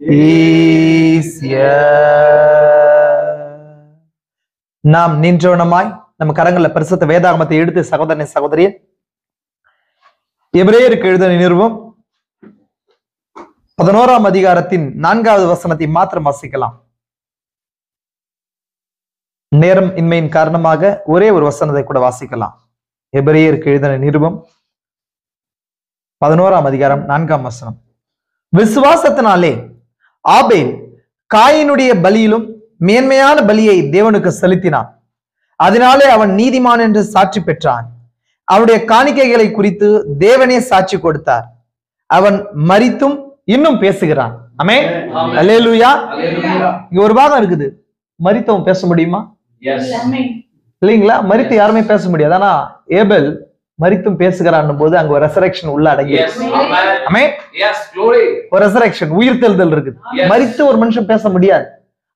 நாம் நின்றவனமாய் நம்ம கரங்கள்ல பரிசுத்த வேதாகமத்தை எடுத்து சகோதரனை சகோதரியே எபிரேயருக்கு எழுதின நிருபம் 11ஆம் அதிகாரத்தின் 4வது வசனத்தை மாத்திரம் வாசிக்கலாம். நேரம் இன்மையின் காரணமாக ஒரே ஒரு வசனத்தை கூட வாசிக்கலாம். எபிரேயருக்கு எழுதின நிருபம் 11ஆம் அதிகாரம் 4ஆம் வசனம். விசுவாசத்தினாலே ஆபேல் காயினுடைய பலியிலும் மேன்மையான பலியை தேவனுக்கு செலுத்தினான். அதனாலே அவன் நீதிமான் என்று சாட்சி பெற்றான். அவனுடைய காணிக்கைகளை குறித்து தேவனே சாட்சி கொடுத்தார். அவன் மரித்தும் இன்னும் பேசுகிறான். ஆமென். அல்லேலூயா. இங்க ஒரு பாகம் இருக்குது. மரித்தவன் பேச முடியுமா? இல்லைங்களா? மரித்து யாருமே பேச முடியாது. ஆனா ஏபேல் மரித்தும் பேசுகிறான் போது அங்க ஒரு ரெசரக்ஷன் உள்ள அடங்கி ஒரு ரெசரக்ஷன் உயிர்த்தெழுதல் இருக்குது. மரித்து ஒரு மனுஷன் பேச முடியாது.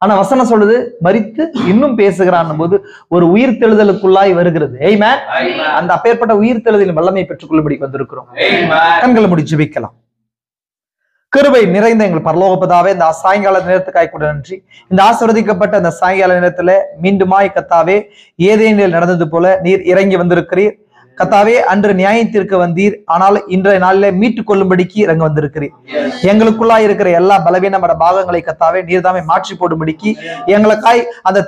ஆனா வசனம் சொல்லுது மரித்து இன்னும் பேசுகிறான் போது ஒரு உயிர்த்தெழுதலுக்குள்ளாய் வருகிறது. ஆமென். அந்த அப்பேற்பட்ட உயிர்த்தெழுதலின் வல்லமை பெற்றுக்கொள்ளும்படி வந்திருக்கிறோம். கண்களை மூடி ஜெபிக்கலாம். கிருபை நிறைந்த எங்கள் பரலோக பிதாவே, இந்த சாயங்கால நேரத்துக்காய் கூட நன்றி. இந்த ஆசீர்வதிக்கப்பட்ட இந்த சாயங்கால நேரத்துல மீண்டுமாய் கத்தாவே ஏதேனில் நடந்தது போல நீர் இறங்கி வந்திருக்கிறீர். கத்தாவே அன்று நியாயத்திற்கு வந்தீர், ஆனால் இன்றைய நாளில மீட்டுக் கொள்ளும்படிக்கு இறங்க வந்திருக்கிறீர். எங்களுக்குள்ளா இருக்கிற எல்லா பலவீனமான பாகங்களை கத்தாவே நீர்தாமே மாற்றி போடும்படிக்கு எங்களுக்காய் அந்த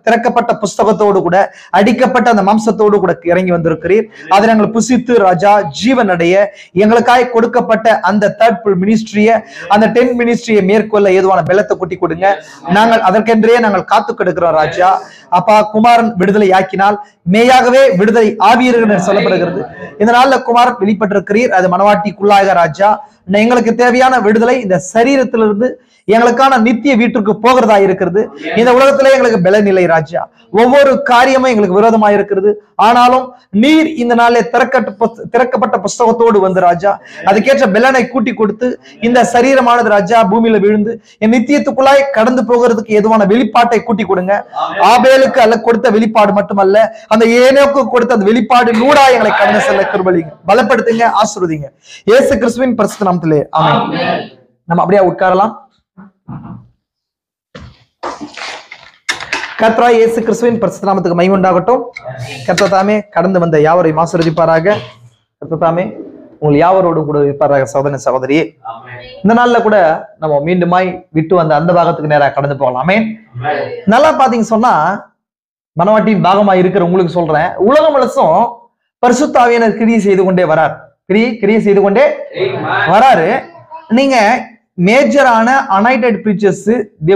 திறக்கப்பட்ட புஸ்தகத்தோடு கூட அடிக்கப்பட்ட அந்த மாம்சத்தோடு கூட இறங்கி வந்திருக்கிறீர். அதை நாங்கள் புசித்து ராஜா ஜீவன் அடைய எங்களுக்காய் கொடுக்கப்பட்ட அந்த தேர்ட் மினிஸ்ட்ரிய அந்த 10 மினிஸ்ட்ரியை மேற்கொள்ள ஏதுவான பலத்தை கூட்டி கொடுங்க. நாங்கள் அதற்கென்றே நாங்கள் காத்து கிடக்கிறோம் ராஜா. அப்பா குமாரன் விடுதலை ஆக்கினால் மேயாகவே விடுதலை ஆவியர்கள் சொல்லப்படுகிறது. இந்த நாள்ல குமாரன் வெளிப்பட்டிருக்கிறீர். அது மனவாட்டிக்குள்ளாக ராஜா எங்களுக்கு தேவையான விடுதலை இந்த சரீரத்திலிருந்து எங்களுக்கான நித்திய வீட்டுக்கு போகிறதா இருக்கிறது. இந்த உலகத்திலே எங்களுக்கு பலனில்லை ராஜா. ஒவ்வொரு காரியமும் எங்களுக்கு விரோதமா இருக்கிறது. ஆனாலும் நீர் இந்த நாளிலே திறக்கப்பட்ட புஸ்தகத்தோடு வந்து ராஜா அதுக்கேற்ற பலனை கூட்டி கொடுத்து இந்த சரீரமானது ராஜா பூமியில விழுந்து என் நித்தியத்துக்குள்ளாய் கடந்து போகிறதுக்கு எதுவான வெளிப்பாட்டை கூட்டி கொடுங்க. ஆபேலுக்கு அல்ல கொடுத்த வெளிப்பாடு மட்டுமல்ல, அந்த ஏனோக்கு கொடுத்த அந்த வெளிப்பாடு நூடா எங்களை கடந்து செல்ல கிருபைங்க பலப்படுத்துங்க, ஆசீர்வதிங்க. இயேசு கிறிஸ்துவின் பரிசுத்த நாமத்திலே ஆமென். நம்ம அப்படியே உட்காரலாம். கர்த்தராகிய இயேசு கிறிஸ்துவின் பரிசுத்த நாமத்துக்கு மகிமை உண்டாகட்டும். கர்த்தர் தாமே கடந்து வந்த யாவரையும் ஆசீர்வதிப்பாராக. கர்த்தர் தாமே உங்கள் யாவரோடு கூட இருப்பாராக. சகோதரன் சகோதரியே, இந்த நாள்ல கூட நம்ம மீண்டுமாய் விட்டு வந்த அந்த பாகத்துக்கு நேராக கடந்து போகலாம். ஆமென். நல்லா பாத்தீங்க சொன்னா மனவாட்டியின் பாகமா இருக்கிற உங்களுக்கு சொல்றேன், உலகம் முழுசும் பரிசுத்த ஆவியானவர் கிரியை செய்து கொண்டே வரார். கிரியை செய்து கொண்டே வராரு. நீங்க மேஜரான அனாயிட்டட் பிரீச்சர்ஸ்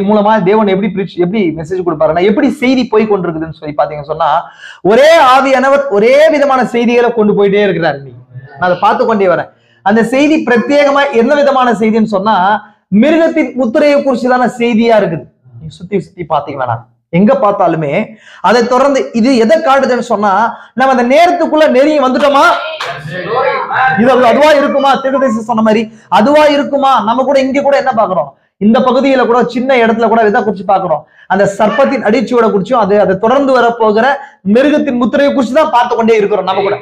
மூலமா தேவன் எப்படி மெசேஜ் கொடுப்பாருன்னா, எப்படி செய்தி போய் கொண்டிருக்குதுன்னு சொல்லி பாத்தீங்க சொன்னா ஒரே ஆவியானவர் ஒரே விதமான செய்திகளை கொண்டு போயிட்டே இருக்கிறார். நான் அதை பார்த்து கொண்டே வரேன். அந்த செய்தி பிரத்யேகமா என்ன விதமான செய்தின்னு சொன்னா மிருகத்தின் முத்திரையை குறிச்சுதான செய்தியா இருக்குது. சுத்தி பாத்தீங்கன்னா எங்க பார்த்தாலுமே அதை தொடர்ந்து இது எதை காட்டுதுன்னு சொன்னா நம்ம அந்த நேரத்துக்குள்ள நெருங்கி வந்துட்டோமா, இது அதுவா இருக்குமா, தீர்க்கதரிசி சொன்ன மாதிரி அதுவா இருக்குமா. நம்ம கூட இங்க கூட என்ன பாக்குறோம், இந்த பகுதியில கூட சின்ன இடத்துல கூட இதை குறிச்சு பாக்குறோம். அந்த சர்ப்பத்தின் அடிச்சுவட குறிச்சும் அதை தொடர்ந்து வர போகிற மிருகத்தின் முத்திரையை குறிச்சு தான் பார்த்து கொண்டே இருக்கிறோம். நம்ம கூட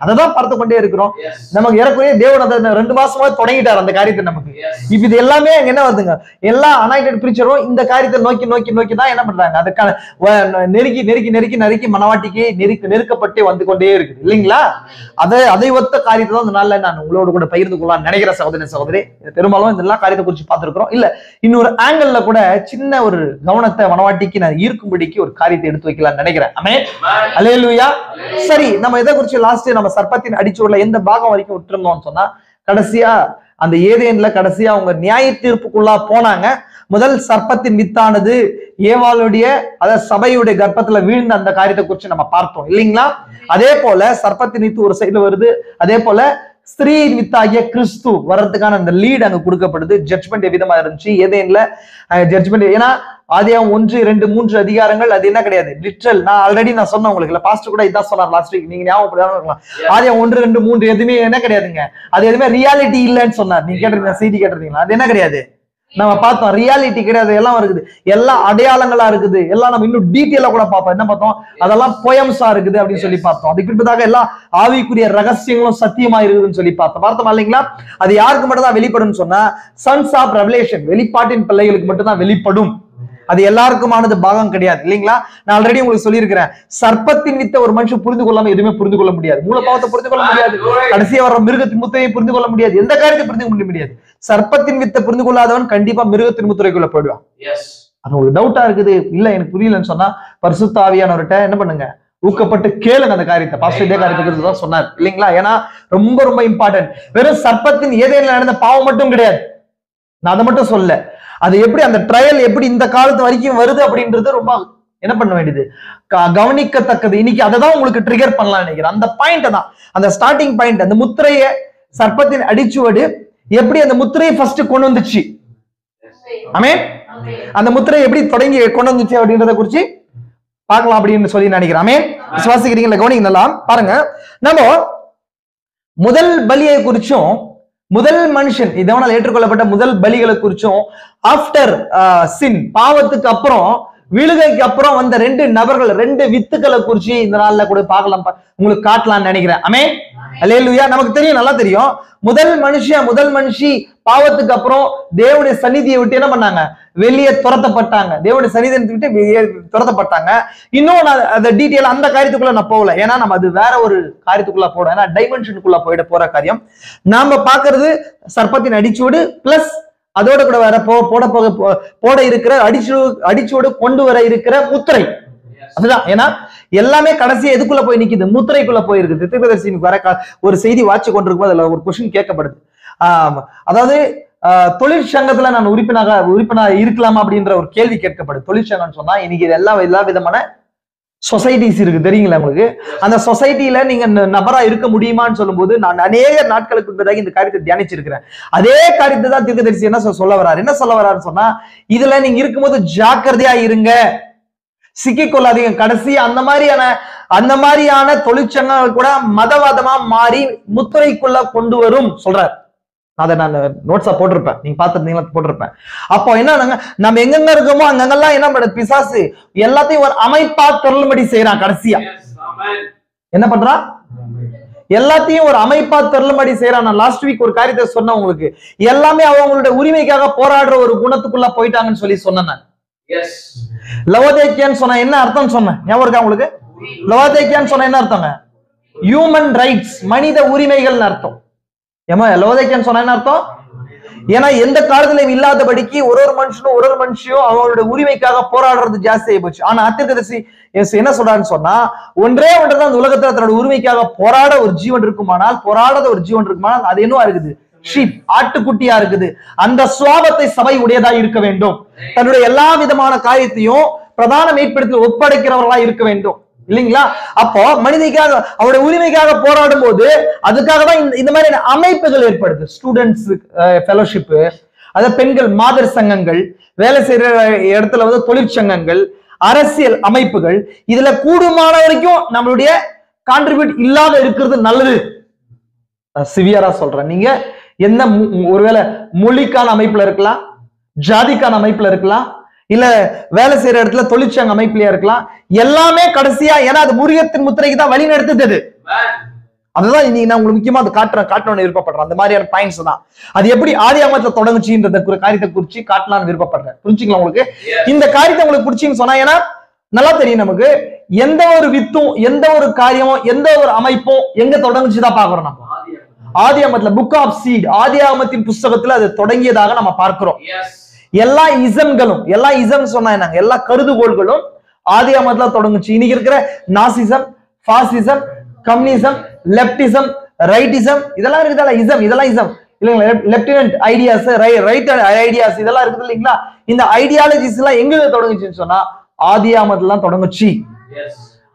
அதைதான் பார்த்து கொண்டே இருக்கிறோம். நமக்கு ஏறக்குறைய தேவன் அதை 2 மாசமா தொடங்கிட்டார் அந்த காரியத்தை நமக்கு. இப்ப இது எல்லாமே என்ன வருதுங்க, எல்லா அனாயிட்டட் பிரீச்சரும் இந்த காரியத்தை நோக்கி தான் என்ன பண்றாங்க, அதுக்கான நெருக்கி மனவாட்டிக்கு நெருக்கப்பட்டே வந்து கொண்டே இருக்குது இல்லைங்களா. அதை ஒத்த காரியத்தை தான் இந்த நாள்ல நான் உங்களோடு கூட பகிர்ந்து கொள்ளலாம் நினைக்கிற சகோதரி. பெரும்பாலும் இந்த எல்லா காரியத்தை குறிச்சு பார்த்திருக்கிறோம். இல்ல இன்னொரு ஆங்கிள் கூட சின்ன ஒரு கவனத்தை மனவாட்டிக்கு நான் ஈர்க்கும்படிக்கு ஒரு காரியத்தை எடுத்து வைக்கலாம்னு நினைக்கிறேன். ஆமென். அல்லேலூயா. சரி, நம்ம இதை குறிச்சு லாஸ்ட் நம்ம சர்ப்பத்தின் அடிச்சுவடுல எந்த பாகம் வரைக்கும் விட்டுருந்தோம்னு சொன்னா கடைசியா அந்த ஏதேன்ல கடைசியா அவங்க நியாய தீர்ப்புக்குள்ளா போனாங்க. முதல் சர்ப்பத்தின் வித்தானது ஏவாளுடைய சபையுடைய கர்ப்பத்துல வீழ்ந்த அந்த காரியத்தை குறிச்சு நம்ம பார்த்தோம் இல்லைங்களா. அதே போல சர்ப்பத்தின் வித்து ஒரு சைடுல வருது. அதே போல ஸ்திரீயின் வித்தாகிய கிறிஸ்து வர்றதுக்கான அந்த லீட் அங்க கொடுக்கப்படுது. ஜட்ஜ்மெண்ட் விதமா இருந்துச்சு ஏதேன்ல ஜட்ஜ்மெண்ட். ஏன்னா ஆதியாகமம் 1, 2, 3 அதிகாரங்கள் அது என்ன கிடையாது லிட்ரல். நான் ஆல்ரெடி சொன்னேன் உங்களுக்கு, இல்ல பாஸ்டர் கூட இதான் சொன்னார் லாஸ்ட் வீக், நீங்க ஞாபகம் ஆதியாகமம் 1, 2, 3 எதுவுமே என்ன கிடையாதுங்க, அது எதுவுமே ரியாலிட்டி இல்லைன்னு சொன்னார். நீங்க கேட்டிருந்தீங்க, செய்தி கேட்டிருந்தீங்களா? அது என்ன கிடையாது, நம்ம பார்த்தோம். ரியாலிட்டி கிடையாது, எல்லாம் இருக்குது, எல்லாம் அடையாளங்களா இருக்குது, எல்லாம் நம்ம இன்னும் டீட்டெயிலா கூட பார்ப்போம். என்ன பார்த்தோம்? அதெல்லாம் போயம்ஸா இருக்குது அப்படின்னு சொல்லி பார்த்தோம். அதுக்கு பின்பதாக எல்லாம் ஆவிக்குரிய ரகசியங்களும் சத்தியமா இருக்குதுன்னு சொல்லி பார்த்தோமா இல்லைங்களா? அது யாருக்கு மட்டும் தான் வெளிப்படும் சொன்னா, சன்ஸ் ஆஃப் ரெவலேஷன், வெளிப்பாட்டின் பிள்ளைகளுக்கு மட்டும் தான் வெளிப்படும். அது எல்லாருக்குமானது பாகம் கிடையாது இல்லைங்களா? நான் ஆல்ரெடி உங்களுக்கு சொல்லியிருக்கிறேன், சர்ப்பத்தின் வித்த ஒரு மனுஷன் புரிந்து கொள்ளாம எதுவுமே புரிந்து கொள்ள முடியாது. மூலபாவத்தை புரிந்து கொள்ள முடியாது, கடைசியா வர மிருகத்தின் முத்திரையை புரிந்து கொள்ள முடியாது, எந்த காரியத்தை புரிந்து கொள்ள முடியாது. சர்ப்பத்தின் வித்த புரிந்து கொள்ளாதவன் கண்டிப்பா மிருகத்தின் முத்திரைக்குள்ள போயிடுவான். அது உங்களுக்கு டவுட்டா இருக்குது, இல்ல எனக்கு புரியலன்னு சொன்னா பரிசுத்த ஆவியானவர்கிட்ட என்ன பண்ணுங்க, ஊக்கப்பட்டு கேளுங்க அந்த காரியத்தை. பாஸ்டர் இதே காரியத்துக்கு தான் சொன்னார் இல்லைங்களா? ஏன்னா ரொம்ப ரொம்ப இம்பார்ட்டன்ட். வெறும் சர்ப்பத்தின் ஏதேனும் நடந்த பாவம் மட்டும் கிடையாது, நான் அதை மட்டும் சொல்ல. அது எப்படி அந்த ட்ரையல் எப்படி இந்த காலத்து வரைக்கும் வருது அப்படின்றது ரொம்ப என்ன பண்ண வேண்டியது, கவனிக்கத்தக்கது. இன்னைக்கு அதை தான் உங்களுக்கு ட்ரிகர் பண்ணலாம் நினைக்கிறேன். அந்த பாயிண்ட் தான், அந்த ஸ்டார்டிங் பாயிண்ட், அந்த முத்திரைய சர்ப்பத்தின் அடிச்சுவடு எப்படி அந்த முத்திரையை ஃபர்ஸ்ட் கொண்டு வந்துச்சு. ஆமென். அந்த முத்திரை எப்படி தொடங்கி கொண்டு வந்துச்சு அப்படின்றத குறிச்சு பார்க்கலாம் அப்படின்னு சொல்லி நினைக்கிறேன். ஆமென். விசுவாசிக்கிறீங்களா? கவனிங்க நல்லா பாருங்க. நம்ம முதல் பலியை குறிச்சும், முதல் மனுஷன் இதனால் ஏற்றுக்கொள்ளப்பட்ட முதல் பலிகளை குறிச்சும், ஆஃப்டர் சின், பாவத்துக்கு அப்புறம் விழுகைக்கு அப்புறம் வந்த ரெண்டு நபர்கள், ரெண்டு வித்துக்களை குறிச்சு இந்த நாள்ல கூட பார்க்கலாம், உங்களுக்கு காட்டலாம்னு நினைக்கிறேன். ஆமென். அல்லேலூயா. நமக்கு தெரியும், நல்லா தெரியும், முதல் மனுஷி பாவத்துக்கு அப்புறம் தேவனுடைய சந்நிதியை விட்டு என்ன பண்ணாங்க, வெளியே துரத்தப்பட்டாங்க. தேவனுடைய சந்நிதியை விட்டு வெளியே துரத்தப்பட்டாங்க. இன்னும் நான் அந்த டீட்டெயில் அந்த காரியத்துக்குள்ள நான் போகல, ஏன்னா நம்ம அது வேற ஒரு காரியத்துக்குள்ள போட, ஏன்னா டைமென்ஷனுக்குள்ள போற காரியம். நாம பாக்குறது சர்ப்பத்தின் அடிச்சோடு பிளஸ் அதோட கூட வேற போட இருக்கிற அடிச்சோடு கொண்டு வர இருக்கிற முத்திரை. அதுதான், ஏன்னா எல்லாமே கடைசியா எதுக்குள்ள போய் நிக்குது, முத்திரைக்குள்ள போயிருக்குது. தீர்க்கதரிசிக்கு வர ஒரு செய்தி வாட்சி கொண்டிருக்கும், அதுல ஒரு கொஸ்டின் கேட்கப்படுது. அதாவது தொழிற்சங்கத்துல நான் உறுப்பினராக இருக்கலாமா அப்படின்ற ஒரு கேள்வி கேட்கப்படுது. தொழிற்சங்கம் சொன்னா இன்னைக்கு எல்லா விதமான சொசைட்டிஸ் இருக்கு, தெரியுங்களா உங்களுக்கு? அந்த சொசைட்டில நீங்க நபரா இருக்க முடியுமான்னு சொல்லும் போது, நான் அநேக நாட்களுக்கு முன்பதாக இந்த காரியத்தை தியானிச்சிருக்கிறேன். அதே காரியத்தை தான் தீர்க்கதரிசி என்ன சொல்ல வராருன்னு சொன்னா, இதுல நீங்க இருக்கும்போது ஜாக்கிரதையா இருங்க, சிக்கிக்கொள்ளாதீங்க. கடைசி அந்த மாதிரியான தொழிற்சங்கங்கள் கூட மதவாதமா மாறி முத்திரைக்குள்ள கொண்டு வரும் சொல்றாரு. அதை நான் நோட்ஸா போட்டிருப்பேன், நீங்க பாத்துருந்தீங்களா? போட்டிருப்பேன். அப்போ என்ன, நம்ம எங்கெங்க இருக்கோமோ அங்கெல்லாம் என்ன பண்ண, பிசாசு எல்லாத்தையும் ஒரு அமைப்பா தருளும்படி செய்யறான். கடைசியா என்ன பண்றான், எல்லாத்தையும் ஒரு அமைப்பா தருளும்படி செய்யறான். நான் லாஸ்ட் வீக் ஒரு காரியத்தை சொன்னேன் உங்களுக்கு, எல்லாமே அவங்களுடைய உரிமைக்காக போராடுற ஒரு குணத்துக்குள்ள போயிட்டாங்கன்னு சொல்லி சொன்னேன். லவோதேக்கியான்னு சொன்ன என்ன அர்த்தம் சொன்னேன், ஞாபகம் இருக்கா உங்களுக்கு? லவோதேக்கியான்னு சொன்ன என்ன அர்த்தங்க, ஹியூமன் ரைட்ஸ், மனித உரிமைகள் அர்த்தம். ஏமா லவோதேக்கியான்னு சொன்ன என்ன அர்த்தம்? ஏன்னா எந்த காலத்திலும் இல்லாதபடிக்கு ஒரு மனுஷனும் அவங்களுடைய உரிமைக்காக போராடுறது ஜாஸ்தி ஆகி போச்சு. ஆனா தீர்க்கதரிசி என்ன சொல்றாருன்னு சொன்னா, ஒன்றுதான் அந்த உலகத்துல தன்னோட உரிமைக்காக போராடாத ஒரு ஜீவன் இருக்குமானால் அது என்னவா இருக்குது, ஷீப், ஆட்டுக்குட்டியா இருக்குது. அந்த சுவாபத்தை சபை உடையதா இருக்க வேண்டும். தன்னுடைய எல்லா விதமான காரியத்தையும் பிரதான மேய்ப்பெடுத்து ஒப்படைக்கிறவர்களா இருக்க வேண்டும் இல்லைங்களா? அப்போ மனிதனுக்காக அவருடைய உரிமைக்காக போராடும் போது அதுக்காக தான் இந்த மாதிரி அமைப்புகள் ஏற்படுது. ஸ்டூடெண்ட்ஸ் ஃபெலோஷிப், அதாவது பெண்கள் மாதர் சங்கங்கள், வேலை செய்யற இடத்துல வந்து தொழிற்சங்கங்கள், அரசியல் அமைப்புகள், இதுல கூடுமான வரைக்கும் நம்மளுடைய கான்ட்ரிபியூட் இல்லாத இருக்கிறது நல்லது. சிவியரா சொல்றேன், நீங்க என்ன ஒருவேளை மொழிக்கான அமைப்புல இருக்கலாம், ஜாதிக்கான அமைப்புல இருக்கலாம், இல்ல வேலை செய்யற இடத்துல தொழிற்சங்க அமைப்புலயா இருக்கலாம், எல்லாமே கடைசியா, ஏன்னா அது முருகத்தின் முத்திரைக்கு தான் வழி நடத்துது. அதுதான் இன்னைக்கு நான் உங்களுக்கு முக்கியமா அது காட்டணும்னு விருப்பப்படுறேன். அந்த மாதிரியான பாயிண்ட்ஸ் தான். அது எப்படி ஆதியாகமத்துல தொடங்குச்சுன்றத காரியத்தை குறிச்சு காட்டலாம்னு விருப்பப்படுறேன். புரிஞ்சுங்களா உங்களுக்கு? இந்த காரியத்தை உங்களுக்கு பிடிச்சின்னு சொன்னா, ஏன்னா நல்லா தெரியும் நமக்கு, எந்த ஒரு வித்தும், எந்த ஒரு காரியமும், எந்த ஒரு அமைப்பும் எங்க தொடங்குச்சுதான் பாக்குறோம். நம்ம ஆதியாகமத்துல புக் ஆஃப் சீட், ஆதியாகமத்தின் புஸ்தகத்துல அது தொடங்கியதாக நம்ம பார்க்கிறோம். எல்லா இசம் சொன்னா என்னங்க, எல்லா கருதுகோள்களும் ஆதியாகமத்துல தொடங்குச்சு. இன்னைக்கு இருக்கிற நாசிசம், பாசிசம், கம்யூனிசம், லெப்டிசம், ரைட்டிசம், இதெல்லாம் இருக்குதா? இதெல்லாம் இசம் இல்லைங்களா? லெப்டினன்ட் ஐடியாஸ், ரைட் ஐடியாஸ், இதெல்லாம் இருக்குது இல்லைங்களா? இந்த ஐடியாலஜிஸ் எல்லாம் எங்க தொடங்குச்சுன்னு சொன்னா ஆதியாகமத்துல தொடங்குச்சு.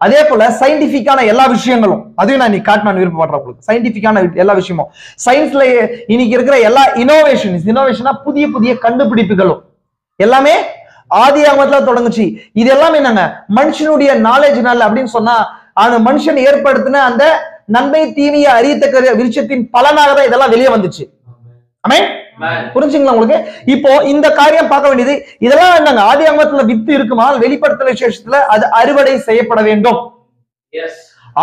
அதே போல சயின்டிபிக்கான எல்லா விஷயங்களும், அதையும் நான் காட்டணும்னு விருப்பப்படுறேன் உங்களுக்கு. சயின்டிபிக்கான எல்லா விஷயமும், சயின்ஸ்ல இன்னைக்கு இருக்கிற எல்லா இனோவேஷனா புதிய புதிய கண்டுபிடிப்புகளும் எல்லாமே ஆதியாகமத்துல தொடங்குச்சு. இது எல்லாமே என்னங்க, மனுஷனுடைய நாலேஜ்னால அப்படின்னு சொன்னா, அந்த மனுஷன் ஏற்படுத்தின அந்த நன்மை தீமையை அறியத்தக்க விருட்சத்தின் பலனாக தான் இதெல்லாம் வெளியே வந்துச்சு. ஆமென். புரிஞ்சுங்களா உங்களுக்கு? இப்போ இந்த காரியம் பார்க்க வேண்டியது இதெல்லாம் என்னங்க, ஆதியாகமத்துல வித்து இருக்குமா, வெளிப்படுத்தல் விசேஷத்துல அது அறுவடை செய்யப்பட வேண்டும்.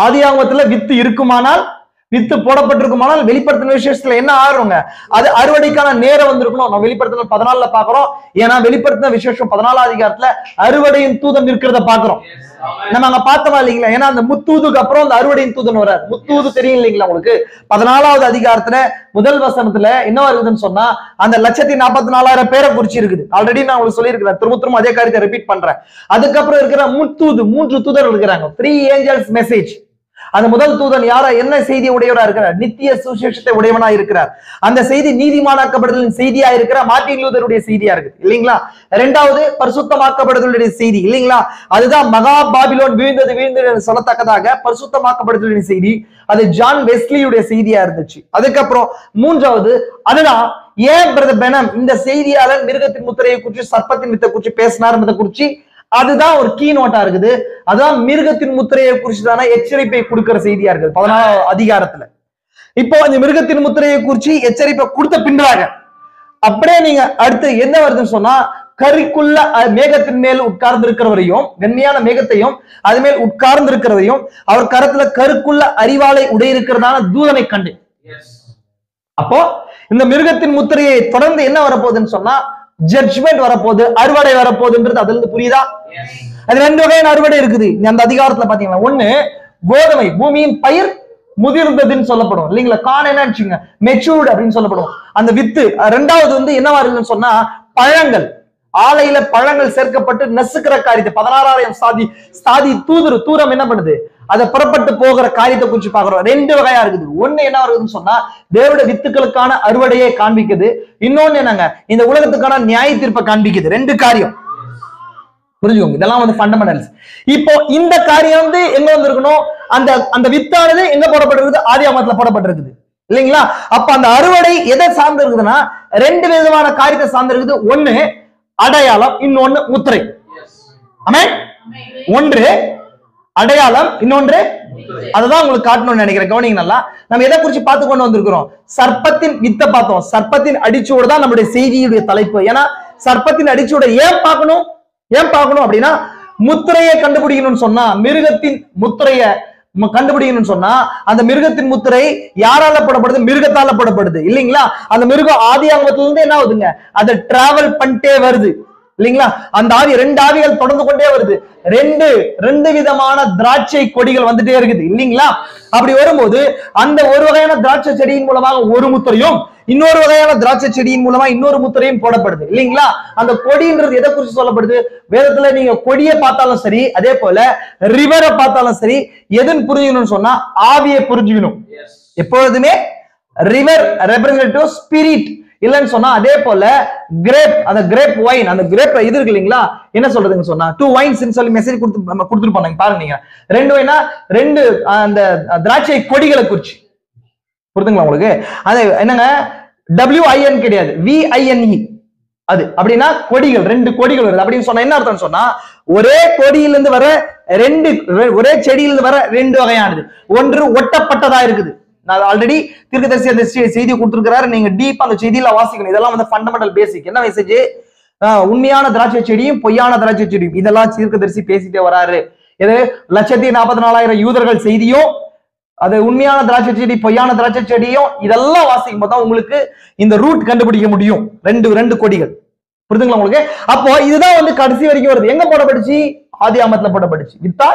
ஆதியாகமத்துல வித்து இருக்குமானால், வித்து போடப்பட்டிருக்குமானால், வெளிப்படுத்தின விசேஷத்துல என்ன ஆறுங்க, அது அறுவடைக்கான நேரம் வந்திருக்கணும். நம்ம வெளிப்படுத்தின 14 பாக்குறோம். ஏன்னா வெளிப்படுத்தின விசேஷம் 14 அதிகாரத்துல அறுவடையின் தூதன் இருக்கிறத பாக்குறோம். நம்ம அங்க பார்த்தோமா இல்லைங்களா? ஏன்னா அந்த முத்தூதுக்கு அப்புறம் அந்த அறுவடையின் தூதன் வர்றார். முத்தூது தெரியும் இல்லைங்களா உங்களுக்கு? 14வது அதிகாரத்துல முதல் வசனத்துல என்ன வருதுன்னு சொன்னா, அந்த 1,44,000 பேரை குறிச்சு இருக்குது. ஆல்ரெடி நான் உங்களுக்கு சொல்லியிருக்கிறேன், திரும்ப அதே காரியத்தை ரிப்பீட் பண்றேன். அதுக்கப்புறம் இருக்கிற முத்தூது, 3 தூதர் இருக்கிறாங்க. 3 ஏஞ்சல்ஸ் மெசேஜ். அந்த முதல் தூதன் யாரா, என்ன செய்தி உடையவரா இருக்கிறார்? நித்திய சுவிசேஷத்தை உடையவனா இருக்கிறார். அந்த செய்தி நீதிமானாக்கப்படுதலின் செய்தியா இருக்கிற மார்ட்டின் லூதருடைய செய்தியா இருக்கு இல்லைங்களா? இரண்டாவது பரிசுத்தமாக்கப்படுதலுடைய செய்தி இல்லைங்களா? அதுதான் மகா பாபிலோன் வீழ்ந்தது சொல்லத்தக்கதாக பரிசுத்தமாக்கப்படுதலின் செய்தி. அது ஜான் வெஸ்லியுடைய செய்தியா இருந்துச்சு. அதுக்கப்புறம் மூன்றாவது, அதுதான் ஏன் பிரதர் பெனம் இந்த செய்தியாளர் மிருகத்தின் முத்திரையை குறிச்சு, சர்ப்பத்தின் வித்தை குறிச்சு பேசினார் என்பதை குறிச்சு, அதுதான் ஒரு கீ நோட்டா இருக்குது. அதான் மிருகத்தின் முத்திரையை குறிச்சுதான எச்சரிப்பை கொடுக்கிற செய்தியா இருக்குது 14வது அதிகாரத்துல. இப்போ அந்த மிருகத்தின் முத்திரையை குறிச்சு எச்சரிப்பை கொடுத்த பின்றாக அப்படியே நீங்க அடுத்து என்ன வருதுன்னு சொன்னா, கரிக்குள்ள மேகத்தின் மேல் உட்கார்ந்து இருக்கிறவரையும், வெண்மையான மேகத்தையும் அது மேல் உட்கார்ந்து இருக்கிறவரையும், அவர் கரத்துல கருக்குள்ள அறிவாளை உடையிருக்கிறதான தூதனை கண்டு. அப்போ இந்த மிருகத்தின் முத்திரையை தொடர்ந்து என்ன வரப்போகுதுன்னு சொன்னா, ஜட்ஜ்மெண்ட் வரப்போகுது, அறுவடை வரப்போகுதுன்றது அதுல இருந்து புரியுதா? அது 2 வகையான அறுவடை இருக்குது அந்த அதிகாரத்துல பாத்தீங்கன்னா. ஒண்ணு கோதுமை, பூமியின் பயிர் முதிர்ந்ததுன்னு சொல்லப்படும் இல்லைங்களா? கான் என்ன மெச்சூர்டு அப்படின்னு சொல்லப்படும் அந்த வித்து. ரெண்டாவது வந்து என்னவா இருக்குன்னு சொன்னா, பழங்கள், ஆலையில பழங்கள் சேர்க்கப்பட்டு நசுக்கிற காரியத்தை 16,000 ஸ்தாதி தூரம் என்ன பண்ணுது, அதை புறப்பட்டு போகிற காரியத்தை குறிச்சு பாக்குறோம். 2 வகையா இருக்குது. ஒண்ணு என்ன வருதுன்னு சொன்னா, தேவனுடைய வித்துக்களுக்கான அறுவடையை காண்பிக்குது. இன்னொன்னு என்னங்க, இந்த உலகத்துக்கான நியாய தீர்ப்பை காண்பிக்குது. 2 காரியம் புரிஞ்சுக்கோங்க. இதெல்லாம் வந்து ஃபண்டமெண்டல்ஸ். இப்போ இந்த காரியம் வந்து எங்க வந்திருக்கணும், அந்த வித்தானது எங்க போடப்பட்டிருக்குது, ஆதியாகமத்துல போடப்பட்டிருக்குது இல்லைங்களா? அப்ப அந்த அறுவடை எதை சார்ந்து இருக்குதுன்னா, 2 விதமான காரியத்தை சார்ந்து இருக்குது. ஒண்ணு அடையாளம், இன்னொன்னு முத்திரை. ஆமென். ஒன்று அடையாளம், இன்னொன்று அதுதான் உங்களுக்கு காட்டணும்னு நினைக்கிறேன். கவனிங்க நல்லா. நம்ம எதை குறிச்சு பார்த்து கொண்டு வந்திருக்கிறோம், சர்ப்பத்தின் வித்தை பார்த்தோம். சர்ப்பத்தின் அடிச்சோடு தான் நம்முடைய செய்தியுடைய தலைப்பு. ஏன்னா சர்ப்பத்தின் அடிச்சோட ஏன் பார்க்கணும் அப்படின்னா, முத்திரையை கண்டுபிடிக்கணும்னு சொன்னா, மிருகத்தின் முத்திரையை கண்டுபிடிக்கணும்னு சொன்னா, அந்த மிருகத்தின் முத்திரை யாரால போடப்படுது, மிருகத்தால போடப்படுது இல்லைங்களா? அந்த மிருகம் ஆதியாகமத்துல இருந்து என்ன ஆகுதுங்க, அதை டிராவல் பண்ணிட்டே வருது இல்லைங்களா? அந்த ஆவி 2 ஆவிகள் தொடர்ந்து கொண்டே வருது. 2 விதமான திராட்சை கொடிகள் வந்துட்டே இருக்குது இல்லைங்களா? அப்படி வரும்போது அந்த ஒரு வகையான திராட்சை செடியின் மூலமாக ஒரு முத்திரையும், இன்னொரு வகையான திராட்சை செடியின் மூலமா இன்னொரு முத்திரையும் போடப்படுது இல்லைங்களா? அந்த கொடின்றது எதை குறிச்சு சொல்லப்படுது, வேதத்துல நீங்க கொடியை பார்த்தாலும் சரி, அதே போல ரிவரை பார்த்தாலும் சரி, எதுன்னு புரிஞ்சுக்கணும்னு சொன்னா ஆவியை புரிஞ்சுக்கணும். எப்பொழுதுமே ரிவர் ரெப்ரசன்டேட்டிவ் ஸ்பிரிட் இல்லன்னு சொன்னா, அதே போல கிரேப், அந்த கிரேப் வைன், அந்த கிரேப் இது இருக்கு இல்லைங்களா, என்ன சொல்றதுன்னு சொன்னா 2 வைன்ஸ் சொல்லி மெசேஜ் கொடுத்துருப்பாங்க பாருங்க. நீங்க 2 வைனா 2 அந்த திராட்சை கொடிகளை குறிச்சு புரியுதுங்களா உங்களுக்கு? அது என்னங்க, WIN கிடையாது, VINE. அது அப்படின்னா கொடிகள், 2 கொடிகள் வருது அப்படின்னு சொன்னா என்ன அர்த்தம் சொன்னா, ஒரே கொடியிலிருந்து வர 2, ஒரே செடியிலிருந்து வர 2 வகையானது. ஒன்று ஒட்டப்பட்டதா இருக்குது. நான் ஆல்ரெடி தீர்க்கதரிசி அந்த செய்தி கொடுத்திருக்கிறாரு. நீங்க டீப்பா அந்த செய்தியில வாசிக்கணும். இதெல்லாம் வந்து ஃபண்டமெண்டல் பேசிக். என்ன மெசேஜ், உண்மையான திராட்சை செடியும் பொய்யான திராட்சை செடியும், இதெல்லாம் தீர்க்கதரிசி பேசிட்டே வராரு. இது 1,44,000 யூதர்கள் செய்தியும், அது உண்மையான திராட்சை செடி பொய்யான திராட்சை செடியும், இதெல்லாம் வாசிக்கும் போது தான் உங்களுக்கு இந்த ரூட் கண்டுபிடிக்க முடியும். 2 கொடிகள் புரியுதுங்களா உங்களுக்கு? அப்போ இதுதான் வந்து கடைசி வரைக்கும் வருது. எங்க போடப்பட்டுச்சு, ஆதியாகமத்துல போடப்பட்டுச்சு, வித்தா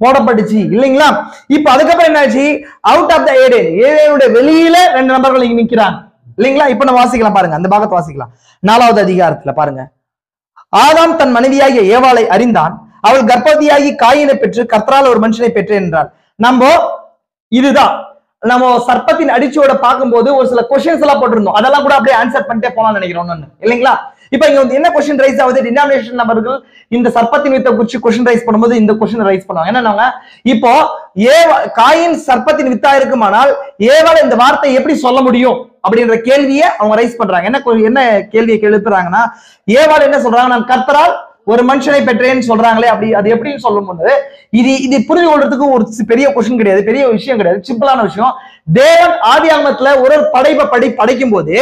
போடப்பட்டுச்சு இல்லைங்களா? இப்ப அதுக்கப்புறம் என்னாச்சு, அவுட் ஆஃப் த ஏடேனுடைய வெளியில 2 நபர்கள் இங்க நிக்கிறாங்க இல்லைங்களா? இப்ப நம்ம வாசிக்கலாம் பாருங்க, அந்த பாகத்தை வாசிக்கலாம். 4வது அதிகாரத்துல பாருங்க. ஆதாம் தன் மனைவியாகிய ஏவாளை அறிந்தான், அவள் கர்ப்பவதியாகி காயினை பெற்று கர்த்தரால் ஒரு மனுஷனை பெற்று என்றாள். இதுதான் நம்ம சர்ப்பத்தின் அடிச்சோட பார்க்கும்போது ஒரு சில கொஸ்டின்ஸ் எல்லாம் போட்டிருந்தோம். அதெல்லாம் கூட அப்படியே ஆன்சர் பண்ணிட்டே போலாம்னு நினைக்கிறோம் இல்லைங்களா? இப்ப இங்க வந்து என்ன கொஸ்டின் ரைஸ் ஆகுது, டினாமினேஷன் நபர்கள் இந்த சர்ப்பத்தின் வித்தை குறிச்சு கொஸ்டின் ரைஸ் பண்ணும்போது இந்த கொஸ்டின் ரைஸ் பண்ணுவாங்க. என்னன்னா, இப்போ காயின் சர்ப்பத்தின் வித்தா இருக்குமானால் ஏவாள் இந்த வார்த்தை எப்படி சொல்ல முடியும் அப்படின்ற கேள்வியை அவங்க ரைஸ் பண்றாங்க. என்ன கேள்வியை எழுப்புறாங்கன்னா, ஏவாள் என்ன சொல்றாங்க, நான் கர்த்தரால் ஒரு மனுஷனை பெற்றேன்னு சொல்றாங்களே, அப்படி அது எப்படின்னு சொல்லும்போது இது புரிந்து கொள்றதுக்கு ஒரு பெரிய கொஸ்டின் கிடையாது, பெரிய விஷயம் கிடையாது, சிம்பிளான விஷயம். தேவன் ஆதியாகமத்துல ஒரு படைப்பை படைக்கும் போது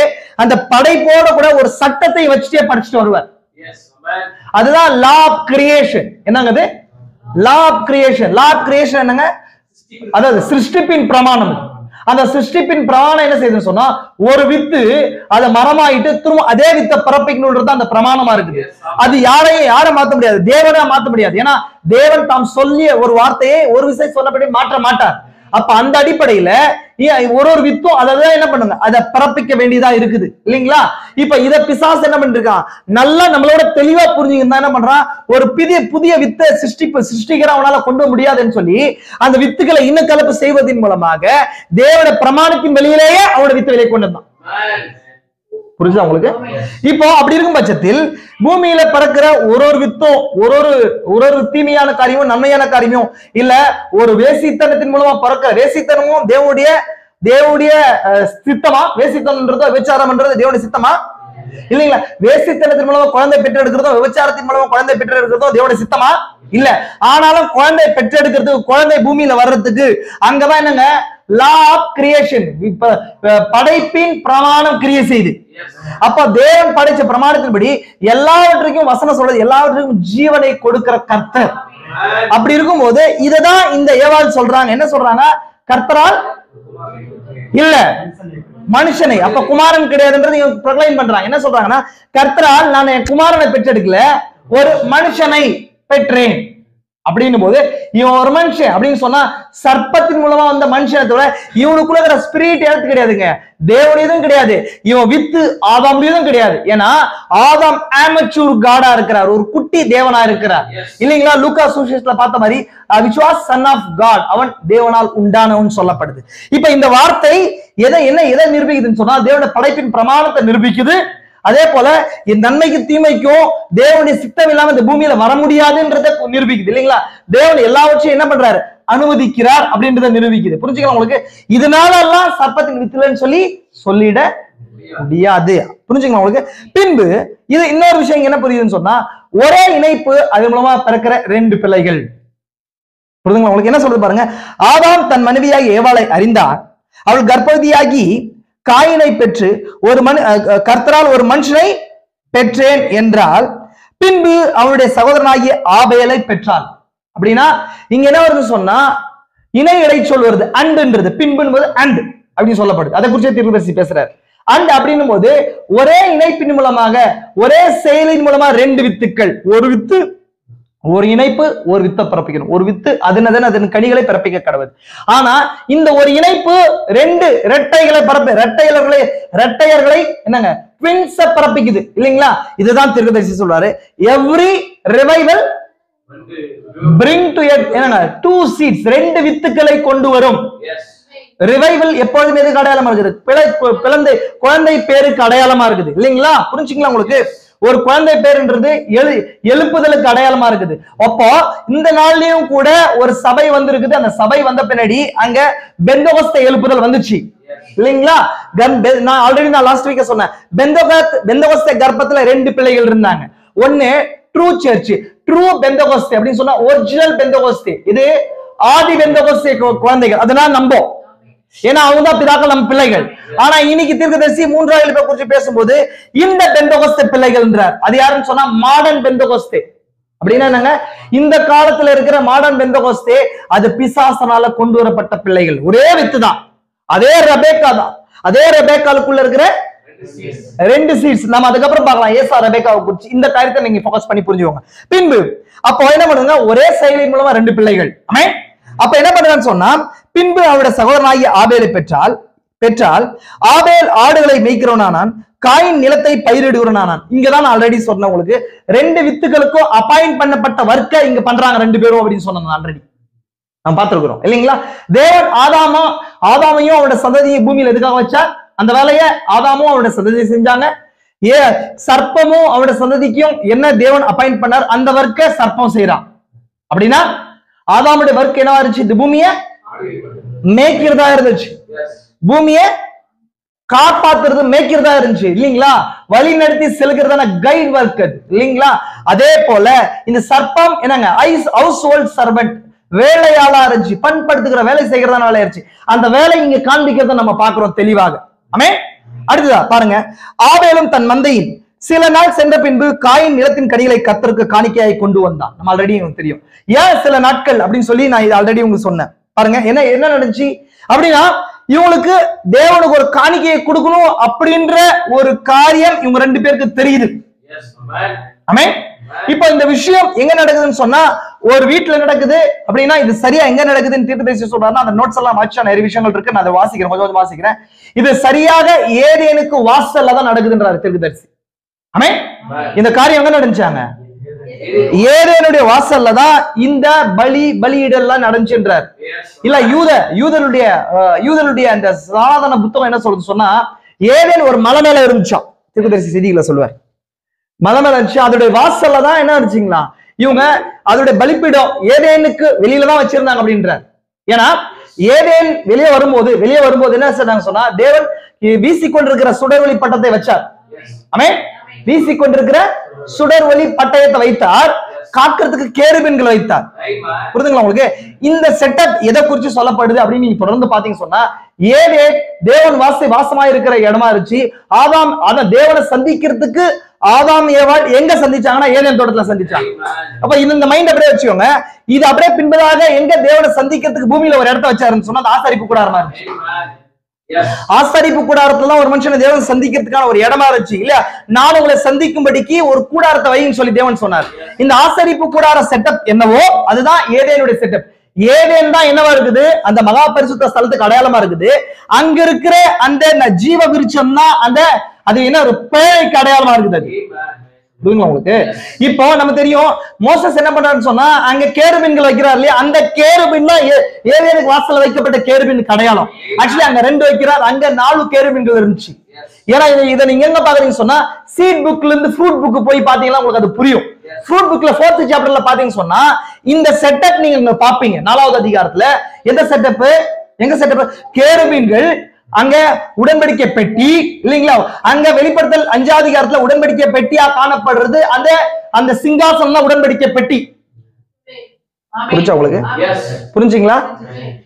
அந்த படைப்போட கூட ஒரு சட்டத்தை வச்சுட்டே படிச்சுட்டு வருவார். அதுதான் லா ஆஃப் கிரியேஷன். என்னங்க law of creation? Law of creation என்னங்க? அதாவது சிருஷ்டிப்பின் பிரமாணம். அந்த சிருஷ்டிப்பின் பிரமாணம் என்ன செய்யுதுன்னு சொன்னா, ஒரு வித்து அதை மரமாயிட்டு திரும்ப அதே வித்தை பிறப்பிக்கணும்ன்றது அந்த பிரமாணமா இருக்குது. அது யாரை மாத்த முடியாது, தேவனா மாத்த முடியாது. ஏன்னா தேவன் தாம் சொல்லிய ஒரு வார்த்தையை ஒரு விஷயம் சொன்னபடி மாற்ற மாட்டார். அப்ப அந்த அடிப்படையில ஒரு வித்தும் அதான் என்ன பண்ணுங்க, அதை பிறப்பிக்க வேண்டியதா இருக்குது இல்லைங்களா? இப்ப இத பிசாசு என்ன பண்ணிருக்கான், நல்லா நம்மளோட தெளிவா புரிஞ்சுக்கிட்டா என்ன பண்றான், ஒரு புதிய வித்தை சிருஷ்டிக்கிற அவனால கொண்டு முடியாதுன்னு சொல்லி அந்த வித்துக்களை இன்னும் கலப்பு செய்வதன் மூலமாக தேவன பிரமாணத்தின் வெளியிலேயே அவனோட வித்து வெளியே கொண்டு வந்தான். புரியுதா உங்களுக்கு? இப்போ அப்படி இருக்கும் பட்சத்தில் பூமியில பறக்கிற ஒரு வித்தும் ஒரு தீமையான காரியமும் நன்மையான காரியமும் இல்ல, ஒரு வேசித்தனத்தின் மூலமா பறக்கிற வேசித்தனமும் தேவனுடைய சித்தமா? வேசித்தனம்ன்றது விபச்சாரம்ன்றது தேவனுடைய சித்தமா இல்லைங்களா? வேசித்தனத்தின் மூலமா குழந்தை பெற்றெடுக்கிறதோ விபச்சாரத்தின் மூலமா குழந்தை பெற்றெடுக்கிறதோ தேவனுடைய சித்தமா இல்ல. ஆனாலும் குழந்தை பெற்றெடுக்கிறதுக்கு, குழந்தை பூமியில வர்றதுக்கு அங்கதான் என்னங்க, லா ஆஃப் கிரியேஷன், படைப்பின் பிரமாணம் கிரியை செய்து. அப்ப தேவன் படைச்ச பிரமாணத்தின்படி எல்லாவற்றுக்கும் வசனம் சொல்றது, எல்லாவற்றுக்கும் ஜீவனை கொடுக்கிற கர்த்தர். அப்படி இருக்கும் போது இததான் இந்த ஏவாள் சொல்றாங்க. என்ன சொல்றாங்க? கர்த்தரால் இல்ல மனுஷனை. அப்ப குமாரன் கிடையாதுன்றது ப்ரொக்ளைம் பண்றாங்க. என்ன சொல்றாங்கன்னா, கர்த்தரால் நான் என் குமாரனை பெற்றெடுக்கல, ஒரு மனுஷனை பெற்றேன் அப்படின்னு போது இவன் ஒரு மனுஷன் அப்படின்னு சொன்னா சர்ப்பத்தின் மூலமா வந்த மனுஷனை தவிர இவனுக்குள்ள இருக்கிற ஸ்பிரிட் எடுத்து கிடையாதுங்க, தேவனுடையதும் கிடையாது, இவன் வித்து ஆதாமுடையதும் கிடையாது. ஏன்னா ஆதாம் அமெச்சூர் காடா இருக்கிறார், ஒரு குட்டி தேவனா இருக்கிறார் இல்லைங்களா? லூக்கா சுவிசேஷத்துல பார்த்த மாதிரி which was son of God, அவன் தேவனால் உண்டானவன் சொல்லப்படுது. இப்ப இந்த வார்த்தை எதை நிரூபிக்குதுன்னு சொன்னா, தேவனுடைய படைப்பின் பிரமாணத்தை நிரூபிக்குது. அதே போல இந்த நன்மைக்கு தீமைக்கும் தேவனுடைய சித்தம் இல்லாம இந்த பூமியில வர முடியாதுன்றத நிரூபிக்குது இல்லைங்களா? தேவன் எல்லாவற்றையும் என்ன பண்றாரு, அனுமதிக்கிறார் அப்படின்றத நிரூபிக்குது. புரிஞ்சுக்கலாம் உங்களுக்கு? இதனால எல்லாம் சர்ப்பத்தின் வித்துலன்னு சொல்லிட முடியாது. புரிஞ்சுக்கலாம் உங்களுக்கு? பின்பு இது இன்னொரு விஷயம் என்ன புரியுதுன்னு சொன்னா, ஒரே இணைப்பு அது மூலமா பிறக்கிற 2 பிள்ளைகள். புரிஞ்சுங்களா உங்களுக்கு? என்ன சொல்றது பாருங்க. ஆதாம் தன் மனைவியாகி ஏவாளை அறிந்தார், அவள் கர்ப்பவதியாகி காயினை பெற்று கர்த்தரால் ஒரு மனுஷனை பெற்றேன் என்றால், பின்பு அவனுடைய சகோதரனாகிய ஆபேலை பெற்றாள். அப்படின்னா இங்க என்ன வருது சொன்னா, இணை இடை சொல் வருது, அண்டுன்றது. பின்புன்றது அண்ட் அப்படின்னு சொல்லப்படுது. அதை குறித்து தீர்க்கதரிசி பேசுறாரு. அண்ட் அப்படின்னும் போது ஒரே இணைப்பின் மூலமாக, ஒரே செயலின் மூலமா 2 வித்துக்கள், ஒரு வித்து ஒரு இணைப்பு, ஒரு வித்தை பிறப்பிக்கணும். ஒரு வித்து அதன் கனிகளை பிறப்பிக்க கடவுள். ஆனா இந்த ஒரு இணைப்பு 2 இரட்டையர்களை என்னங்க, ட்வின்ஸ் பிறப்பிக்குது இல்லைங்களா? இதுதான் தீர்க்கதரிசி சொல்றாரு. எவ்ரி ரிவைவல் bring to என்னங்க 2 seeds, 2 வித்துக்களை கொண்டு வரும். ரிவைவல் எப்பொழுதுமே எதுக்கு அடையாளமா இருக்குது? குழந்தை பேருக்கு அடையாளமா இருக்குது இல்லைங்களா? புரிஞ்சுங்களா உங்களுக்கு? ஒரு குழந்தை பேருன்றது எழுப்புதலுக்கு அடையாளமா இருக்குது. அப்போ இந்த நாள்லயும் கூட ஒரு சபை வந்திருக்குது. அந்த சபை வந்த பின்னாடி அங்க பெந்தகோஸ்தே எழுப்புதல் வந்துச்சு இல்லைங்களா? நான் ஆல்ரெடி லாஸ்ட் வீக் சொன்னேன், பெந்தகோஸ்தே கர்ப்பத்துல 2 பிள்ளைகள் இருந்தாங்க. ஒன்னு ட்ரூ சர்ச், ட்ரூ பெந்தகோஸ்தே அப்படின்னு சொன்னா ஒரிஜினல் பெந்தகோஸ்தே. இது ஆதி பெந்தகோஸ்தே குழந்தைகள், அதனால நம்போம், ஏன்னா அவங்க தான் பிதாக்கள், நம்ம பிள்ளைகள். ஆனா இன்னைக்கு தீர்க்கதரிசி 3ஆம் எழுப்பை குறித்து பேசும்போது இந்த பெந்தகோஸ்தே பிள்ளைகள் என்றார். அது யாருன்னு சொன்னா மாடர்ன் பெந்தகோஸ்தே. அப்படின்னா என்னங்க, இந்த காலத்துல இருக்கிற மாடர்ன் பெந்தகோஸ்தே அது பிசாசனால கொண்டு வரப்பட்ட பிள்ளைகள். ஒரே வித்து தான், அதே ரெபேக்கா தான். அதே ரெபேக்காலுக்குள்ள இருக்கிற 2 சீட்ஸ். நம்ம அதுக்கப்புறம் பார்க்கலாம் ஏசா ரெபேக்காவை குறித்து. இந்த காரியத்தை நீங்க ஃபோக்கஸ் பண்ணி புரிஞ்சுக்கோங்க. பின்பு அப்போ என்ன பண்ணுங்க, ஒரே செயலின் மூலமா 2 பிள்ளைகள். ஆமென். அப்ப என்ன பண்றான்னு சொன்னா, பின்பு அவருடைய சகோதரனாகிய ஆபேலை பெற்றால் ஆபேல் ஆடுகளை மேய்க்கிறவனானான், காயின் நிலத்தை பயிரிடுகிறவனானான். இங்கதான் ஆல்ரெடி சொன்ன உங்களுக்கு 2 வித்துக்களுக்கும் அப்பாயிண்ட் பண்ணப்பட்ட வர்க்க இங்க பண்றாங்க 2 பேரும் அப்படின்னு சொன்னாங்க. ஆல்ரெடி நாம் பார்த்திருக்கிறோம் இல்லைங்களா? தேவன் ஆதாமையும் அவருடைய சந்ததியை பூமியில எதுக்காக வச்சா, அந்த வேலையை ஆதாமும் அவருடைய சந்ததியை செஞ்சாங்க. சர்ப்பமும் அவருடைய சந்ததிக்கும் என்ன தேவன் அப்பாயிண்ட் பண்ணார், அந்த வர்க்க சர்ப்பம் செய்யறான். அப்படின்னா ஆதாமுடைய வர்க் என்னவா இருந்துச்சு, இந்த பூமியை மேய்க்கிறதா இருந்துச்சு, பூமியை காப்பாத்துறது மேய்க்கிறதா இருந்துச்சு இல்லீங்களா, வழி நடத்தி செலுக்கிறதான கைட் ஒர்க்கர் இல்லீங்களா. அதே போல இந்த சர்ப்பம் என்னங்க, ஹவுஸ் ஹோல்ட் சர்வெண்ட், வேலையாளா இருந்துச்சு, பண்படுத்துகிற வேலை செய்கிறதான வேலை இருந்துச்சு. அந்த வேலை இங்க காண்பிக்கிறத நம்ம பாக்குறோம் தெளிவாக. ஆமென். அடுத்ததா பாருங்க, ஆபேலும் தன் மந்தையின் சில நாள் சென்ற பின்பு காயின் நிலத்தின் கனிகளை கர்த்தருக்கு காணிக்கையாய் கொண்டு வந்தான். நம்ம ஆல்ரெடி தெரியும் ஏன் சில நாட்கள் அப்படின்னு சொல்லி நான் இது ஆல்ரெடி உங்களுக்கு சொன்னேன். பாருங்க என்ன நடந்துச்சு அப்படின்னா, இவங்களுக்கு தேவனுக்கு ஒரு காணிக்கையை கொடுக்கணும் அப்படின்ற ஒரு காரியம் இவங்க 2 பேருக்கு தெரியுது. ஆமென். இப்ப இந்த விஷயம் எங்க நடக்குதுன்னு சொன்னா, ஒரு வீட்டுல நடக்குது அப்படின்னா இது சரியா எங்க நடக்குதுன்னு தீர்க்கதரிசி சொல்றாருன்னா, அந்த நோட்ஸ் எல்லாம் வச்சா நிறைய விஷயங்கள் இருக்கு, நான் அதை வாசிக்கிறேன், கொஞ்சம் வாசிக்கிறேன். இது சரியாக ஏதேனுக்கு வாசல்ல தான் நடக்குதுன்றாரு தீர்க்கதரிசி. ஆமென். இந்த காரியம் எங்க நடந்துச்சாங்க, ஏதேனுடைய வாசல்ல தான் இந்த பலியிடெல்லாம் நடந்துச்சுன்றார். இல்ல யூதனுடைய அந்த சாதாரண புத்தகம் என்ன சொல்றது சொன்னா, ஏதேன் ஒரு மலை மேல இருந்துச்சாம். தீர்க்கதரிசி செய்திகளை சொல்லுவார், மலை மேல இருந்துச்சு, அதோடைய வாசல்ல தான் என்ன இருந்துச்சுங்களா, இவங்க அதோடைய பலிப்பீடம் ஏதேனுக்கு வெளியில தான் வச்சிருந்தாங்க அப்படின்றார். ஏன்னா ஏதேன் வெளியே வரும்போது என்ன செய்றாங்க சொன்னா, தேவன் வீசிக்கொண்டிருக்கிற சுடர்வெளி பட்டத்தை வச்சார். ஆமென். வீசிக்கொண்டிருக்கிற சுடர்வெளி பட்டயத்தை வைத்தார், காக்கிறதுக்கு கேருபீன்களை வைத்தார். புரியுதுங்களா உங்களுக்கு? இந்த செட்டப் எதை குறிச்சு சொல்லப்படுது அப்படின்னு நீங்க தொடர்ந்து பாத்தீங்கன்னு சொன்னா, ஏதேன் தேவன் வாசமா இருக்கிற இடமா இருந்துச்சு. அத தேவனை சந்திக்கிறதுக்கு ஆதாம் ஏவாள் எங்க சந்திச்சாங்கன்னா ஏதேன் தோட்டத்துல சந்திச்சாங்க. அப்ப இந்த மைண்ட் அப்படியே வச்சுக்கோங்க. இது அப்படியே பின்பதாக எங்க தேவனை சந்திக்கிறதுக்கு பூமியில ஒரு இடத்த வச்சாருன்னு சொன்னா, ஆசாரிப்பு கூடாரமா இருந்துச்சு. ஆசாரிப்பு கூடாரத்துல ஒரு மனுஷனை தேவன் சந்திக்கிறதுக்கான ஒரு இடமா இருந்துச்சு இல்லையா. நான் உங்களை சந்திக்கும்படிக்கு ஒரு கூடாரத்தை வைன்னு சொல்லி தேவன் சொன்னார். இந்த ஆசாரிப்பு கூடார செட்டப் என்னவோ அதுதான் ஏதேனுடைய செட்டப். ஏதேன் தான் என்னவா இருக்குது, அந்த மகா பரிசுத்த ஸ்தலத்துக்கு அடையாளமா இருக்குது. அங்க இருக்கிற அந்த ஜீவ விருட்சம் தான் அது என்ன ஒரு பேழைக்கு அடையாளமா இருக்குது. அது புரியுங்களா உங்களுக்கு? இப்போ நம்ம தெரியும் மோசஸ் என்ன பண்றாருன்னு சொன்னா, அங்க கேருபீன்கள் வைக்கிறார் இல்லையா, அந்த கேருபீன் தான் ஏதேனுக்கு வாசல்ல வைக்கப்பட்ட கேருபீனுக்கு அடையாளம். ஆக்சுவலி அங்க 2 வைக்கிறார், அங்க 4 கேருபீன்கள் இருந்துச்சு. ஏன்னா இதை நீங்க எங்க பாக்குறீங்க சொன்னா, சீட் புக்ல இருந்து ஃப்ரூட் புக் போய் பாத்தீங்கன்னா உங்களுக்கு அது புரியும். ஃப்ரூட் புக்ல 4th சாப்டர்ல பாத்தீங்கன்னு சொன்னா, இந்த செட்டப் நீங்க பாப்பீங்க. 4வது அதிகாரத்துல எந்த செட்டப், எங்க செட்டப், கேருபீன்கள், அங்க உடன்படிக்கை பெட்டி இல்லைங்களா, அங்க வெளிப்படுத்தல் 5வது அதிகாரத்துல உடன்படிக்கை பெட்டியா காணப்படுறது அந்த சிங்காசனம் தான் உடன்படிக்கை பெட்டி. புரிஞ்சா உங்களுக்கு? புரிஞ்சுங்களா?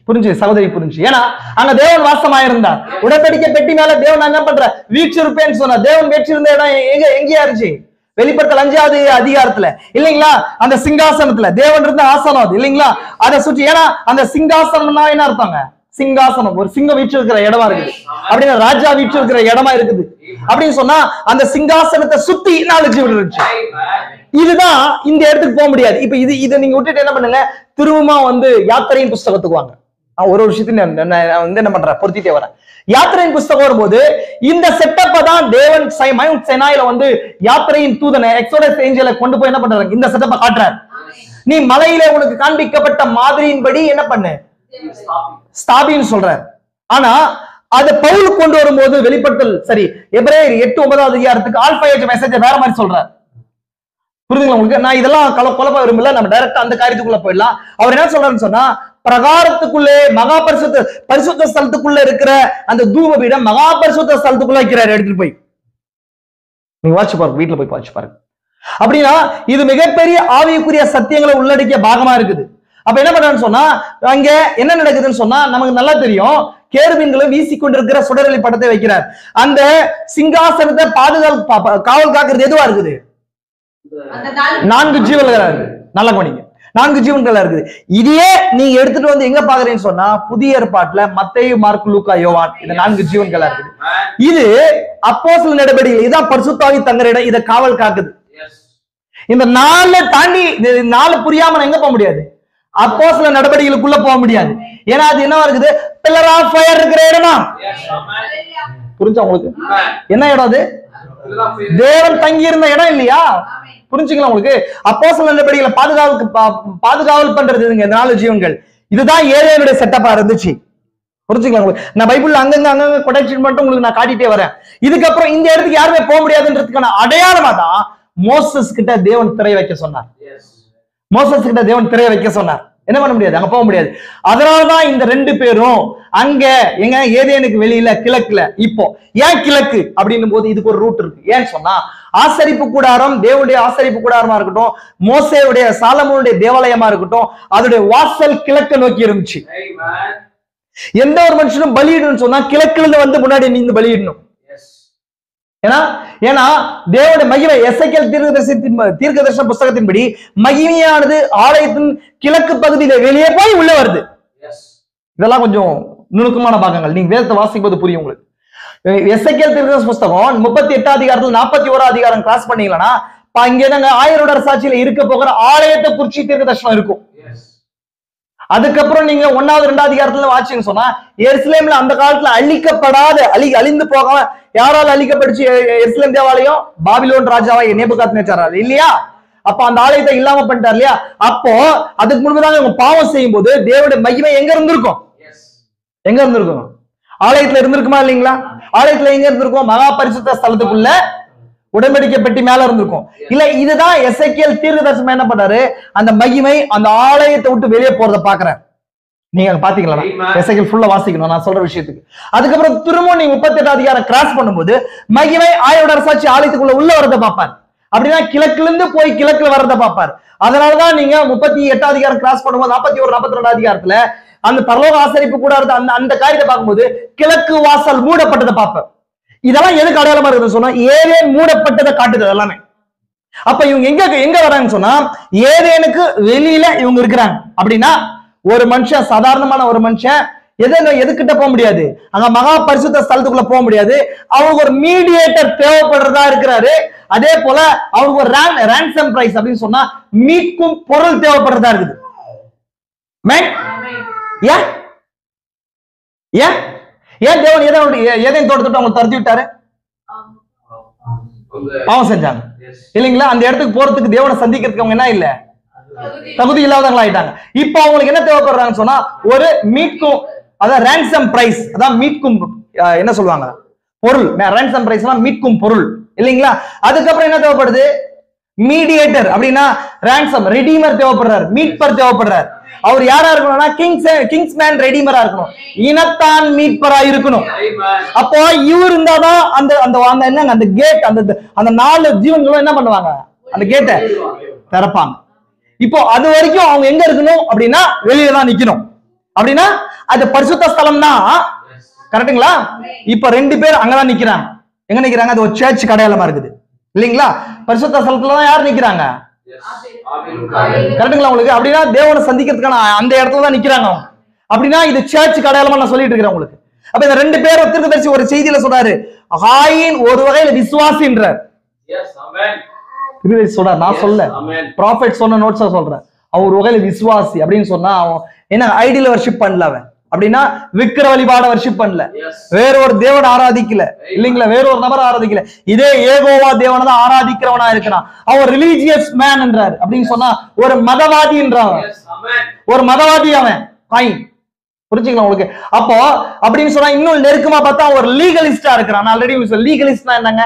புரிஞ்சு சகோதரி, புரிஞ்சு. ஏன்னா அங்க தேவன் வாசமாயிருந்தார். உடன்படிக்கை பெட்டி மேல தேவன் என்ன பண்ற, வீற்றிருப்பேன்னு சொன்னா, தேவன் வீற்றிருந்த இடம் எங்கேயா இருந்துச்சு, வெளிப்படுத்தல் 5வது அதிகாரத்துல இல்லைங்களா, அந்த சிங்காசனத்துல தேவன் இருந்த ஆசனம் அது இல்லைங்களா, அதை சுற்றி. ஏன்னா அந்த சிங்காசனம்னா என்ன அர்த்தங்க, சிங்காசனம் ஒரு சிங்கம் வீட்டு இருக்கிற இடமா இருக்குது அப்படின்னா, ராஜா வீட்டு இருக்கிற இடமா இருக்குது அப்படின்னு சொன்னா, அந்த சிங்காசனத்தை சுத்தி 4 ஜீவன் இருந்துச்சு. இதுதான் இந்த இடத்துக்கு போக முடியாது. இப்ப இதை நீங்க விட்டுட்டு என்ன பண்ணுங்க, திரும்பமா யாத்திரையின் புஸ்தகத்துக்கு வாங்க. ஒரு விஷயத்தையும் என்ன பண்றேன், பொருத்திட்டே வரேன். யாத்திரையின் புஸ்தகம் வரும்போது இந்த செட்டப்பை தான் தேவன் மவுண்ட் சைனாயில யாத்திரையின் தூதனை எக்ஸோடஸ் ஏஞ்சலை கொண்டு போய் என்ன பண்றாங்க, இந்த செட்டப்பை காட்டுறாரு. நீ மலையில உனக்கு காண்பிக்கப்பட்ட மாதிரியின்படி என்ன பண்ணு, ஸ்தாபின்னு சொல்றார். ஆனா அது பவுல் கொண்டு வரும்போது வெளிப்படுத்தல் சரி எபிரேயர் 8-9வது அதிகாரத்துக்கு ஆல்பா ஏஜ் மெசேஜ் வேற மாதிரி சொல்றார். புரியுதுங்களா உங்களுக்கு? நான் இதெல்லாம் குழப்ப விரும்பல, நம்ம டைரக்டா அந்த காரியத்துக்குள்ள போயிடலாம். அவர் என்ன சொல்றாருன்னு சொன்னா, பிரகாரத்துக்குள்ளே மகா பரிசுத்த ஸ்தலத்துக்குள்ள இருக்கிற அந்த தூப பீடம் மகா பரிசுத்த ஸ்தலத்துக்குள்ள வைக்கிறாரு, எடுத்துட்டு போய் நீங்க வாட்சி பாருங்க, வீட்டுல போய் வாட்சி பாருங்க. அப்படின்னா இது மிகப்பெரிய ஆவிக்குரிய சத்தியங்களை உள்ளடக்கிய பாகமா இருக்குது. அப்ப என்ன பண்றான்னு சொன்னா, அங்க என்ன நடக்குதுன்னு சொன்னா, நமக்கு நல்லா தெரியும், கேருபீன்களும் வீசிக்கொண்டிருக்கிற சுடரொளி படத்தை வைக்கிறார். அந்த சிங்காசனத்தை காவல் காக்கிறது எதுவா இருக்குது, 4 ஜீவன்களா இருக்கு. நல்ல கவனிங்க, 4 ஜீவன்களா இருக்குது. இதையே நீங்க எடுத்துட்டு எங்க பாக்குறீங்கன்னு சொன்னா, புதிய ஏற்பாட்டுல மத்தேயு, மார்க்கு, லூக்கா, யோவான், இந்த 4 ஜீவன்களா இருக்குது. இது அப்போஸ்தலர் நடவடிக்கைகள், இதான் பரிசுத்த ஆவி தங்குற இடம், இதை காவல் காக்குது. இந்த 4 தாண்டி 4 புரியாம எங்க போக முடியாது, அப்போஸ்தலர் நடவடிக்கைகளுக்குள்ள போக முடியாது. ஏன்னா அது என்னவா இருக்குது, பில்லர் ஆஃப் ஃபயர் இருக்கிற இடமா. புரிஞ்சா உங்களுக்கு? என்ன இடம் அது, தேவன் தங்கி இருந்த இடம் இல்லையா? புரிஞ்சுக்கலாம் உங்களுக்கு? அப்போஸ்தலர் நடவடிக்கைகளை பாதுகாவல் பண்றது இந்த 4 ஜீவன்கள். இதுதான் ஏதேனுடைய செட்டப்பா இருந்துச்சு. புரிஞ்சுக்கலாம் உங்களுக்கு? நான் பைபிள்ல அங்கங்க கொட்டேஷன் மட்டும் உங்களுக்கு நான் காட்டிட்டே வரேன். இதுக்கப்புறம் இந்த இடத்துக்கு யாருமே போக முடியாதுன்றதுக்கான அடையாளமா தான் மோசஸ் கிட்ட தேவன் திரை வைக்க சொன்னார். மோசஸ் கிட்ட தேவன் திரை வைக்க சொன்னார். என்ன பண்ண முடியாது, அங்க போக முடியாது. அதனாலதான் இந்த 2 பேரும் அங்க எங்க ஏதேனுக்கு வெளியில கிழக்குல. இப்போ ஏன் கிழக்கு அப்படின்னும் போது இதுக்கு ஒரு ரூட் இருக்கு. ஏன்னு சொன்னா ஆசரிப்பு கூடாரம் தேவனுடைய ஆசரிப்பு கூடாரமா இருக்கட்டும், மோசேவுடைய சாலமோனுடைய தேவாலயமா இருக்கட்டும், அதோடைய வாசல் கிழக்கு நோக்கி இருந்துச்சு. எந்த ஒரு மனுஷனும் பலியிடணும்னு சொன்னா கிழக்குல இருந்து வந்து முன்னாடி நீங்க பலியிடணும். ஏன்னா தேவனுடைய மகிமை எசேக்கியேல் தீர்க்கதரிசன புத்தகத்தின்படி மகிமையானது ஆலயத்தின் கிழக்கு பகுதியில வெளியே போய் உள்ள வருது. இதெல்லாம் கொஞ்சம் நுணுக்கமான பாகங்கள், நீங்க வேதத்தை வாசிக்கும் போது புரியும் உங்களுக்கு. எசேக்கியேல் தீர்க்கதரிசன புத்தகம் 38 அதிகாரத்துல 41 அதிகாரம் கிராஸ் பண்ணீங்கன்னா இங்க நாங்க 1000 அரசாட்சியில இருக்க போகிற ஆலயத்தை குறிச்சி தீர்க்கதரிசனம் இருக்கும். அதுக்கப்புறம் நீங்க 1வது 2வது அதிகாரத்துல வாட்சின்னு சொன்னா எருசலேம்ல அந்த காலத்துல அழிக்கப்படாத அழிந்து போகாம யாரால அழிக்கப்பட்டுச்சு எருசலேம் தேவாலயம்? பாபிலோன் ராஜாவா நேபுகாத்நேச்சார் இல்லையா? அப்ப அந்த ஆலயத்தை இல்லாம பண்ணிட்டார் இல்லையா? அப்போ அதுக்கு முன்புதான் இவங்க பாவம் செய்யும் போது தேவனுடைய மகிமை எங்க இருந்திருக்கும்? எங்க இருந்திருக்கும்? ஆலயத்துல இருந்திருக்குமா இல்லைங்களா? ஆலயத்துல எங்க இருந்திருக்கும்? மகா பரிசுத்த ஸ்தலத்துக்குள்ள உடன்படிக்கை பெட்டி மேல இருந்திருக்கும். இல்ல இதுதான் எசேக்கியேல் தீர்க்கதரிசனம் என்ன பண்றாரு, அந்த மகிமை அந்த ஆலயத்தை விட்டு வெளியே போறத பாக்குறேன். நீங்க பாத்தீங்களா? எசேக்கியேல் ஃபுல்லா வாசிக்கணும் நான் சொல்ற விஷயத்துக்கு. அதுக்கப்புறம் திரும்ப நீங்க 38 அதிகாரம் கிராஸ் பண்ணும்போது மகிமை 1000 அரசாட்சி ஆலயத்துக்குள்ள உள்ள வரத பாப்பார். அப்படின்னா கிழக்குல இருந்து போய் கிழக்குல வரத பாப்பார். அதனாலதான் நீங்க 38 அதிகாரம் கிராஸ் பண்ணும்போது 41 42 அதிகாரத்துல அந்த பரலோக ஆசரிப்பு கூட அந்த காரியத்தை பார்க்கும்போது கிழக்கு வாசல் மூடப்பட்டதை பார்ப்பேன். இதெல்லாம் எதுக்கு அடையாளமா இருக்குன்னு சொன்னா ஏதேன் மூடப்பட்டதை காட்டுது எல்லாமே. அப்ப இவங்க எங்க வராங்கன்னு சொன்னா ஏதேனுக்கு வெளியில இவங்க இருக்கிறாங்க. அப்படின்னா ஒரு மனுஷன், சாதாரணமான ஒரு மனுஷன் எதுக்கிட்ட போக முடியாது, அங்க மகா பரிசுத்த ஸ்தலத்துக்குள்ள போக முடியாது. அவங்களுக்கு ஒரு மீடியேட்டர் தேவைப்படுறதா இருக்கிறாரு. அதே போல அவங்களுக்கு ஒரு ransom பிரைஸ் அப்படின்னு சொன்னா மீட்கும் பொருள் தேவைப்படுறதா இருக்குது. ஏன் தேவன் ஏதேன் தோட்டத்தை அவங்க துரத்தி விட்டாரு? பாவம் செஞ்சாங்க இல்லைங்களா? அந்த இடத்துக்கு போறதுக்கு தேவனை சந்திக்கிறதுக்கு அவங்க என்ன இல்ல, தகுதி இல்லாதவங்களா ஆயிட்டாங்க. இப்ப அவங்களுக்கு என்ன தேவைப்படுறாங்கன்னு சொன்னா ஒரு மீட்கும், அதான் ransom பிரைஸ், அதான் மீட்கும் என்ன சொல்லுவாங்க பொருள். ransom பிரைஸ்னா மீட்கும் பொருள் இல்லைங்களா? அதுக்கப்புறம் என்ன தேவைப்படுது? மீடியேட்டர் அப்படின்னா ransom ரெடீமர் தேவைப்படுறாரு, மீட்பர் தேவைப்படுறாரு. அவர் யாரா இருக்கணும்னா கிங்ஸ்மேன் ரெடீமரா இருக்கணும், இனத்தான் மீட்பரா இருக்கணும். அப்போ இவர் இருந்தாதான் அந்த என்னங்க அந்த கேட், அந்த 4 ஜீவன்களும் என்ன பண்ணுவாங்க, அந்த கேட்டை திறப்பாங்க. இப்போ அது வரைக்கும் அவங்க எங்க இருக்கணும் அப்படின்னா வெளியில தான் நிக்கணும். அப்படின்னா அது பரிசுத்த ஸ்தலம் தான், கரெக்டுங்களா? இப்ப 2 பேர் அங்கதான் நிக்கிறாங்க. எங்க நிக்கிறாங்க? அது ஒரு சர்ச் அடையாளமா இருக்குது இல்லைங்களா? பரிசுத்த ஸ்தலத்துல தான் யார் நிக்கிறாங்க? கரெக்டுங்களா உங்களுக்கு? அப்படின்னா தேவனை சந்திக்கிறதுக்கான அந்த இடத்துல தான் நிக்கிறாங்க அவங்க. அப்படின்னா இது சர்ச் அடையாளமா நான் சொல்லிட்டு இருக்கிறேன் உங்களுக்கு. அப்ப இந்த 2 பேரும் தீர்க்கதரிசி ஒரு செய்தியில சொல்றாரு, காயின் ஒரு வகையில விசுவாசின்றார். சொல்றார், நான் சொல்ல ப்ராஃபெட் சொன்ன நோட்ஸா சொல்றேன். அவன் ஒரு வகையில விசுவாசி அப்படின்னு சொன்னா அவன் என்ன ஐடியல் வர்ஷிப் பண்ணல, அவன் அப்படின்னா விக்கிர வழிபாட வர்ஷிப் பண்ணல, வேற ஒரு தேவனை ஆராதிக்கல இல்லைங்களா, வேற ஒரு நபரை ஆராதிக்கல, இதே ஏகோவா தேவனை தான் ஆராதிக்கிறவனா இருக்கிறான். அவன் ரிலீஜியஸ் மேன் என்றார். அப்படின்னு சொன்னா ஒரு மதவாதி என்றான், ஒரு மதவாதி அவன் காயின். புரிஞ்சுக்கலாம் உங்களுக்கு? அப்போ அப்படின்னு சொன்னா இன்னும் நெருக்கமா பார்த்தா ஒரு லீகலிஸ்டா இருக்கிறான். ஆல்ரெடி லீகலிஸ்ட்னா என்னங்க?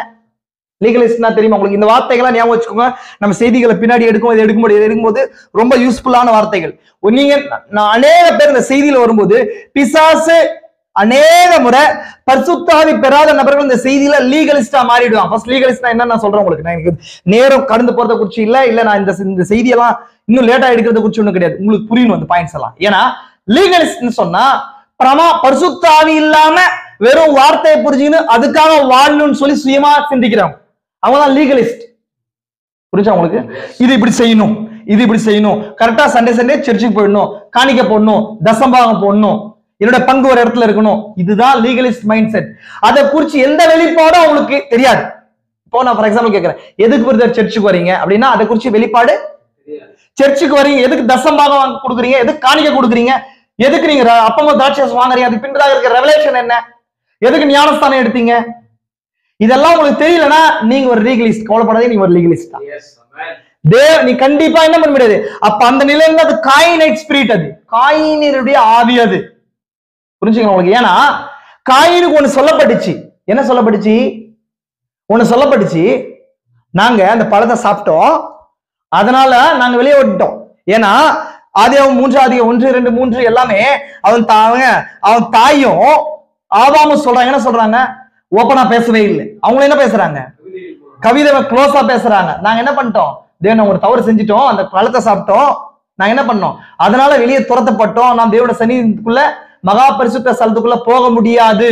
லீகலிஸ்ட்னா தெரியுமா உங்களுக்கு? இந்த வார்த்தைகளை ஞாபகம் வச்சுக்கோங்க. நம்ம செய்திகளை பின்னாடி எடுக்கும்போது ரொம்ப யூஸ்ஃபுல்லான வார்த்தைகள். நீங்க அநேக பேர் இந்த செய்தியில வரும்போது பிசாசு அநேக முறை பரிசுத்தாவி பெறாத நபர்கள் இந்த செய்தியில லீகலிஸ்டா மாறிடுவாங்க. ஃபர்ஸ்ட் லீகலிஸ்ட்னா என்ன நான் சொல்றேன் உங்களுக்கு. நான் எனக்கு நேரம் கடந்து போறத குறிச்சு இல்ல நான் இந்த செய்தியெல்லாம் இன்னும் லேட்டா எடுக்கிறத குறிச்சு ஒண்ணும் கிடையாது. உங்களுக்கு புரியணும் அந்த பாயிண்ட்ஸ் எல்லாம். ஏன்னா லீகலிஸ்ட்னு சொன்னா பரிசுத்தாவி இல்லாம வெறும் வார்த்தையை புரிஞ்சுன்னு அதுக்காக வாழணும்னு சொல்லி சுயமா சிந்திக்கிறவங்க, அவங்கதான் லீகலிஸ்ட். புரிஞ்சா உங்களுக்கு? இது இப்படி செய்யணும், இது இப்படி செய்யணும், கரெக்டா சண்டே சர்ச்சுக்கு போயிடணும், காணிக்க போடணும், தசம்பாகம் போடணும், என்னோட பங்கு ஒரு இடத்துல இருக்கணும். இதுதான் லீகலிஸ்ட் மைண்ட் செட். அதை குறிச்சு எந்த வெளிப்பாடும் அவங்களுக்கு தெரியாது. இப்போ நான் ஃபார் எக்ஸாம்பிள் கேட்கிறேன், எதுக்கு பிரதர் சர்ச்சுக்கு வரீங்க அப்படின்னா அதை குறிச்சு வெளிப்பாடு. சர்ச்சுக்கு வரீங்க எதுக்கு தசம்பாகம் கொடுக்குறீங்க, எதுக்கு காணிக்க கொடுக்குறீங்க, எதுக்கு நீங்க அப்பமா திராட்சரசம் வாங்குறீங்க, அதுக்கு பின்னதாக இருக்கிற ரெவலேஷன் என்ன, எதுக்கு ஞானஸ்தானம் எடுத்தீங்க, இதெல்லாம் உங்களுக்கு தெரியலன்னா நீங்க ஒரு லீகலிஸ்ட். கவலைப்படாதே, நீங்க ஒரு லீகலிஸ்ட் தான். நீ கண்டிப்பா என்ன பண்ண முடியாது. அப்ப அந்த நிலையில அது காயினைட் ஸ்பிரிட், அது காயினுடைய ஆவி, அது புரிஞ்சுக்கணும் உங்களுக்கு. ஏன்னா காயினுக்கு ஒண்ணு சொல்லப்பட்டுச்சு. என்ன சொல்லப்பட்டுச்சு? ஒண்ணு சொல்லப்பட்டுச்சு, நாங்க அந்த பழத்தை சாப்பிட்டோம், அதனால நாங்க வெளியே விட்டுட்டோம். ஏன்னா ஆதியாகமம் 3:1, 2, 3 எல்லாமே அவன் தாயும் ஆதாமும் சொல்றாங்க. என்ன சொல்றாங்க? ஓப்பனா பேசவே இல்லை. அவங்க என்ன பேசுறாங்க? கவிதை க்ளோஸா பேசுறாங்க. நாங்க என்ன பண்ணிட்டோம்? தேவன் ஒரு தவறு செஞ்சிட்டோம், அந்த பழத்தை சாப்பிட்டோம், நாங்க என்ன பண்ணோம், அதனால வெளியே துரத்தப்பட்டோம், நாம் தேவனோட சன்னிதிக்குள்ள மகா பரிசுத்த ஸ்தலத்துக்குள்ள போக முடியாது.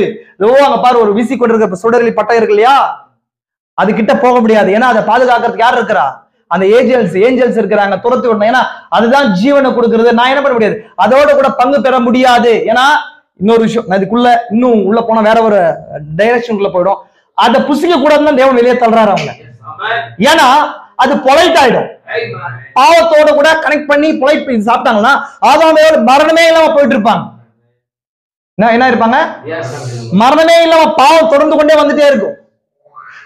அங்க பாரு, ஒரு வீசி கொண்டிருக்க சுடரொளி பட்டம் இருக்கு இல்லையா, அது கிட்ட போக முடியாது. ஏன்னா அதை பாதுகாக்கிறதுக்கு யார் இருக்கிறா? அந்த ஏஞ்சல்ஸ் இருக்கிறாங்க, துரத்தி விடணும். ஏன்னா அதுதான் ஜீவனை கொடுக்கிறது. நான் என்ன பண்ண முடியாது, அதோட கூட பங்கு பெற முடியாது. ஏன்னா இன்னொரு விஷயம், இதுக்குள்ள இன்னும் உள்ள போனா வேற ஒரு டைரக்ஷனுக்குள்ள போயிடும். அதை புசிக்க கூடாதுன்னு தேவன் வெளியே தள்ளுறாரு அவங்க. ஏன்னா அது பொலைட் ஆயிடும். பாவத்தோட கூட கனெக்ட் பண்ணி பொலைட் சாப்பிட்டாங்கன்னா ஆதாமோட மரணமே இல்லாம போயிட்டு இருப்பாங்க. என்ன இருப்பாங்க? மரணமே இல்லாம பாவம் தொடர்ந்து கொண்டே வந்துட்டே இருக்கும்.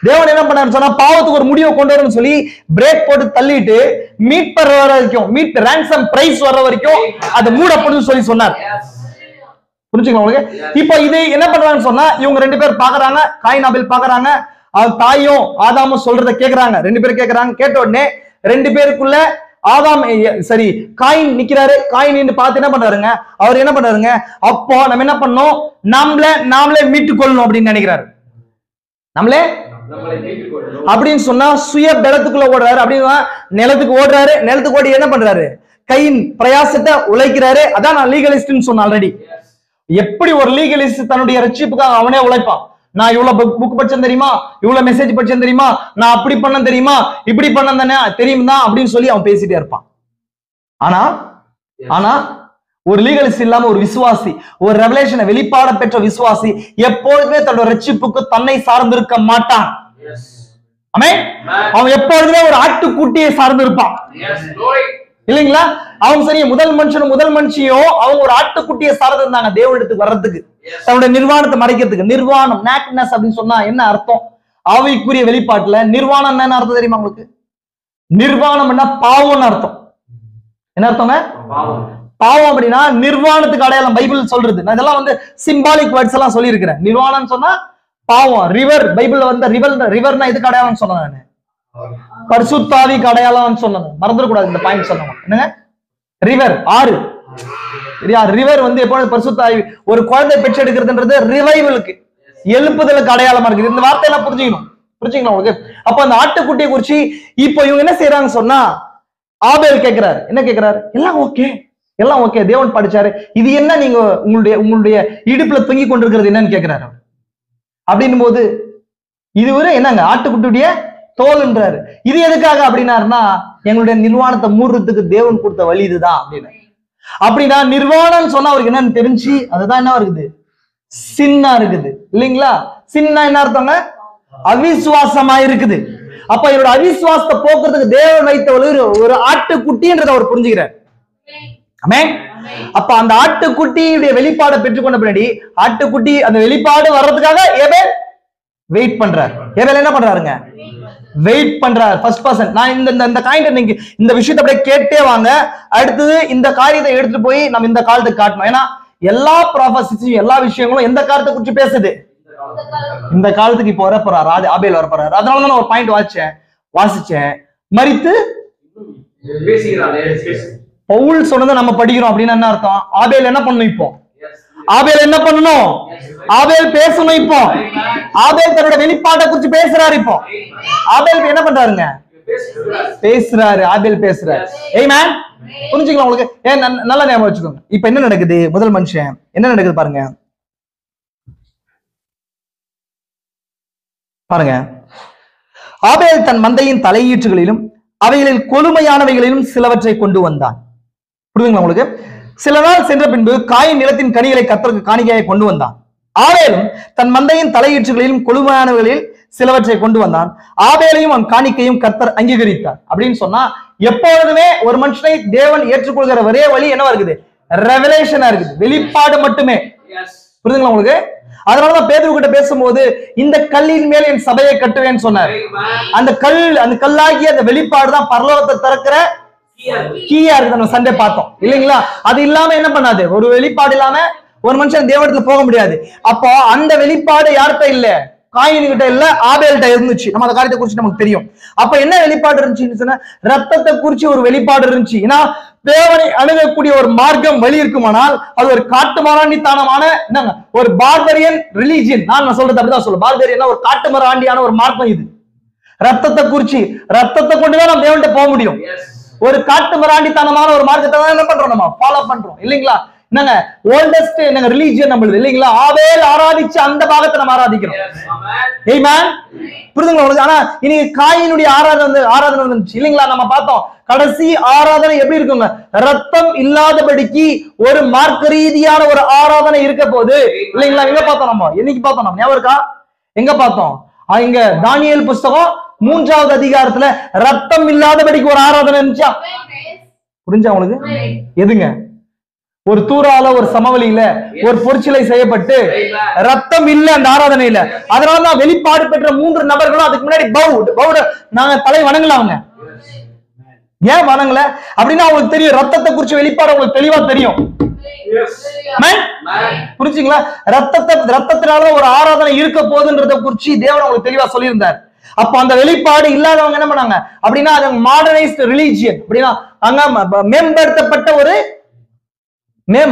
தேவன் என்ன பண்ணாரு சொன்னா, பாவத்துக்கு ஒரு முடிவை கொண்டு வரணும்னு சொல்லி பிரேக் போட்டு தள்ளிட்டு மீட்பர் வர வரைக்கும், ரேன்சம் பிரைஸ் வர வரைக்கும் அது மூடப்படுன்னு சொல்லி சொன்னார். புரிஞ்சுக்கலாம் உங்களுக்கு? இப்போ இது என்ன பண்றாங்கன்னு சொன்னா, இவங்க 2 பேர் பாக்குறாங்க, காயின் ஆபேல் பாக்குறாங்க, அவன் தாயும் ஆதாமும் சொல்றத கேக்குறாங்க. 2 பேரும் கேக்குறாங்க. கேட்ட உடனே 2 பேருக்குள்ள ஆதாம் சரி காயின் நிக்கிறாரு. காயின் பார்த்து என்ன பண்றாருங்க, அவர் என்ன பண்றாருங்க, அப்போ நம்ம என்ன பண்ணோம், நாமளே மீட்டு கொள்ளணும் அப்படின்னு நினைக்கிறாரு. நம்மளே அப்படின்னு சொன்னா சுய பலத்துக்குள்ள ஓடுறாரு. அப்படின்னு நிலத்துக்கு ஓடுறாரு. நிலத்துக்கு ஓடி என்ன பண்றாரு, கையின் பிரயாசத்தை உழைக்கிறாரு. அதான் நான் லீகலிஸ்ட்னு சொன்னேன் ஆல்ரெடி. எப்படி ஒரு லீகலிஸ்ட் தன்னுடைய ரட்சிப்புக்காக அவனே உழைப்பான். நான் இவ்வளவு புக் படிச்சேன் தெரியுமா, இவ்வளவு மெசேஜ் படிச்சேன் தெரியுமா, நான் அப்படி பண்ண தெரியுமா, இப்படி பண்ண தானே தெரியுமா அப்படின்னு சொல்லி அவன் பேசிட்டே இருப்பான். ஆனா ஒரு லீகலிஸ்ட் இல்லாம ஒரு விசுவாசி, ஒரு ரெவலேஷனை வெளிப்பாட பெற்ற விசுவாசி எப்பொழுதுமே தன்னோட ரட்சிப்புக்கு தன்னை சார்ந்திருக்க மாட்டான். ஆமென். அவன் எப்பொழுதுமே ஒரு ஆட்டுக்குட்டியை சார்ந்து இருப்பான் இல்லைங்களா? அவங்க சரி, முதல் மனுஷியும் அவங்க ஒரு ஆட்டுக்குட்டியை சார்ந்து இருந்தாங்க தேவனிடத்துக்கு வர்றதுக்கு, தன்னுடைய நிர்வாணத்தை மறைக்கிறதுக்கு. நிர்வாணம் நேக்னஸ் அப்படின்னு சொன்னா என்ன அர்த்தம்? ஆவிக்குரிய வெளிப்பாட்டுல நிர்வாணம் என்ன அர்த்தம் தெரியுமா உங்களுக்கு? நிர்வாணம் என்ன பாவம்னு அர்த்தம். என்ன அர்த்தங்க? பாவம் அப்படின்னா நிர்வாணத்துக்கு அடையாளம் பைபிள் சொல்றது. நான் இதெல்லாம் சிம்பாலிக் வேர்ட்ஸ் எல்லாம் சொல்லி இருக்கிறேன். நிர்வாணம் சொன்னா பாவம். ரிவர், பைபிள்ல ரிவர்னா எதுக்கு அடையாளம் சொன்னேன் நானு? பரிசுத்தாவிக்கு அடையாளம் சொன்னது மறந்துடக்கூடாது. இந்த பாயிண்ட் சொன்னோம் என்னங்க, ரிவர் ஆறு. ரிவர் எப்பொழுது பரிசுத்தாவி. ஒரு குழந்தை பெற்றெடுக்கிறதுன்றது ரிவைவலுக்கு, எழுப்புதலுக்கு அடையாளமா இருக்குது. இந்த வார்த்தையெல்லாம் புரிஞ்சுக்கணும் உங்களுக்கு. அப்ப அந்த ஆட்டுக்குட்டியை குறிச்சு இப்போ இவங்க என்ன செய்யறாங்க சொன்னா, ஆபேல் கேட்கிறாரு. என்ன கேட்கிறாரு? எல்லாம் ஓகே தேவன் படிச்சாரு, இது என்ன நீங்க உங்களுடைய இடுப்புல தொங்கி கொண்டிருக்கிறது என்னன்னு கேட்கிறாரு. அப்படின்னும் போது இதுவரை என்னங்க, ஆட்டுக்குட்டியுடைய தோல்ன்றாரு. இது எதுக்காக அப்படின்னாருன்னா, எங்களுடைய நிர்வாணத்தை மூடுறதுக்கு தேவன் கொடுத்த வழி இதுதான் அப்படின்னு. அப்படின்னா நிர்வாணம் சொன்னா அவருக்கு என்னன்னு தெரிஞ்சு அதுதான் என்ன இருக்குது, சின்னா இருக்குது இல்லைங்களா? சின்னா என்ன அர்த்தங்க? அவிசுவாசமா இருக்குது. அப்ப இவரோட அவிசுவாசத்தை போக்குறதுக்கு தேவன் வைத்த ஒரு ஆட்டுக்குட்டின்றதை அவர் புரிஞ்சுக்கிறார். ஆமென். அப்ப அந்த ஆட்டுக்குட்டியுடைய வெளிப்பாடை பெற்றுக்கொண்ட பின்னாடி ஆட்டுக்குட்டி அந்த வெளிப்பாடு வர்றதுக்காக ஏபேல் வெயிட் பண்றாரு. ஏபேல் என்ன பண்றாருங்க? வெயிட் பண்றாரு. First person. நான் இந்த காரியத்தை நீங்க இந்த விஷயத்தை அப்படியே கேட்டே வாங்க. அடுத்தது இந்த காரியத்தை எடுத்துட்டு போய் நம்ம இந்த காலத்துக்கு காட்டணும். ஏன்னா எல்லா ப்ராபசிஸும் எல்லா விஷயங்களும் எந்த காலத்தை குறிச்சு பேசுது, இந்த காலத்துக்கு இப்ப வரப்போறாரு, ஆபேல் வரப்போறாரு. அதனால தான் நான் ஒரு பாயிண்ட் வாசிச்சேன். மரித்து பவுல் சொன்னதை நம்ம படிக்கிறோம் அப்படின்னா என்ன அர்த்தம்? ஆபேல் என்ன பண்ணணும்? இப்போ ஆபேல் என்ன பண்ணணும்? ஆபேல் பேசணும். இப்போ ஆபேல் தன்னோட வெளிப்பாட்டை குறிச்சு பேசுறாரு. இப்போ ஆபேல் என்ன பண்றாருங்க? பேசுறாரு. ஆபேல் பேசுறாரு. ஆமென். புரிஞ்சுக்கலாம் உங்களுக்கு? நல்லா ஞாபகம் வச்சுக்கோங்க. இப்ப என்ன நடக்குது? முதல் மனுஷன் என்ன நடக்குது பாருங்க. ஆபேல் தன் மந்தையின் தலையீற்றுகளிலும் அவைகளில் கொழுமையானவைகளிலும் சிலவற்றை கொண்டு வந்தான். புரியுதுங்களா உங்களுக்கு? சில நாள் சென்ற பின்பு காயின் நிலத்தின் கனிகளை கர்த்தருக்கு காணிக்கையை கொண்டு வந்தான். ஆபேலும் தன் மந்தையின் தலையீற்றுகளிலும் கொழுமையானவைகளில் சிலவற்றை கொண்டு வந்தான். ஆபேலையும் அவன் காணிக்கையும் கர்த்தர் அங்கீகரித்தார். அப்படின்னு சொன்னா எப்பொழுதுமே ஒரு மனுஷனை தேவன் ஏற்றுக்கொள்கிற ஒரே வழி என்னவா இருக்குது? ரெவலேஷனா இருக்குது, வெளிப்பாடு மட்டுமே. புரியுதுங்களா உங்களுக்கு? அதனாலதான் பேதுரு கிட்ட பேசும்போது இந்த கல்லின் மேல் என் சபையை கட்டுவேன்னு சொன்னார். அந்த கல்லாகிய அந்த வெளிப்பாடுதான் பரலோகத்தை திறக்கிற கீயா இருக்கு. நம்ம சண்டே பார்த்தோம் இல்லைங்களா? அது இல்லாம என்ன பண்ணாது, ஒரு வெளிப்பாடு இல்லாம ஒரு மனுஷன் தேவனிடத்துல போக முடியாது. அப்போ அந்த வெளிப்பாடு யார்கிட்ட இல்ல? காயின் கிட்ட இல்ல, ஆபேல்கிட்ட இருந்துச்சு. நம்ம அந்த காரியத்தை குறிச்சு நமக்கு தெரியும். அப்ப என்ன வெளிப்பாடு இருந்துச்சுன்னு சொன்னா, ரத்தத்தை குறிச்சு ஒரு வெளிப்பாடு இருந்துச்சு. ஏன்னா தேவனை அணுகக்கூடிய ஒரு மார்க்கம் வழி இருக்குமானால் அது ஒரு காட்டுமராண்டித்தனமான என்னங்க ஒரு பார்பரியன் ரிலீஜியன். நான் சொல்றது அப்படிதான் சொல்ல, பார்பரியன் ஒரு காட்டுமராண்டியான ஒரு மார்க்கம். இது ரத்தத்தை குறிச்சு, ரத்தத்தை கொண்டுதான் நம்ம தேவன்கிட்ட போக முடியும். ஒரு காட்டுமராண்டித்தனமான ஒரு மார்க்கத்தை தான் என்ன பண்றோம், நம்ம ஃபாலோ பண்றோம் இல்லைங்களா? என்னங்க ஓல்டஸ்ட் என்னங்க ரிலீஜியன் நம்மளுது இல்லைங்களா? ஆபேல் ஆராதிச்ச அந்த பாகத்தை நம்ம ஆராதிக்கிறோம். ஆமென். புரியுதுங்களா உங்களுக்கு? ஆனா இன்னைக்கு காயினுடைய ஆராதனை வந்துச்சு இல்லைங்களா? நம்ம பார்த்தோம் கடைசி ஆராதனை எப்படி இருக்குங்க, ரத்தம் இல்லாதபடிக்கு ஒரு மார்க்க ரீதியான ஒரு ஆராதனை இருக்க போது இல்லைங்களா? எங்க பார்த்தோம் நம்ம, என்னைக்கு பார்த்தோம் நம்ம, ஞாபகம் இருக்கா? எங்க பார்த்தோம்? இங்க தானியேல் புஸ்தகம் 3வது அதிகாரத்துல ரத்தம் இல்லாதபடிக்கு ஒரு ஆராதனை இருந்துச்சா? புரிஞ்சா உங்களுக்கு? எதுங்க? ஒரு தூரால, ஒரு சமவெளியில ஒரு பொற்சிலை செய்யப்பட்டு ரத்தம் இல்ல அந்த ஆராதனையில. அதனாலதான் வெளிப்பாடு பெற்ற 3 நபர்களும் அதுக்கு முன்னாடி பவுட நாங்க தலை வணங்கல. அவங்க ஏன் வணங்கல அப்படின்னா அவங்களுக்கு தெரியும், ரத்தத்தை குறிச்சு வெளிப்பாடு அவங்களுக்கு தெளிவா தெரியும். புரிஞ்சுங்களா? ரத்தத்தினால ஒரு ஆராதனை இருக்க போகுதுன்றத குறிச்சு தேவன் அவங்களுக்கு தெளிவா சொல்லியிருந்தார். அப்ப அந்த வெளிப்பாடு இல்லாதவங்க என்ன பண்ணாங்க அப்படின்னா அது மாடர்னைஸ்ட் ரிலீஜியன் அப்படின்னா அங்க மேம்படுத்தப்பட்ட ஒரு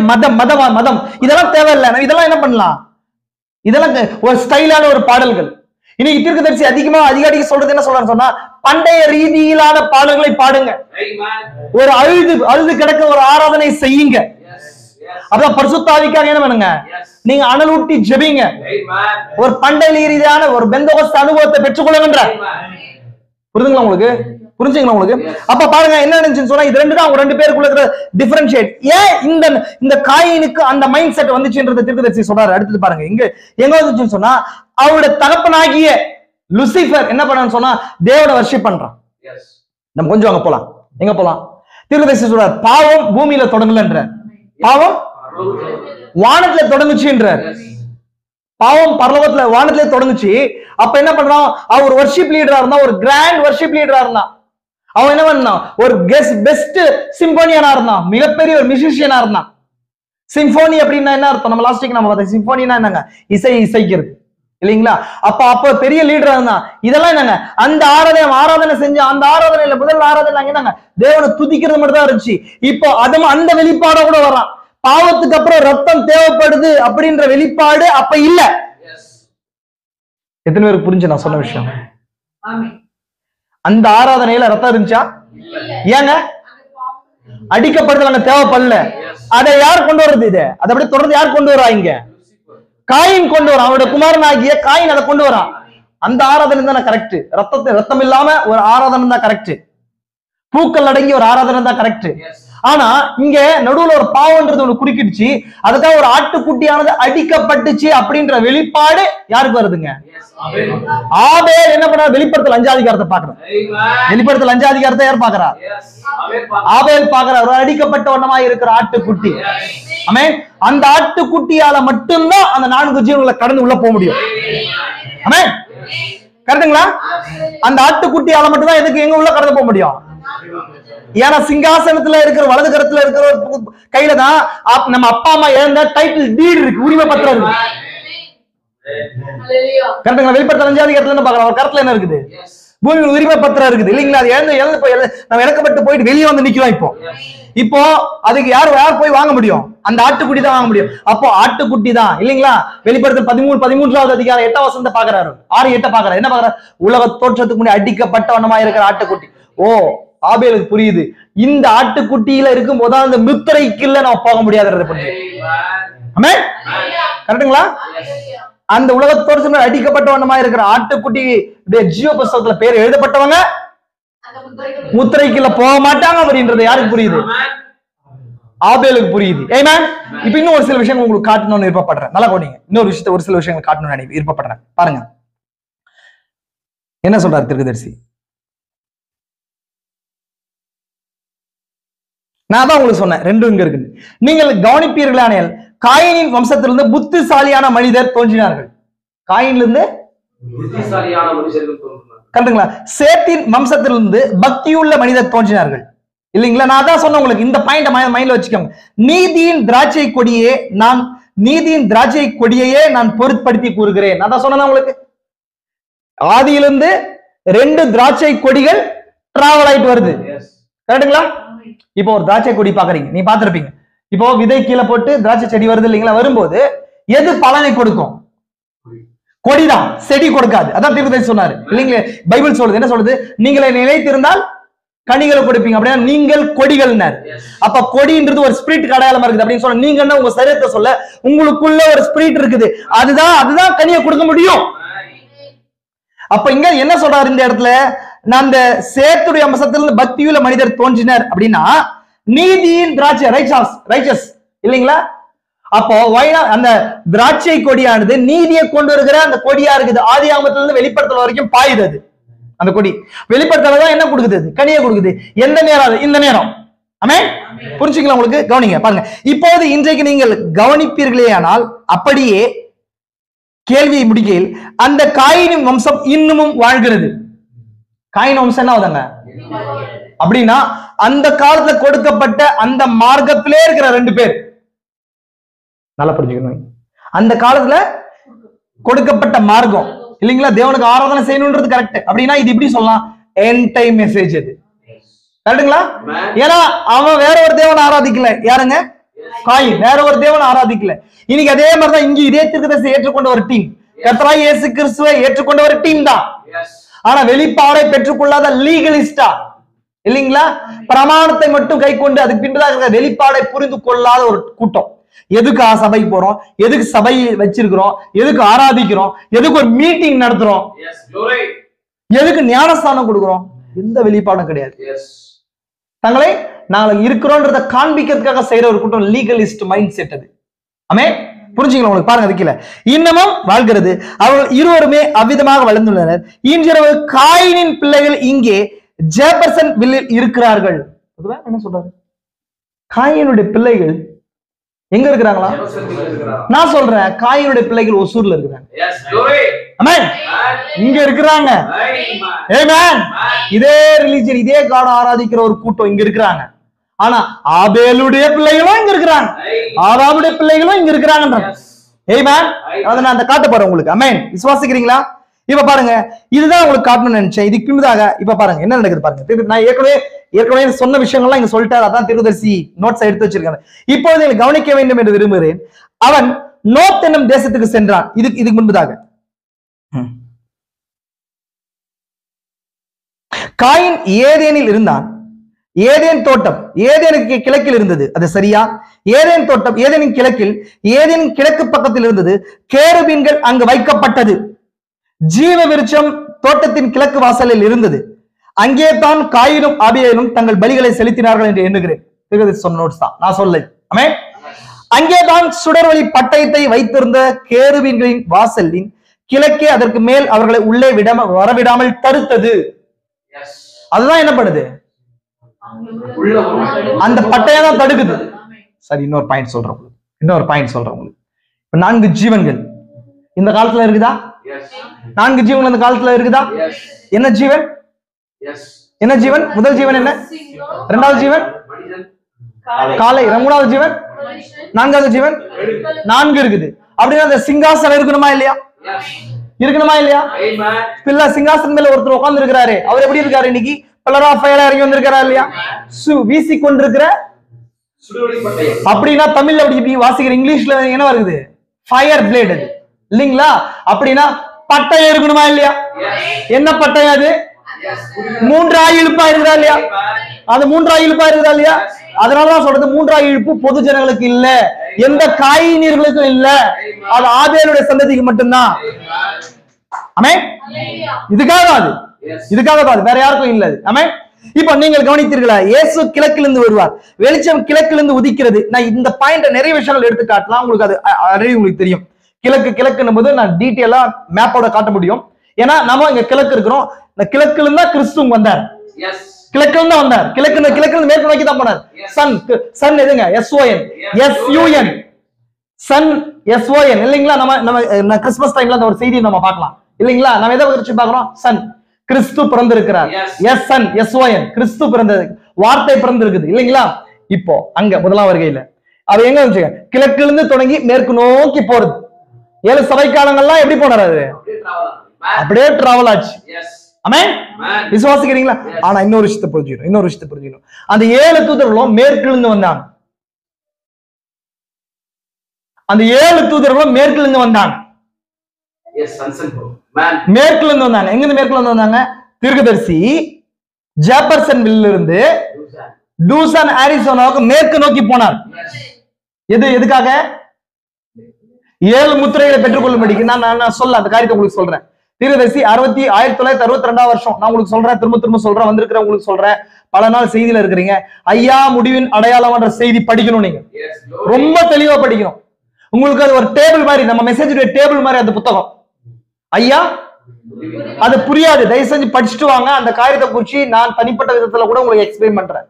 மதம். இதெல்லாம் தேவையில்லை. இதெல்லாம் என்ன பண்ணலாம், இதெல்லாம் ஒரு ஸ்டைலான ஒரு பாடல்கள். இன்னைக்கு தீர்க்கதரிசி அதிகாரிக்கு சொல்றது என்ன சொல்றான்னு சொன்னா, பண்டைய ரீதியிலான பாடல்களை பாடுங்க, ஒரு அழுது கிடக்க ஒரு ஆராதனை செய்யுங்க. அதான் பரிசுத்த ஆவிக்காக என்ன பண்ணுங்க, நீங்க அனலூட்டி ஜெபிங்க, ஒரு பண்டைய ரீதியான ஒரு பெந்தகோஸ்து அனுபவத்தை பெற்றுக்கொள்ளுங்கன்ற. புரியுதுங்களா உங்களுக்கு? புரிஞ்சுங்களா உங்களுக்கு? அப்ப பாருங்க என்ன நினைச்சுன்னு சொன்னா, இது ரெண்டு தான் அவங்க 2 பேருக்குள்ள இருக்கிற டிஃபரன்ஷியேட். ஏன் இந்த காயினுக்கு அந்த மைண்ட் செட் வந்துச்சுன்றத தீர்க்கதரிசி சொல்றாரு. அடுத்தது பாருங்க எங்க வந்துச்சுன்னு சொன்னா, அவருடைய தகப்பனாகிய லூசிபர் என்ன பண்ணான்னு சொன்னா தேவனை வர்ஷிப் பண்றான். நம்ம கொஞ்சம் அங்க போலாம். எங்க போலாம்? தீர்க்கதரிசி சொல்றாரு, பாவம் பூமியில தொடங்கலன்ற, பாவம் வானத்துல தொடங்குச்சுன்றார். பாவம் பரலோகத்துல வானத்திலே தொடங்குச்சு. அப்ப என்ன பண்றான், அவர் வர்ஷிப் லீடரா இருந்தா, ஒரு கிராண்ட் வர்ஷிப் லீடரா இருந்தான். அவன் என்ன பண்ணான், ஒரு பெஸ்ட் சிம்போனியனா இருந்தான், மிகப்பெரிய ஒரு மியூசிஷியனா இருந்தான். சிம்போனி அப்படின்னா என்ன அர்த்தம்? நம்ம லாஸ்ட் வீக் நம்ம பார்த்தோம். சிம்போனினா என்னங்க, இசைக்கிறது இல்லைங்களா? அப்ப பெரிய லீடரா இருந்தான். இதெல்லாம் என்னங்க, அந்த ஆராதனை செஞ்ச அந்த ஆராதனையில முதல் ஆராதனை என்னங்க, தேவனை துதிக்கிறது மட்டும் தான் இருந்துச்சு. இப்போ அந்த வெளிப்பாட கூட வரான். பாவத்துக்கு அப்புறம் ரத்தம் தேவைப்படுது அப்படின்ற வெளிப்பாடு அப்ப இல்ல. எத்தனை பேருக்கு புரிஞ்சு நான் சொன்ன விஷயம்? அந்த ஆராதனையில ரத்தம் இருந்துச்சா? ஏங்க அடிக்கப்படுதல் தேவைப்படல. அதை யார் கொண்டு வர்றது? இதை அதை அப்படி தொடர்ந்து யார் கொண்டு வரா? இங்க காயின் கொண்டு வரான். அவருடைய குமாரன் ஆகிய காயின் அதை கொண்டு வரான். அந்த ஆராதனை தானே கரெக்ட். ரத்தம் இல்லாம ஒரு ஆராதனை தான் கரெக்ட். பூக்கள் அடங்கி ஒரு ஆராதனை தான் கரெக்ட். ஆனா இங்க நடுவுல ஒரு பாவம்ன்றது ஒண்ணு குறுக்கிடுச்சு. அதுக்காக ஒரு ஆட்டுக்குட்டியானது அடிக்கப்பட்டுச்சு அப்படின்ற வெளிப்பாடு யாருக்கு வருதுங்க? ஆபேல் என்ன பண்ணா, வெளிப்படுத்தல் 5வது அதிகாரத்தை பாக்குறான். வெளிப்படுத்தல் 5வது அதிகாரத்தை யார் பாக்குறா? ஆபேல் பாக்குறார். ஒரு அடிக்கப்பட்ட ஒண்ணமாய் இருக்கிற ஆட்டுக்குட்டி. ஆமென். அந்த ஆட்டுக்குட்டியால மட்டும்தான் அந்த 4 ஜீவன்களை கடந்து உள்ள போக முடியும். ஆமென். கரெக்டுங்களா? அந்த ஆட்டுக்குட்டியால மட்டும்தான் எதுக்கு எங்க உள்ள கடந்து போக முடியும்? ஏன்னா சிங்காசனத்துல இருக்கிற வலது கரத்துல இருக்கிற கையில தான் நம்ம அப்பா அம்மா இழந்த டைட்டில் டீட் இருக்கு, உரிமை பத்திரம் இருக்கு. கரெக்டுங்களா? வெளிப்படுத்தல் 5வது அதிகாரத்துல என்ன பாக்குறோம்? கரத்துல என்ன இருக்குது? பூமியில் உரிமை பத்திரம் இருக்குது இல்லைங்களா? அது நம்ம இழக்கப்பட்டு போயிட்டு வெளியே வந்து நிக்கிறோம். இப்போ அதுக்கு யார் போய் வாங்க முடியும்? அந்த ஆட்டுக்குட்டி தான் வாங்க முடியும். அப்போ ஆட்டுக்குட்டி தான் இல்லைங்களா? வெளிப்படுத்தல் 13வது அதிகாரம் 8வது வசனத்தை பாக்குறாரு. 6-8 பாக்குறாரு. என்ன பாக்குறாரு? உலக தோற்றத்துக்கு முன்னாடி அடிக்கப்பட்ட வண்ணமா இருக்கிற ஆட்டுக்குட்டி. ஓ, ஆபேலுக்கு புரியுது, இந்த ஆட்டுக்குட்டியில இருக்கும் போது அந்த முத்திரைக்குள்ள நம்ம போக முடியாதுன்றத புரியுது. ஆமென். கரெக்ட்டுங்களா? அந்த உலகத்தோடு அடிக்கப்பட்ட வண்ணமா இருக்கிற ஆட்டுக்குட்டி ஜீவ புஸ்தகத்துல பேர் எழுதப்பட்டவங்க முத்திரைக்குள்ள போக மாட்டாங்க அப்படின்றது யாருக்கு புரியுது? ஆபேலுக்கு புரியுது. ஆமென். இப்ப இன்னும் ஒரு சில விஷயங்கள் உங்களுக்கு காட்டணும்னு விருப்பப்படுறேன். நல்லா கவனிங்க. இன்னொரு விஷயத்தை ஒரு சில விஷயங்கள் காட்டணும்னு விருப்பப்படுறேன். பாருங்க என்ன சொல்றாரு தீர்க்கதரிசி. நான் தான் உங்களுக்கு சொன்னேன், 2 இங்க இருக்கு. நீங்கள் கவனிப்பீர்களானால் காயினின் வம்சத்திலிருந்து புத்திசாலியான மனிதர் தோன்றினார்கள். காயினிலிருந்து புத்திசாலியான மனிதர்கள் தோன்றினார்கள். கரெக்ட்டுங்களா? சேத்தின் வம்சத்திலிருந்து பக்தியுள்ள மனிதர் தோன்றினார்கள் இல்லைங்களா? நான் தான் சொன்னேன் உங்களுக்கு, இந்த பாயிண்ட் மைண்ட்ல வச்சுக்கோங்க. நீதியின் திராட்சை கொடியையே நான் பொருட்படுத்தி கூறுகிறேன். நான் தான் சொன்னேன் உங்களுக்கு, ஆதியிலிருந்து 2 திராட்சை கொடிகள் டிராவல் ஆயிட்டு வருது. கரெக்டுங்களா? இப்போ ஒரு திராட்சை கொடி பாக்குறீங்க, நீ பாத்திருப்பீங்க. இப்போ விதை கீழே போட்டு திராட்சை செடி வருது இல்லைங்களா? வரும்போது எது பலனை கொடுக்கும்? கொடிதான், செடி கொடுக்காது. அதான் தீர்க்கதரிசி சொன்னாரு இல்லைங்களா? பைபிள் சொல்லுது, என்ன சொல்லுது? நீங்களே நிலைத்திருந்தால் கனிகளை கொடுப்பீங்க. அப்படின்னா நீங்கள் கொடிகள். அப்ப கொடின்றது ஒரு ஸ்பிரிட் அடையாளமா இருக்குது அப்படின்னு சொல்ல, நீங்க என்ன உங்க சரீரத்தை சொல்ல உங்களுக்குள்ள ஒரு ஸ்பிரிட் இருக்குது, அதுதான் கனியை கொடுக்க முடியும். அப்ப இங்க என்ன சொல்றாரு இந்த இடத்துல? நான் அந்த சேத்துடைய அம்சத்திலிருந்து பக்தியுள்ள மனிதர் தோன்றினர் அப்படின்னா நீதியின் திராட்சை, ரைச்சஸ் இல்லைங்களா? அப்போ அந்த திராட்சை கொடியானது நீதியை கொண்டு வருகிற அந்த கொடியா இருக்குது. ஆதி ஆகமத்திலிருந்து வெளிப்படுத்தல் வரைக்கும் பாயுது. அது அந்த கொடி வெளிப்படுத்ததான் என்ன கொடுக்குது? கனியை கொடுக்குது. எந்த நேரம்? இந்த நேரம். ஆமென். புரிஞ்சுக்கலாம் உங்களுக்கு? கவனிங்க பாருங்க. இப்போது இன்றைக்கு நீங்கள் கவனிப்பீர்களே ஆனால் அப்படியே கேள்வியை முடிக்கையில் அந்த காயின் வம்சம் இன்னமும் வாழ்கிறது. காயின் வம்சம் என்ன ஆகுதுங்க அப்படின்னா அந்த காலத்துல கொடுக்கப்பட்ட அந்த மார்க்கத்திலே இருக்கிற 2 பேர். நல்லா புரிஞ்சுக்கணும். அந்த காலத்துல கொடுக்கப்பட்ட மார்க்கம் இல்லைங்களா? தேவனுக்கு ஆராதனை செய்யணும்ன்றது கரெக்ட். அப்படின்னா இது இப்படி சொல்லலாம், எண்ட் டைம் மெசேஜ். அது கரெக்டுங்களா? ஏன்னா அவன் வேற ஒரு தேவனை ஆராதிக்கல. யாருங்க? காயின் வேற ஒரு தேவனை ஆராதிக்கல. இன்னைக்கு அதே மாதிரிதான் இங்க இதே தீர்க்கதரிசி ஏற்றுக்கொண்ட ஒரு டீம், கர்த்தராகிய இயேசு கிறிஸ்துவை ஏற்றுக்கொண்ட ஒரு டீம் தான். ஆனா வெளிப்பாடை பெற்றுக்கொள்ளாத லீகலிஸ்டா இல்லைங்களா? பிரமாணத்தை மட்டும் கை கொண்டு அதுக்கு பின்பதாக வெளிப்பாடை புரிந்து கொள்ளாத ஒரு கூட்டம். எதுக்கு சபைக்கு போறோம், எதுக்கு சபை வச்சிருக்கிறோம், எதுக்கு ஆராதிக்கிறோம், எதுக்கு ஒரு மீட்டிங் நடத்துறோம், எதுக்கு ஞானஸ்தானம் கொடுக்கிறோம், எந்த வெளிப்பாடும் கிடையாது. தங்களை நாங்கள் இருக்கிறோன்றத காண்பிக்கிறதுக்காக செய்யற ஒரு கூட்டம் லீகலிஸ்ட் மைண்ட் செட். அது ஆமென். புரிஞ்சுக்கலாம் உங்களுக்கு? பாருங்க அதுக்குல இன்னமும் வாழ்கிறது. அவர்கள் இருவருமே அவ்விதமாக வளர்ந்துள்ளனர். இன்றிரவு காயினின் பிள்ளைகள் இங்கே ஜெபர்சன் வில்லில் இருக்கிறார்கள். என்ன சொல்றாரு? காயினுடைய பிள்ளைகள் எங்க இருக்கிறாங்களா? நான் சொல்றேன், காயினுடைய பிள்ளைகள் ஒசூர்ல இருக்கிறாங்க. ஆமென். இங்க இருக்கிறாங்க. ஆமென். இதே ரிலிஜன், இதே காட ஆராதிக்கிற ஒரு கூட்டம் இங்க இருக்கிறாங்க. ஆனா ஆபேலுடைய பிள்ளைகளும் இங்க இருக்கிறாங்க, ஆதாமுடைய பிள்ளைகளும் இங்க இருக்கிறாங்க. ஆமென். அத நான் அந்த காட்ட போறேன் உங்களுக்கு. ஆமென். விசுவாசிக்கிறீங்களா? இப்ப பாருங்க, இதுதான் உங்களுக்கு காட்டணும்னு நினைச்சேன். இதுக்கு பின்பதாக இப்ப பாருங்க என்ன நடக்குது பாருங்க. நான் ஏற்கனவே சொன்ன விஷயங்கள்லாம் இங்க சொல்லிட்டாரு. அதான் தீர்க்கதரிசி நோட்ஸ் எடுத்து வச்சிருக்காங்க. இப்போது நீங்கள் கவனிக்க வேண்டும் என்று விரும்புகிறேன். அவன் நோத் என்னும் தேசத்துக்கு சென்றான். இதுக்கு முன்பதாக காயின் ஏதேனில் இருந்தான். ஏதேன் தோட்டம் ஏதேனுக்கு கிழக்கில் இருந்தது. அது சரியா? ஏதேன் தோட்டம் ஏதேனின் கிழக்கில், ஏதேனின் கிழக்கு பக்கத்தில் இருந்தது. கேருபீன்கள் அங்கு வைக்கப்பட்டது. ஜீவ விருட்சம் தோட்டத்தின் கிழக்கு வாசலில் இருந்தது. அங்கே தான் காயினும் ஆபியேலும் தங்கள் பலிகளை செலுத்தினார்கள் என்று எண்ணுகிறேன். சொன்ன நோட்ஸ் தான், நான் சொல்ல. ஆமென். அங்கே தான் சுடர்வழி பட்டயத்தை வைத்திருந்த கேருபீன்களின் வாசலின் கிழக்கே அதற்கு மேல் அவர்களை உள்ளே வரவிடாமல் தடுத்தது. அதுதான் என்ன பண்ணுது? அந்த பட்டயம் தான் தடுக்குது. சரி, இன்னொரு பாயிண்ட் சொல்றேன் உங்களுக்கு. 4 ஜீவன்கள் இந்த காலத்துல இருக்குதா? 4 ஜீவன்கள் இந்த காலத்துல இருக்குதா? என்ன ஜீவன்? என்ன ஜீவன்? முதல் ஜீவன் என்ன? இரண்டாவது ஜீவன் காளை. மூணாவது ஜீவன், 4வது ஜீவன் 4 இருக்குது. அப்படின்னா அந்த சிங்காசனம் இருக்கணுமா இல்லையா? இருக்கணுமா இல்லையா? பிள்ளை சிங்காசனம் மேல ஒருத்தர் உட்கார்ந்து இருக்கிறாரு. அவர் எப்படி இருக்காரு? இன்னைக்கு பில்லர் ஆஃப் ஃபயர் இறங்கி வந்திருக்காரா இல்லையா? வீசி கொண்டிருக்கிற. அப்படின்னா தமிழ்ல அப்படி வாசிக்கிற, இங்கிலீஷ்ல என்ன வருது? ஃபயர் பிளேட் இல்லைங்களா? அப்படின்னா பட்டயம் இருக்கணுமா இல்லையா? என்ன பட்டயம் அது? 3 ஆய் இழுப்பா இருக்குதா இல்லையா? அது 3 ஆய் இழுப்பா இருக்குதா இல்லையா? அதனாலதான் சொல்றது 3 ஆய் இழுப்பு பொது ஜனங்களுக்கு இல்ல, எந்த காயினர்களுக்கும் இல்ல, அது ஆபேலுடைய சந்ததிக்கு மட்டும்தான். ஆமென். இதுக்காக அது வேற யாருக்கும் இல்ல. ஆமென். இப்ப நீங்கள் கவனித்தீர்களா? இயேசு கிழக்கிலிருந்து வருவார், வெளிச்சம் கிழக்கிலிருந்து உதிக்கிறது. நான் இந்த பாயிண்ட் நிறைய விஷயங்கள் எடுத்து காட்டலாம் உங்களுக்கு. அது ஆல்ரெடி உங்களுக்கு தெரியும். கிழக்குன்னும் போது நான் டீட்டெயிலா மேப்போட காட்ட முடியும். ஏன்னா நாம இங்க கிழக்கு இருக்கிறோம். இந்த கிழக்குல இருந்தா கிறிஸ்து வந்தார். கிழக்குல இருந்தா வந்தார். கிழக்குல மேற்கு நோக்கி தான் போனார். சன் எதுங்க? SUN சன் SON இல்லைங்களா? நம்ம கிறிஸ்துமஸ் டைம்ல அந்த ஒரு செய்தியை நம்ம பார்க்கலாம் இல்லைங்களா? நம்ம எதை குறிச்சு பார்க்கிறோம்? சன், கிறிஸ்து பிறந்திருக்கிறார். சன் SON கிறிஸ்து பிறந்தது, வார்த்தை பிறந்திருக்குது இல்லைங்களா? இப்போ அங்க முதலாம் வருகையில அது எங்க இருந்துச்சு? கிழக்குல இருந்து தொடங்கி மேற்கு நோக்கி போறது. 7 சபை காலங்கள்லாம் எப்படி போனாரு? அப்படியே டிராவல் ஆச்சு. ஆமென். விசுவாசிக்கிறீங்களா? ஆனா இன்னொரு விஷயத்தை புரிஞ்சுக்கணும். அந்த 7 தூதர்களும் மேற்கிலிருந்து வந்தாங்க. மேற்கிலிருந்து வந்தாங்க. எங்கிருந்து மேற்கிலிருந்து வந்தாங்க? தீர்க்கதரிசி ஜெபர்சன்வில்ல இருந்து டூசான் அரிசோனாவுக்கு மேற்கு நோக்கி போனார். எதுக்காக? 7 முத்திரைகளை பெற்றுக்கொள்ளும்படிக்கு. நான் சொல்ல அந்த காரியத்தை உங்களுக்கு சொல்றேன். தீர்க்கதரிசி 1962 வருஷம். நான் உங்களுக்கு சொல்றேன், திரும்ப சொல்றேன், வந்திருக்கிறேன் உங்களுக்கு சொல்றேன். பல நாள் செய்தியில இருக்கிறீங்க. ஐயா முடிவின் அடையாளம் என்ற செய்தி படிக்கணும். நீங்க ரொம்ப தெளிவா படிக்கணும். உங்களுக்கு அது ஒரு டேபிள் மாதிரி, நம்ம மெசேஜ் டேபிள் மாதிரி அந்த புத்தகம். ஐயா அது புரியாது, தயவு செஞ்சு படிச்சுட்டு வாங்க. அந்த காரியத்தை குறிச்சு நான் தனிப்பட்ட விதத்துல கூட உங்களுக்கு எக்ஸ்பிளைன் பண்றேன்.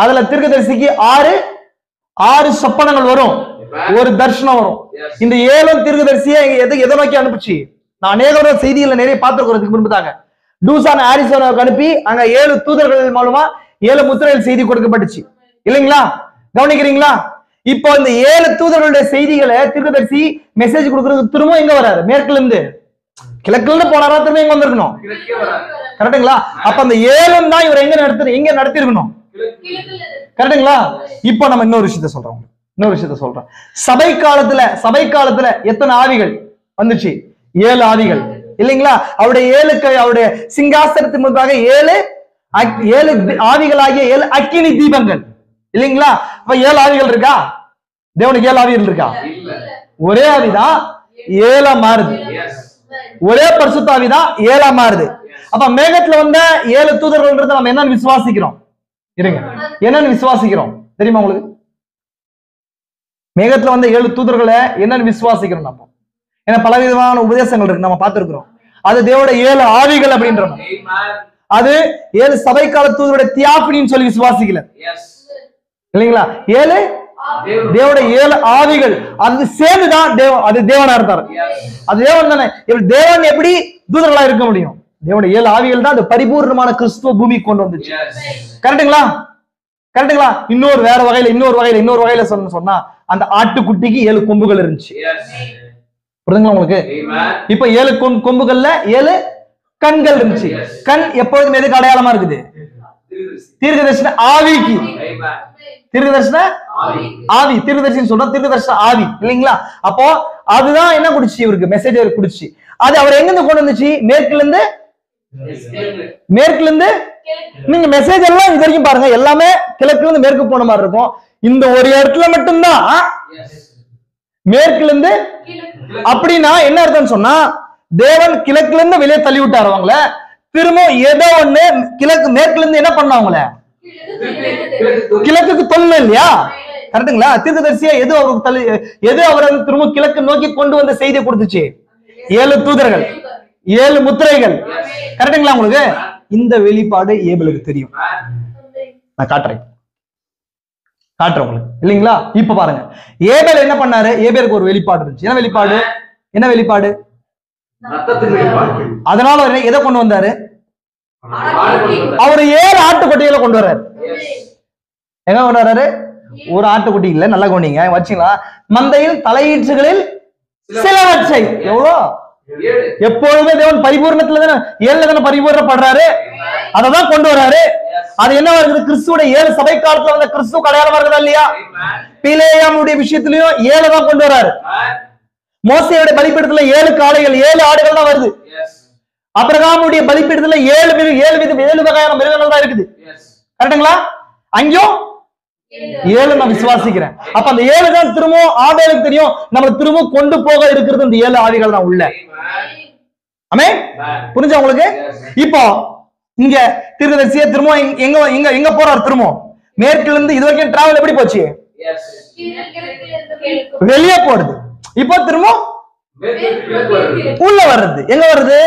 அதுல தீர்க்கதரிசிக்கு 6 சொப்பனங்கள் வரும், ஒரு தரிசனம் வரும். இந்த 7 தீர்க்கதரிசியை எதை நோக்கி அனுப்பிச்சு? நான் அநேக செய்திகளை நிறைய பார்த்துக்கிறதுக்கு முன்புதாங்க டூசான் அரிசோனாவுக்கு அனுப்பி அங்க 7 தூதர்கள் மூலமா 7 முத்திரைகள் செய்தி கொடுக்கப்பட்டுச்சு இல்லைங்களா? கவனிக்கிறீங்களா? இப்போ இந்த 7 தூதர்களுடைய செய்திகளை தீர்க்கதரிசி மெசேஜ் கொடுக்கறதுக்கு திரும்ப எங்க வராரு? மேற்குல இருந்து. கிழக்குல இருந்து போனாரா? திரும்ப எங்க வந்திருக்கணும்? கரெக்டுங்களா? அப்ப அந்த 7 தான் இவர் எங்க நடத்தி இருக்கணும். கரெக்டுங்களா? இப்போ நம்ம இன்னொரு விஷயத்த சொல்றோம். சபை காலத்துல எத்தனை ஆவிகள் வந்துச்சு? 7 ஆவிகள் இல்லைங்களா? அவருடைய சிங்காசனத்தின் முன்பாக 7 ஆவிகளாகிய 7 அக்கினி தீபங்கள் இல்லைங்களா? அப்ப 7 ஆவிகள் இருக்கா? தேவனுக்கு 7 ஆவிகள் இருக்கா? ஒரே ஆவிதான் 7 மாறுது. ஒரே பரிசுத்த ஆவிதான் 7 மாறுது. அப்ப மேகத்துல வந்த 7 தூதர்கள் நம்ம என்னன்னு விசுவாசிக்கிறோம்? என்னன்னு விசுவாசிக்கிறோம் தெரியுமா உங்களுக்கு? மேகத்துல வந்த 7 தூதர்களை என்னன்னு விசுவாசிக்கிறோம் நம்ம? ஏன்னா பலவிதமான உபதேசங்கள் இருக்கு, நம்ம பார்த்திருக்கிறோம். அது தேவனுடைய 7 ஆவிகள் அப்படின்றோம். அது 7 சபை கால தூதருடைய தியாபினின்னு சொல்லி விசுவாசிக்கல இல்லைங்களா? 7 தேவனுடைய 7 ஆவிகள், அது சேர்ந்துதான் அது தேவனா இருந்தார். அது தேவன் தானே. தேவன் எப்படி தூதர்களா இருக்க முடியும்? தேவனுடைய 7 ஆவிகள் தான் அது பரிபூர்ணமான கிறிஸ்துவ பூமிக்கு கொண்டு வந்துச்சு. கரெக்டுங்களா? இன்னொரு வகையில சொன்னா அந்த ஆட்டுக்குட்டிக்கு 7 கொம்புகள் இருந்துச்சு. புரியுதுங்களா உங்களுக்கு? இப்ப 7 கொம்புகள்ல 7 கண்கள் இருந்துச்சு. கண் எப்பொழுதும் எதுக்கு அடையாளமா இருக்குது? தீர்க்கதரிசன ஆவிக்கு. தீர்க்கதரிசன ஆவி, தீர்க்கதரிசின்னு சொல்றோம், தீர்க்கதரிசன ஆவி இல்லைங்களா? அப்போ அதுதான் என்ன குடிச்சு இவருக்கு மெசேஜ் குடிச்சு. அது அவர் எங்க இருந்து கொண்டு வந்துச்சு? மேற்குல இருந்து. நீங்க மெசேஜ் எல்லாம் இது வரைக்கும் பாருங்க, எல்லாமே கிழக்குல இருந்து மேற்கு போன மாதிரி இருக்கும். இந்த ஒரு இடத்துல மட்டும்தான் மேற்குல இருந்து. அப்படின்னா என்ன அர்த்தம் சொன்னா, தேவன் கிழக்குல இருந்து வெளியே தள்ளி விட்டாரு அவங்கள. திரும்ப ஏதோ ஒண்ணு மேற்குல இருந்து என்ன பண்ண அவங்கள கிழக்குக்கு தொல்ல இல்லையா? கரெக்டுங்களா? தீர்க்கதரிசியா எது அவரை திரும்ப கிழக்கு நோக்கி கொண்டு வந்த செய்தியை கொடுத்துச்சு? 7 தூதர்கள், 7 முத்திரைகள். கரெக்டுங்களா உங்களுக்கு? இந்த வெளிப்பாடு ஏபேலுக்கு தெரியும். நான் காட்டுறேன் உங்களுக்கு இல்லைங்களா? இப்ப பாருங்க, ஏபேல் என்ன பண்ணாரு? ஏபேலுக்கு ஒரு வெளிப்பாடு இருந்துச்சு. என்ன வெளிப்பாடு? அதனால எதை கொண்டு வந்தாரு? அவர் 7 ஆட்டுக்குட்டிகளை கொண்டு வர்றாரு. எங்க கொண்டு வர்றாரு? ஒரு ஆட்டுக்குட்டி இல்ல, நல்லா கொண்டீங்க வச்சுங்களா? மந்தையில் தலையீற்றுகளில் சிலவற்றை. எவ்வளோ? எப்பொழுதுமே தேவன் பரிபூர்ணத்துல தானே 7 தானே பரிபூர்ணப்படுறாரு. அததான் கொண்டு வர்றாரு. அது என்ன இருக்குது? கிறிஸ்துவோட 7 சபை காலத்துல வந்த கிறிஸ்துவ அடையாளமா இருக்குதா இல்லையா? பிலேயாமுடைய விஷயத்திலையும் 7 தான் கொண்டு வர்றாரு. மோசேயோட பலிபீடத்துல 7 காளைகள் 7 ஆடுகள் தான் வருது. ஆபிரகாமுடைய பலிபீடத்துல 7 வகையான மிருகங்கள் தான் இருக்குது. கரெக்டுங்களா? அங்கேயும் 7 நான் விசுவாசிக்கிறேன். அப்ப அந்த 7 தான் திரும்ப ஆபேலுக்கு தெரியும். நம்ம திரும்ப கொண்டு போக இருக்கிறது இந்த 7 ஆவிகள் தான் உள்ள. ஆமென். புரிஞ்சா உங்களுக்கு? இப்போ இங்க தீர்க்கதரிசியா திரும்ப எங்க போறாரு? திரும்ப மேற்குல இருந்து இது வரைக்கும் டிராவல் எப்படி போச்சு? வெளியே போறது. இப்போ திரும்ப உள்ள வர்றது. எங்க வருது?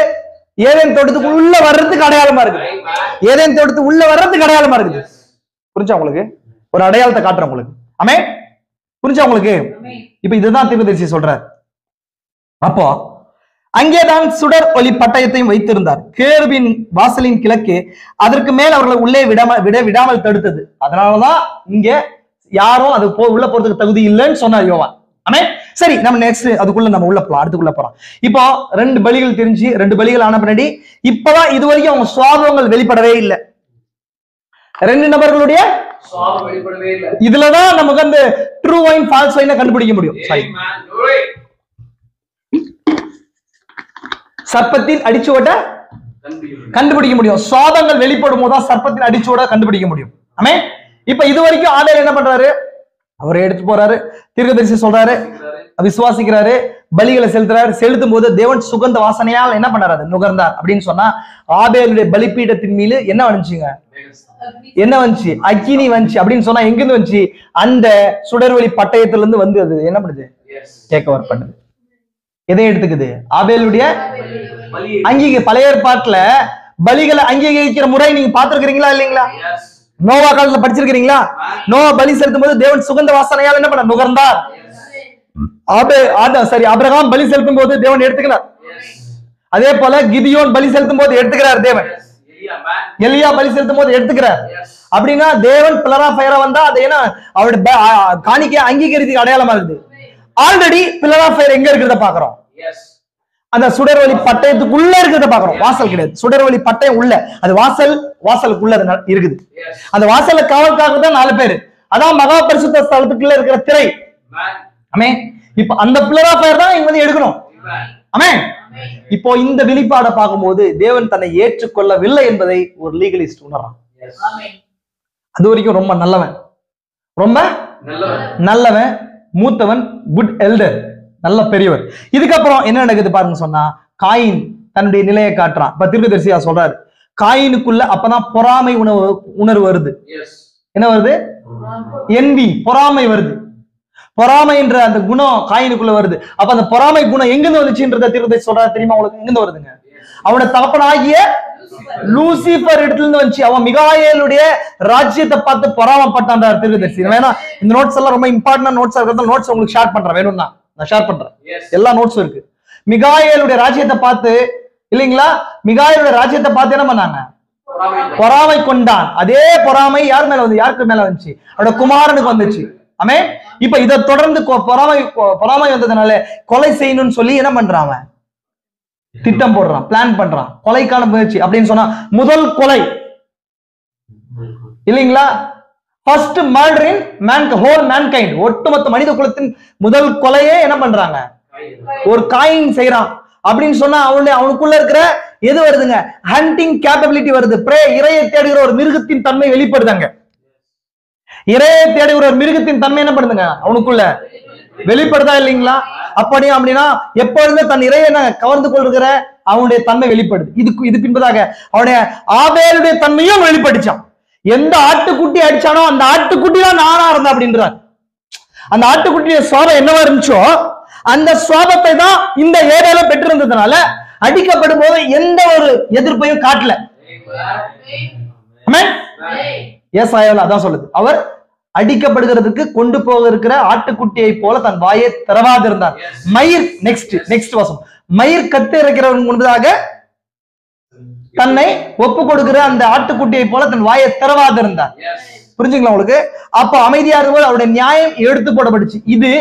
ஏதேன் தோட்டத்துக்கு உள்ள வர்றதுக்கு அடையாளமா இருக்கு. ஏதேன் தோட்டத்துக்கு உள்ள வர்றதுக்கு அடையாளமா இருக்குது. புரிஞ்சா உங்களுக்கு? ஒரு அடையாளத்தை காட்டுறேன் உங்களுக்கு. ஆமென். புரிஞ்சா உங்களுக்கு? இப்ப இதுதான் தீர்க்கதரிசி சொல்றார். அப்போ அங்கேதான் சுடர் ஒளி பட்டயத்தையும் வைத்திருந்தார். கேருபின் வாசலின் கிழக்கு அதற்கு மேல் அவர்களை உள்ளே விடாமல் தடுத்தது. அதனாலதான் இங்க யாரும் அது உள்ள போறதுக்கு தகுதி இல்லைன்னு சொன்னார் யோவான். ஆமென். சரி, நம்ம நெக்ஸ்ட் அதுக்குள்ள நம்ம உள்ள போலாம், அடுத்துக்குள்ள போறோம். இப்போ 2 பலிகள் தெரிஞ்சு, 2 பலிகள் ஆன பின்னாடி இப்பதான் இது வரைக்கும் அவங்க சுவாபங்கள் வெளிப்படவே இல்லை. 2 நபர்களுடைய சுவாபம் வெளிப்படவே இல்லை. இதுலதான் நமக்கு அந்த ட்ரூ வைன் ஃபால்ஸ் வைனை கண்டுபிடிக்க முடியும். சர்ப்பத்தின் அடிச்சுவட்ட கண்டுபிடிக்க முடியும். சுவாபங்கள் வெளிப்படும் போதுதான் சர்ப்பத்தின் அடிச்சுவட கண்டுபிடிக்க முடியும். ஆமே. இப்ப இது வரைக்கும் ஆபேல் என்ன பண்றாரு? அவரை எடுத்து போறாரு, தீர்க்கதரிசி சொல்றாரு, விசுவாசிக்கிறாரு, பலிகளை செலுத்துறாரு. செலுத்தும் போது தேவன் சுகந்த வாசனையால் என்ன பண்றாரு? நுகர்ந்தார். அப்படின்னு சொன்னா ஆபேலுடைய பலிபீடத்தின் மீது என்ன வந்துச்சுங்க? என்ன வந்துச்சு? அக்கினி வந்துச்சு. அப்படின்னு சொன்னா எங்கிருந்து வந்துச்சு? அந்த சுடர்வெளி பட்டயத்துல இருந்து வந்து அது என்ன பண்ணுது? டேக் ஓவர் பண்ணுது. எதை எடுத்துக்குது? ஆபேலுடைய பழைய ஏற்பாட்டுல பலிகளை அங்கீகரிக்கிற முறை நீங்க பாத்துருக்கீங்களா இல்லீங்களா? நோவா காலத்துல படிச்சிருக்கீங்களா? நோவா பலி செலுத்தும் போது தேவன் சுகந்த வாசனையால் என்ன பண்ண? நுகர்ந்தார். ஆபிரகாம் பலி செலுத்தும் போது தேவன் எடுத்துக்கிறார். அதே போல கிதியோன் பலி செலுத்தும் போது எடுத்துக்கிறார் தேவன். எலியா பலி செலுத்தும் போது எடுத்துக்கிறார். அப்படின்னா தேவன் பில்லர் ஆஃப் ஃபயரா வந்தா அது என்ன அவருடைய காணிக்கை அங்கீகரித்து அடையாளமா இருக்குது. ஆல்ரெடி பில்லர் ஆஃப் ஃபயர் எங்க இருக்கிறத பாக்குறோம்? அந்த சுடர்வெளி பட்டயத்துக்குள்ள இருக்கிறத பாக்குறோம். வாசல் கிடையாது, சுடர்வெளி பட்டயம் உள்ள, அது வாசலுக்குள்ள இருக்குது. அந்த வாசல காவல்காக தான் 4 பேர். அதான் மகா பரிசுத்த ஸ்தலத்துக்குள்ள இருக்கிற திரை. ஆமே. இப்ப அந்த பில்லர் ஆஃப் ஃபயர் தான் இங்க வந்து எடுக்கணும். ஆமே. இப்போ இந்த வெளிப்பாடை பார்க்கும்போது தேவன் தன்னை ஏற்றுக்கொள்ளவில்லை என்பதை ஒரு லீகலிஸ்ட் உணர்றான். அது வரைக்கும் ரொம்ப நல்லவன், மூத்தவன், குட் எல்டர், நல்ல பெரியவர். இதுக்கப்புறம் என்ன நடக்குது பாருங்க சொன்னா, காயின் தன்னுடைய நிலையை காட்டுறான். இப்ப தீர்க்கதரிசியா சொல்றாரு, காயினுக்குள்ள அப்பதான் பொறாமை உணர்வு வருது. என்ன வருது? என்வி, பொறாமை வருது. பொறாமை என்ற அந்த குணம் காயினுக்குள்ள வருது. அப்ப அந்த பொறாமை குணம் எங்கிருந்து வந்துச்சுன்றத தீர்க்கதரிசி சொல்றாரு. தெரியுமா உங்களுக்கு? எங்கிருந்து வருதுங்க? அவனோட தகப்பனாகிய லூசிபர் இடத்துல இருந்து வந்துச்சு. அவன் மிகாயேலுடைய ராஜ்யத்தை பார்த்து பொறாமப்பட்டான்றார் தீர்க்கதரிசி. வேணா இந்த நோட்ஸ் எல்லாம் ரொம்ப இம்பார்ட்டன்ட் நோட்ஸா இருக்கிறது. நோட்ஸ் உங்களுக்கு ஷேர் பண்றேன், வேணும்னா நான் ஷேர் பண்றேன். எல்லா நோட்ஸும் இருக்கு. மிகாயேலுடைய ராஜ்யத்தை பார்த்து இல்லைங்களா, மிகாயேலுடைய ராஜ்யத்தை பார்த்து என்ன பண்ணாங்க? பொறாமை கொண்டான். அதே பொறாமை யார் மேல வந்து? யாருக்கு மேல வந்துச்சு? அவரோட குமாரனுக்கு வந்துச்சு. ஆமே. இப்ப இதை தொடர்ந்து பொறாமை வந்ததுனால கொலை செய்யணும்னு சொல்லி என்ன பண்றான்? திட்டம் போடுறான், பிளான் பண்றான், கொலைக்கான முயற்சி. அப்படின்னு சொன்னா முதல் கொலை இல்லைங்களா? ஃபர்ஸ்ட் மர்டர் இன் ஹோல் மேன்கைண்ட், ஒட்டுமொத்த மனித குலத்தின் முதல் கொலையே என்ன பண்றாங்க? ஒரு காயின் செய்யறான். அப்படின்னு சொன்னா அவனுக்குள்ள இருக்கிற எது வருதுங்க? ஹண்டிங் கேப்பபிலிட்டி வருது. இரையை தேடுகிற ஒரு மிருகத்தின் தன்மை வெளிப்படுதாங்க. இரையை தேடுகிற ஒரு மிருகத்தின் தன்மை என்ன பண்ணுதுங்க? அவனுக்குள்ள வெளிப்படுதா இல்லைங்களா? அப்படின்னா எப்பொழுதுமே தன் இறையை கவர்ந்து கொள்கிற அவனுடைய தன்மை வெளிப்படுது. இது பின்பதாக அவனுடைய ஆபேலுடைய தன்மையும் வெளிப்படுச்சான். எந்த ஆட்டுக்குட்டி அடிச்சானோ அந்த ஆட்டுக்குட்டி தான் நானா இருந்தேன் அப்படின்றார். அந்த ஆட்டுக்குட்டிய சுவாபம் என்னவா இருந்துச்சோ அந்த சுவாபத்தை தான் இந்த ஏரியால பெற்றிருந்ததுனால அடிக்கப்படும் போது எந்த ஒரு எதிர்ப்பையும் காட்டல. அதான் சொல்லுது, அவர் அடிக்கப்படுகிறதுக்கு கொண்டு போக இருக்கிற ஆட்டுக்குட்டியை போல தன் வாயை திறவாதிருந்தார். மயிர் நெக்ஸ்ட் வசனம், மயிர் கத்து இறக்கிறவன் முன்பதாக தன்னை ஒப்பு கொடுக்கிற அந்த ஆட்டுக்குட்டியை போல தன் வாயை திறவாதிருந்தார். புரிஞ்சுங்களா உங்களுக்கு? அப்ப அமைதியா இருக்கும்போது அவருடைய நியாயம் எடுத்து போடப்பட்டுச்சு. இது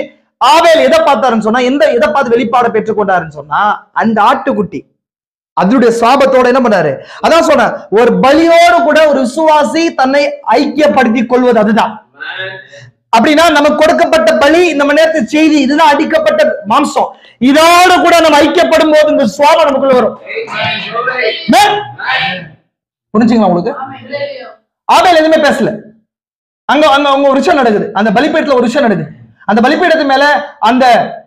ஆபேல் எதை பார்த்தாருன்னு சொன்னா, எதை பார்த்து வெளிப்பாட பெற்றுக்கொண்டாருன்னு சொன்னா, அந்த ஆட்டுக்குட்டி அதனுடைய சாபத்தோட என்ன பண்ணாரு? அதான் சொன்ன, ஒரு பலியோடு கூட ஒரு விசுவாசி தன்னை ஐக்கியப்படுத்திக் கொள்வது அதுதான். அப்படின்னா நமக்கு கொடுக்கப்பட்ட பலி, நம்ம நேரத்து செய்தி இதுதான், அடிக்கப்பட்ட மாம்சம். இதோடு கூட நம்ம ஐக்கியப்படும் போது இந்த சுவாபம் நமக்குள்ள வரும். புரிஞ்சுங்களா உங்களுக்கு? ஆபேல் எதுவுமே பேசல. அங்க ஒரு விஷயம் நடக்குது, அந்த பலிபீடத்துல ஒரு விஷயம் நடக்குது. அந்த பலிபீடத்து மேல அந்த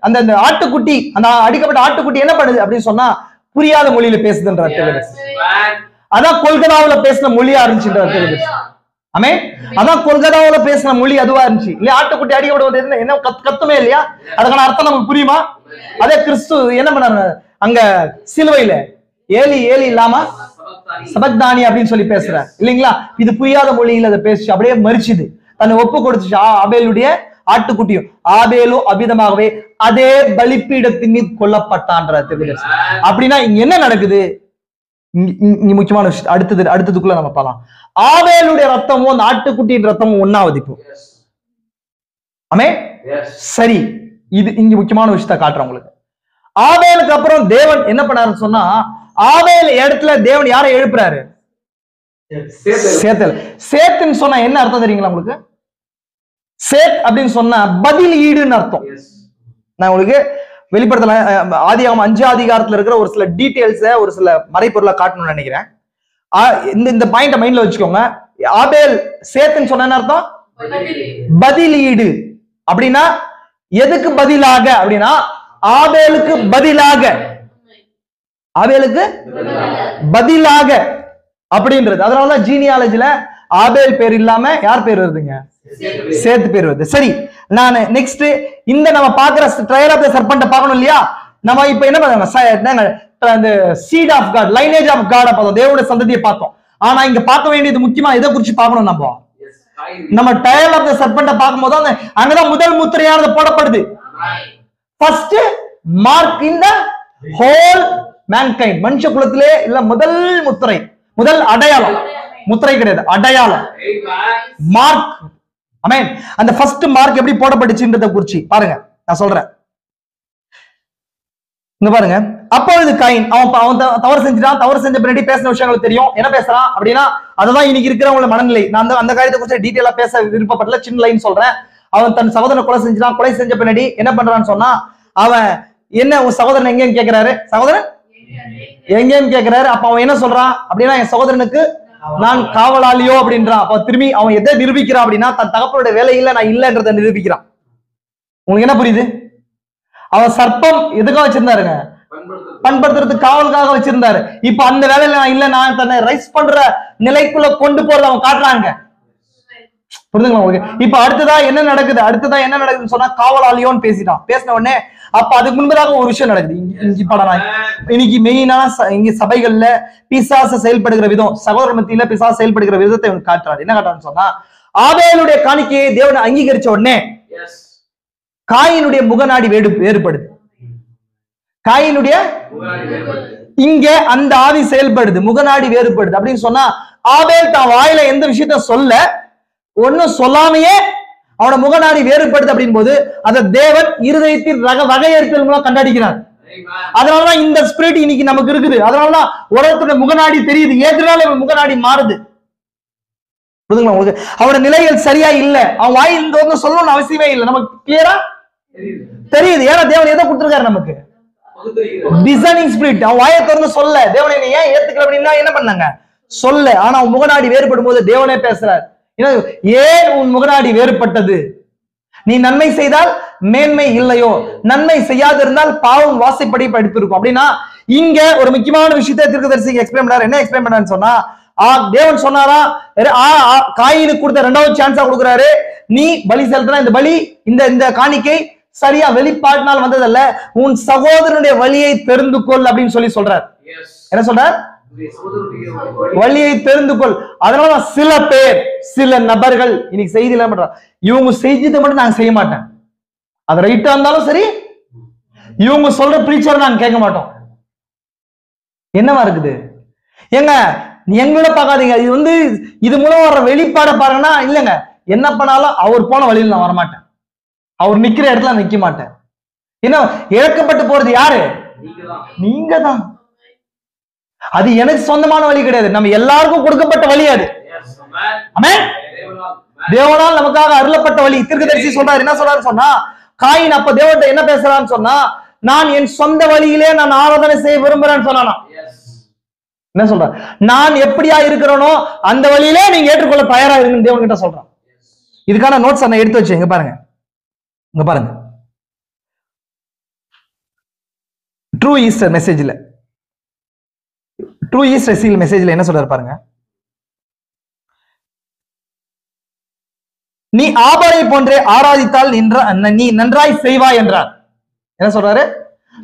அந்த ஆட்டுக்குட்டி, அந்த அடிக்கப்பட்ட ஆட்டுக்குட்டி என்ன பண்ணுது அப்படின்னு சொன்னா, புரியாத மொழியில பேசுதுன்றார். அதான் கொல்கத்தாவுல பேசின மொழியா இருந்துச்சுன்றார். ஆமே, அதான் கொல்கத்தாவுல பேசின மொழி அதுவா இருந்துச்சு இல்லையா? ஆட்டுக்குட்டி அடிக்கப்படுவது என்ன கத்துமே இல்லையா? அதுக்கான அர்த்தம் நமக்கு புரியுமா? அதே கிறிஸ்து என்ன பண்ணாரு அங்க சிலுவையில, ஏலி ஏலி இல்லாம சபக்தானி அப்படின்னு சொல்லி பேசுறாரு இல்லைங்களா? இது புரியாத மொழியில அதை பேசி அப்படியே மறிச்சுது, தன்னை ஒப்பு கொடுத்துச்சு. ஆபேலுடைய ஆட்டுக்குட்டியும் ஆபேலும் அபிதமாகவே அதே பலிப்பீடத்தின் மீது கொல்லப்பட்டான்ற. அப்படின்னா இங்க என்ன நடக்குது? இங்க முக்கியமான விஷயம் அடுத்ததுக்குள்ள நம்ம பார்க்கலாம். ஆபேலுடைய ரத்தமும் அந்த ஆட்டுக்குட்டியின் ரத்தமும் ஒன்னாவது இப்போ. ஆமே, சரி. இது இங்க முக்கியமான விஷயத்தை காட்டுறேன் உங்களுக்கு. ஆபேலுக்கு அப்புறம் தேவன் என்ன பண்ணாருன்னு சொன்னா, ஆபேல் இடத்துல தேவன் யாரை எழுப்புறாரு? சேத்தல். சேத்துன்னு சொன்னா என்ன அர்த்தம் தெரியுங்களா உங்களுக்கு? சேத் அப்படின்னு சொன்னா பதில் ஈடுன்னு அர்த்தம். நான் உங்களுக்கு வெளிப்படுத்தல ஆதியாகமம் 5 அதிகாரத்துல இருக்கிற ஒரு சில டீடைல்ஸ, ஒரு சில மறைப்பொருளை காட்டணும்னு நினைக்கிறேன். இந்த பாயிண்ட மைண்ட்ல வச்சுக்கோங்க. ஆபேல் சேத்துன்னு சொன்ன என்ன அர்த்தம்? பதிலீடு. அப்படின்னா எதுக்கு பதிலாக? அப்படின்னா ஆபேலுக்கு பதிலாக, ஆபேலுக்கு பதிலாக அப்படின்றது. அதனாலதான் ஜீனியாலஜில ஆபேல் பேர் இல்லாம யார் பேர் வருதுங்க? சேத்து பேர் வருது. சரி, நான் நெக்ஸ்ட் இந்த நம்ம பாக்குற ட்ரையல் ஆஃப் தி சர்பென்ட் பார்க்கணும் இல்லையா? நம்ம இப்ப என்ன பண்ணுவாங்க? அந்த seed of God, lineage of God பார்த்தோம், தேவனுடைய சந்ததியை பார்த்தோம். ஆனா இங்க பார்க்க வேண்டியது முக்கியமா எதை குறிச்சு பார்க்கணும்? நம்ம ட்ரையல் ஆஃப் தி சர்பென்ட் பார்க்கும்போது அங்கதான் முதல் முத்திரையானது போடப்படுது. First mark in the whole mankind, மனுஷ குலத்திலே இல்ல முதல் முத்திரை, முதல் அடையாளம். முத்திரை கிடையாது, அடையாளம், மார்க். ஆமென். அந்த ஃபர்ஸ்ட் மார்க் எப்படி போடப்பட்டுச்சுன்றத குறிச்சு பாருங்க, நான் சொல்றேன். இங்க பாருங்க. அப்பொழுது கைன் அவன் தவறு செஞ்சான். தவறு செஞ்ச பின்னாடி பேசின விஷயங்கள் தெரியும். என்ன பேசுறான் அப்படின்னா, அதுதான் இன்னைக்கு இருக்கிறவங்களோட மனநிலை. நான் அந்த காரியத்தை குறித்து டீட்டெயிலா பேச விருப்பப்படல, சின்ன லைன் சொல்றேன். அவன் தன் சகோதரனை கொலை செஞ்சான். கொலை செஞ்ச பின்னாடி என்ன பண்றான்னு சொன்னா, அவன் என்ன உன் சகோதரன் எங்கன்னு கேட்கிறாரு. சகோதரன் எங்கன்னு கேட்கிறாரு. அப்ப அவன் என்ன சொல்றான் அப்படின்னா, என் சகோதரனுக்கு நான் காவலாளியோ அப்படின்றான். அப்ப திரும்பி அவன் எதை நிரூபிக்கிறான் அப்படின்னா, தன் தகப்பனுடைய வேலையில நான் இல்லைன்றதை நிரூபிக்கிறான். உங்களுக்கு என்ன புரியுது? அவன் சர்ப்பம் எதுக்காக வச்சிருந்தாருங்க? பண்படுத்துறதுக்கு, காவலுக்காக வச்சிருந்தாரு. இப்ப அந்த வேலையில நான் இல்ல, நான் தன்னை ரைஸ் பண்ற நிலைக்குள்ள கொண்டு போறத அவன் காட்டுறாங்க. புரியுதுங்களா உங்களுக்கு? இப்ப அடுத்ததா என்ன நடக்குதுன்னு சொன்னா, காவலாளியோன்னு பேசிட்டான். பேசின உடனே அப்ப அதுக்கு முன்பதாக ஒரு விஷயம் நடக்குது. இன்னைக்கு மெயினா இங்க சபைகள்ல பிசாச செயல்படுகிற விதம், சகோதர மத்தியில பிசாச செயல்படுகிற விதத்தை காட்டுறாரு. என்ன காட்டுறான்னு சொன்னா, ஆபேலுடைய காணிக்கையை தேவனை அங்கீகரிச்ச உடனே காயினுடைய முகநாடி வேறுபடுது. காயினுடைய இங்க அந்த ஆவி செயல்படுது, முகநாடி வேறுபடுது. அப்படின்னு சொன்னா ஆபேல் தான் வாயில எந்த விஷயத்த சொல்ல, ஒன்னும் சொல்லாமையே அவனோட முகநாடி வேறுபடுது. அப்படின் போது அதை தேவன் இருதயத்தில் வகையறுத்தல் மூலம் கண்டடிக்கிறார். அதனாலதான் இந்த ஸ்பிரிட் இன்னைக்கு நமக்கு இருக்குது. அதனாலதான் உலகத்துடைய முகநாடி தெரியுது. ஏற்கனவே முகநாடி மாறுது. புரியுதுங்களா உங்களுக்கு? அவனோட நிலைகள் சரியா இல்ல. அவன் வாயில் சொல்லணும்னு அவசியமே இல்லை, நமக்கு கிளியரா தெரியுது. ஏன்னா தேவன் எதை கொடுத்திருக்காரு நமக்கு? Designing spirit. அவன் வாயை திறந்து சொல்ல, தேவனை ஏன் ஏத்துக்கல அப்படின்னா என்ன பண்ணாங்க? சொல்ல. ஆனா அவன் முகநாடி வேறுபடும் போது தேவனே பேசுறார். ஏன் உன் முகநாடி வேறுபட்டது? நீ நன்மை செய்தால் மேன்மை இல்லையோ, நன்மை செய்யாதிருந்தால் பாவம் வாசைப்படி படித்திருக்கும். அப்படின்னா இங்க ஒரு முக்கியமான விஷயத்தை தீர்க்கதரிசி எக்ஸ்பிளைன் பண்ணாரு. என்ன எக்ஸ்பிளைன் பண்ணான்னு சொன்னா, தேவன் சொன்னாரா, காயினுக்கு கொடுத்த 2வது சான்ஸா கொடுக்குறாரு. நீ பலி செலுத்தினா இந்த பலி, இந்த காணிக்கை சரியா வெளிப்பாட்டினால் வந்ததல்ல, உன் சகோதரனுடைய வழியை தெரிந்து கொள் அப்படின்னு சொல்றார். என்ன சொல்றார்? வழியை தெரிந்து கொள். அதனால சில பேர், சில நபர்கள் இன்னைக்கு செய்தி பண்றாங்க. இவங்க செஞ்சதை மட்டும் நாங்க செய்ய மாட்டேன், அது ரைட்டா இருந்தாலும் சரி, இவங்க சொல்ற பிரீச்சர் நாங்க கேட்க மாட்டோம். என்னவா இருக்குது? ஏங்க எங்களோட பார்க்காதீங்க. இது மூலம் வர்ற வெளிப்பாட பாருங்கன்னா, இல்லைங்க என்ன பண்ணாலும் அவர் போன வழியில் நான் வரமாட்டேன், அவர் நிக்கிற இடத்துல நிக்க மாட்டேன். என்ன இழக்கப்பட்டு போறது யாரு? நீங்க தான். அது எனக்கு சொந்தமான வழி கிடையாது, நம்ம எல்லாருக்கும் கொடுக்கப்பட்ட வழி அது. ஆமென். தேவனால் நமக்காக அருளப்பட்ட வழி. தீர்க்கதரிசி சொல்றாரு. என்ன சொல்றாரு சொன்னா, காயின் அப்ப தேவன்கிட்ட என்ன பேசுறான்னு சொன்னா, நான் என் சொந்த வழியிலே நான் ஆராதனை செய்ய விரும்புறேன்னு சொன்னானா. என்ன சொல்ற? நான் எப்படியா இருக்கிறனோ அந்த வழியிலே நீங்க ஏற்றுக்கொள்ள தயாரா இருக்குன்னு தேவன் கிட்ட சொல்றான். இதுக்கான நோட்ஸ் நான் எடுத்து வச்சேன். இங்க பாருங்க, இங்க பாருங்க. ட்ரூ ஈஸ்டர் மெசேஜ்ல, ட்ரூ ஈஸ்டர் சீல் மெசேஜ்ல என்ன சொல்றாரு பாருங்க. நீ ஆபரை போன்றே ஆராதித்தால் நீ நன்றாய் செய்வாய் என்றார். என்ன சொல்றாரு?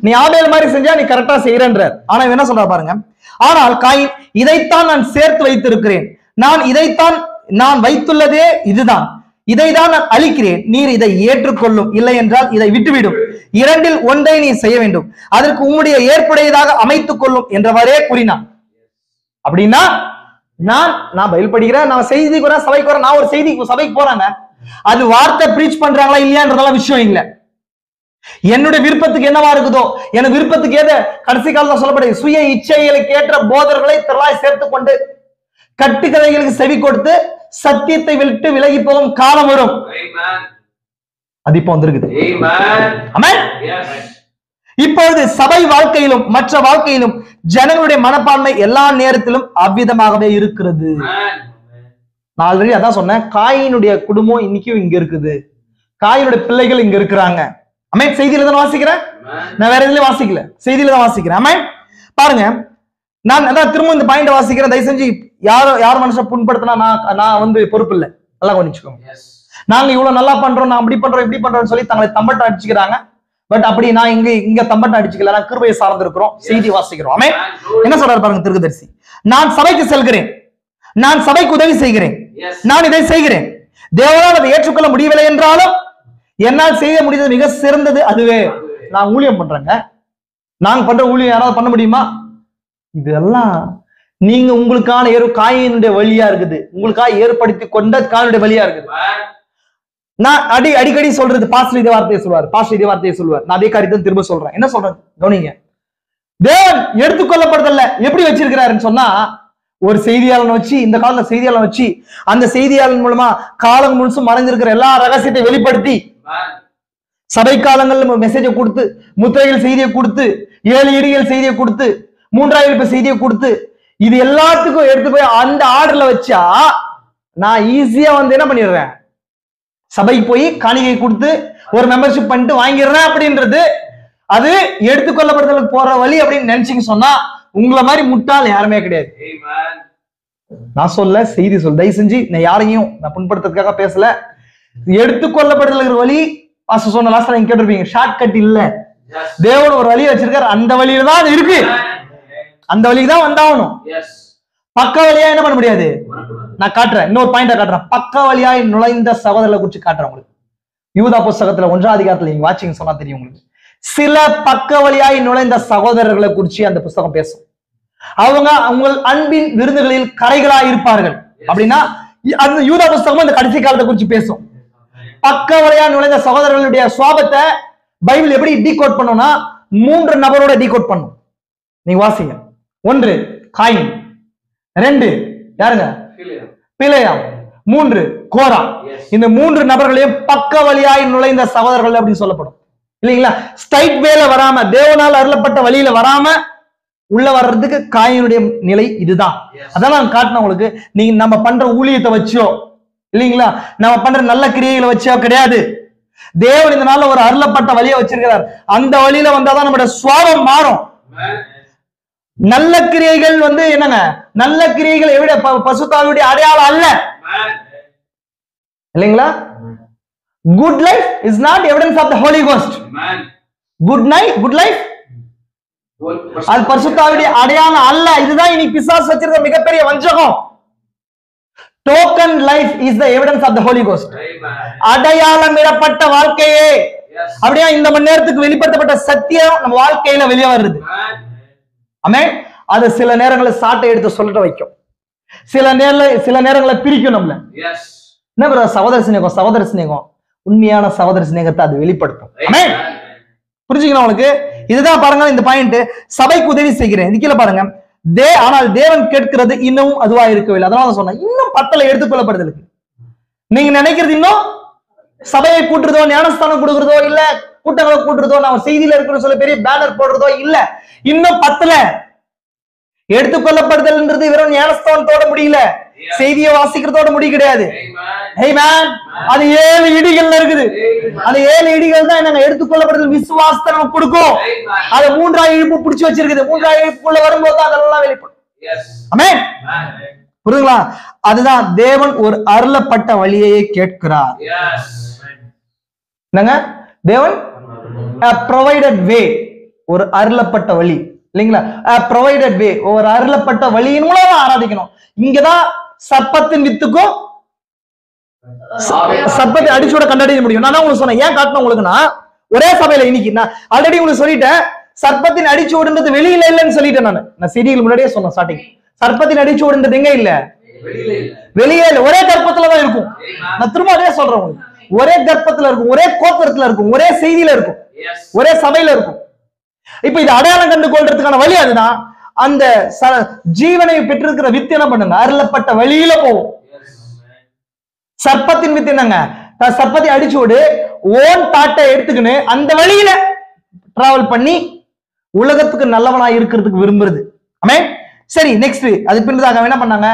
நீ ஆபேல் மாதிரி செஞ்சா நீ கரெக்டா செய்யறன்றார். ஆனா என்ன சொல்றாரு பாருங்க. ஆனால் காயின், இதைத்தான் நான் சேர்த்து வைத்திருக்கிறேன், இதைத்தான் நான் வைத்துள்ளதே இதுதான், இதைதான் நான் அளிக்கிறேன், நீர் இதை ஏற்றுக்கொள்ளும், இல்லை என்றால் இதை விட்டுவிடும், 2இல் 1 நீ செய்ய வேண்டும், அதற்கு உம்முடைய ஏற்புடையதாக அமைத்துக் கொள்ளும் என்றவரே கூறினான். அப்படின்னா நான் பைபிள் படிக்கிறேன், நான் செய்திக்கு வரேன், சபைக்கு வரேன், நான் ஒரு செய்திக்கு சபைக்கு போறாங்க, அது வார்த்தை பிரீச் பண்றாங்களா இல்லையான்றதெல்லாம் விஷயம் இல்லை. என்னுடைய விருப்பத்துக்கு என்னவா இருக்குதோ, என் விருப்பத்துக்கு ஏத கடைசி காலத்துல சொல்லப்படுது, சுய இச்சைகளுக்கு ஏற்ற போதர்களை திரளாய் சேர்த்துக் கொண்டு கட்டுக்கதைகளுக்கு செவி கொடுத்து சத்தியத்தை விட்டு விலகி போகும் காலம் வரும். அது இப்போ வந்திருக்குது. ஆமென். இப்பொழுது சபை வாழ்க்கையிலும் மற்ற வாழ்க்கையிலும் ஜனங்களுடைய மனப்பான்மை எல்லா நேரத்திலும் அவ்விதமாகவே இருக்கிறது. நான் ஆல்ரெடி அதான் சொன்னேன், காயினுடைய குடும்பம் இன்னைக்கும் இங்க இருக்குது, காயினுடைய பிள்ளைகள் இங்க இருக்கிறாங்க. ஆமென். செய்தியில தான் வாசிக்கிறேன், நான் வேற எதுலயும் வாசிக்கல, செய்தியில தான் வாசிக்கிறேன். ஆமென். பாருங்க, நான் அதான் திரும்ப இந்த பாயிண்ட் வாசிக்கிறேன். தயவு செஞ்சு யார் மனுஷன் புண்படுத்தினா நான் பொறுப்பு இல்லை. நல்லா கவனிச்சுக்கோங்க. நாங்க இவ்வளவு நல்லா பண்றோம், நான் அப்படி பண்றோம் இப்படி பண்றோம்னு சொல்லி தங்களை தம்பட்ட அடிச்சுக்கிறாங்க. பட் அப்படி நான் இங்க தம்பட்ட அடிச்சுக்கல, நான் கிருபையை சார்ந்து இருக்கிறோம், செய்தி வாசிக்கிறோம். ஆமென். என்ன சொல்றாரு பாருங்க தீர்க்கதரிசி, நான் சபைக்கு செல்கிறேன், நான் சபைக்கு உதவி செய்கிறேன், நான் இதை செய்கிறேன், தேவனால் அதை ஏற்றுக்கொள்ள முடியவில்லை என்றாலும் என்னால் செய்ய முடிந்தது மிக சிறந்தது அதுவே. நான் ஊழியம் பண்றேங்க, நாங்க பண்ற ஊழியம் யாராவது பண்ண முடியுமா? இதெல்லாம் நீங்க உங்களுக்கான காயினுடைய வழியா இருக்குது, உங்களுக்காக ஏற்படுத்தி கொண்ட காயினுடைய வழியா இருக்குது. நான் அடிக்கடி சொல்றது, பாஸ்டர் இதே வார்த்தையை சொல்வார், பாஸ்டர் இதே வார்த்தையை சொல்வார், நான் அதே காரியத்தை திரும்ப சொல்றேன். என்ன சொல்றேன் கவனிங்க. தேவன் எடுத்துக்கொள்ளப்படுதல்ல எப்படி வச்சிருக்கிறாருன்னு சொன்னா, ஒரு செய்தியாளன் வச்சு, இந்த காலத்துல செய்தியாளன் வச்சு, அந்த செய்தியாளன் மூலமா காலம் முழுசும் மறைஞ்சிருக்கிற எல்லா ரகசியத்தை வெளிப்படுத்தி சபை காலங்கள்ல மெசேஜை கொடுத்து, முத்திரைகள் செய்தியை கொடுத்து, 7 இடிகள் செய்தியை கொடுத்து, 3,000 செய்தியை கொடுத்து, இது எல்லாத்துக்கும் எடுத்து போய் அந்த ஆர்டர்ல வச்சா நான் ஈஸியா என்ன பண்ணிடுறேன், சபைக்கு போய் காணிக்கை கொடுத்து ஒரு மெம்பர்ஷிப் பண்ணிட்டு வாங்கிடுறேன் அப்படின்றது அது எடுத்துக்கொள்ளப்படுதலுக்கு போற வழி அப்படின்னு நினைச்சீங்க சொன்னா உங்களை மாதிரி முட்டாள் யாருமே கிடையாது. நான் சொல்ல செய்தி சொல்ல, தயவு செஞ்சு நான் யாரையும் நான் புண்படுத்துறதுக்காக பேசல. எடுத்துக்கொள்ளப்படுதல் வழி சொன்ன லாஸ்ட் நீங்க கேட்டிருப்பீங்க, ஷார்ட் கட் இல்ல, தேவன் ஒரு வழியை வச்சிருக்காரு, அந்த வழியில தான் அது இருக்கு, அந்த வழிக்கு தான் வந்தாகணும். பக்க வழியா என்ன பண்ண முடியாது. நான் காட்டுறேன், இன்னொரு பாயிண்டா காட்டுறேன். பக்க வழியாய் நுழைந்த சகோதரர்களை குறிச்சு காட்டுறேன் உங்களுக்கு. யூதா புஸ்தகத்துல 1ஆம் அதிகாரத்துல நீங்க வாட்சிங் சொன்னா தெரியும் உங்களுக்கு. சில பக்க வழியாய் நுழைந்த சகோதரர்களை குறிச்சு அந்த புஸ்தகம் பேசும். அவங்க உங்கள் அன்பின் விருந்துகளில் கரைகளாய் இருப்பார்கள் அப்படின்னா அந்த யூதா புஸ்தகம் அந்த கடைசி காலத்தை குறிச்சு பேசும். பக்க வழியா நுழைந்த சகோதரர்களுடைய சுவாபத்தை பைபிள் எப்படி டீகோட் பண்ணும்னா 3 நபரோட டீகோட் பண்ணும். நீங்க வாசிங்க. 1 காயின், 2 யாருங்க பிலேயாம், 3 கோரா. இந்த 3 நபர்களையும் பக்க வழியாய் நுழைந்த சகோதரர்கள் அப்படின்னு சொல்லப்படும் இல்லைங்களா. ஸ்ட்ரைட் வேல வராம, தேவனால் அருளப்பட்ட வழியில வராம உள்ள வர்றதுக்கு காயினுடைய நிலை இதுதான். அதான் நான் காட்டினேன் உங்களுக்கு. நீங்க நம்ம பண்ற ஊழியத்தை வச்சோ இல்லைங்களா, நம்ம பண்ற நல்ல கிரியைகளை வச்சோ கிடையாது. தேவன் இந்த நாள்ல ஒரு அருளப்பட்ட வழியை வச்சிருக்கிறார். அந்த வழியில வந்தாதான் நம்மளோட சுவாபம் மாறும். நல்ல கிரியைகள் என்னங்க, நல்ல கிரியைகளை விட பசுத்தாவியுடைய அடையாளம் அல்ல இல்லைங்களா. Good life is not evidence of the Holi Ghost. Good life அது பரிசுத்தாவியுடைய அடையாளம் அல்ல. இதுதான் இனி பிசாசு வச்சிருக்க மிகப்பெரிய வஞ்சகம். Token life is the evidence of the Holi ghost. அடையாளமிடப்பட்ட வாழ்க்கையே அப்படியே இந்த மணி நேரத்துக்கு வெளிப்படுத்தப்பட்ட சத்தியம் நம்ம வாழ்க்கையில வெளியே வருது. ஆமென். அது சில நேரங்களில் சாட்டை எடுத்து சொல்லிட்டு வைக்கும், சில நேரங்களில் பிரிக்கும் நம்மள. என்ன சகோதர சிநேகம் உண்மையான சகோதர சிநேகத்தை அது வெளிப்படுத்தும். ஆமென். புரிஞ்சுக்கணும் உங்களுக்கு. இதுதான் பாருங்க இந்த பாயிண்ட். சபைக்கு உதவி செய்கிறேன், இதுக்கீழ பாருங்க. ஆனால் தேவன் கேட்கிறது இன்னும் அதுவா இருக்கவில்லை. அதனால சொன்ன இன்னும் 10 எடுத்துக்கொள்ளப்படுதலுக்கு. நீங்க நினைக்கிறது இன்னும் சபையை கூட்டுறதோ, ஞானஸ்தானம் கொடுக்கறதோ, இல்ல கூட்டங்களை கூட்டுறதோ, நான் செய்தியில இருக்கிற சொல்ல பெரிய பேனர் போடுறதோ இல்ல. இன்னும் 10 எடுத்துக்கொள்ளப்படுதல்ன்றது வெறும் ஞானஸ்தானத்தோட முடியல, செய்தியை வாசிக்கிறதோட முடிய கிடையாது. அது 7 இடிகள்ல இருக்குது. அந்த 7 இடிகள் தான் என்னங்க எடுத்துக்கொள்ளப்படுதல் விசுவாசத்தை நமக்கு கொடுக்கும். அது 3ஆம் இழுப்பு பிடிச்சு வச்சிருக்குது. 3ஆம் இழுப்புக்குள்ள வரும்போது அதெல்லாம் வெளிப்படும். ஆமென். புரியுதுங்களா? அதுதான் தேவன் ஒரு அருளப்பட்ட வழியை கேட்கிறார். என்னங்க தேவன் ப்ரொவைடட் வே, ஒரு அருளப்பட்ட வழி இல்லைங்களா. ப்ரொவைடட் வே, ஒரு அருளப்பட்ட வழியின் மூலம் ஆராதிக்கணும். இங்கதான் சர்ப்பத்தின் வித்துக்கும் சர்ப்பத்தை அடிச்சோட கண்டறிய முடியும். நான் உங்களுக்கு சொன்னேன், ஏன் காட்டணும் உங்களுக்குன்னா, ஒரே சபையில இன்னைக்கு நான் ஆல்ரெடி உங்களுக்கு சொல்லிட்டேன், சர்ப்பத்தின் அடிச்சோடுன்றது வெளியில இல்லைன்னு சொல்லிட்டேன். நான் செய்திகள் முன்னாடியே சொன்னேன் ஸ்டார்டிங். சர்ப்பத்தின் அடிச்சோடுன்றது எங்க இல்ல, வெளியே இல்ல, ஒரே கர்ப்பத்துலதான் இருக்கும். நான் திரும்ப அதே சொல்றேன் உங்களுக்கு, ஒரே கர்ப்பத்துல இருக்கும், ஒரே கோத்திரத்துல இருக்கும், ஒரே செய்தியில இருக்கும். ஒரே சபையில இருக்கும். இப்ப இது அடையாளம் கண்டு கொள்றதுக்கான வழி அதுதான். அந்த ஜீவனை பெற்றிருக்கிற வித்து என்ன பண்ணுங்க, அருளப்பட்ட வழியில போகும். சர்ப்பத்தின் வித்து என்னங்க, சர்ப்பத்தை அடிச்சு விடு, ஓன் தாட்டை எடுத்துக்கின்னு அந்த வழியில டிராவல் பண்ணி உலகத்துக்கு நல்லவனா இருக்கிறதுக்கு விரும்புறது. ஆமென். சரி, நெக்ஸ்ட் அது பின்னதாக என்ன பண்ணாங்க,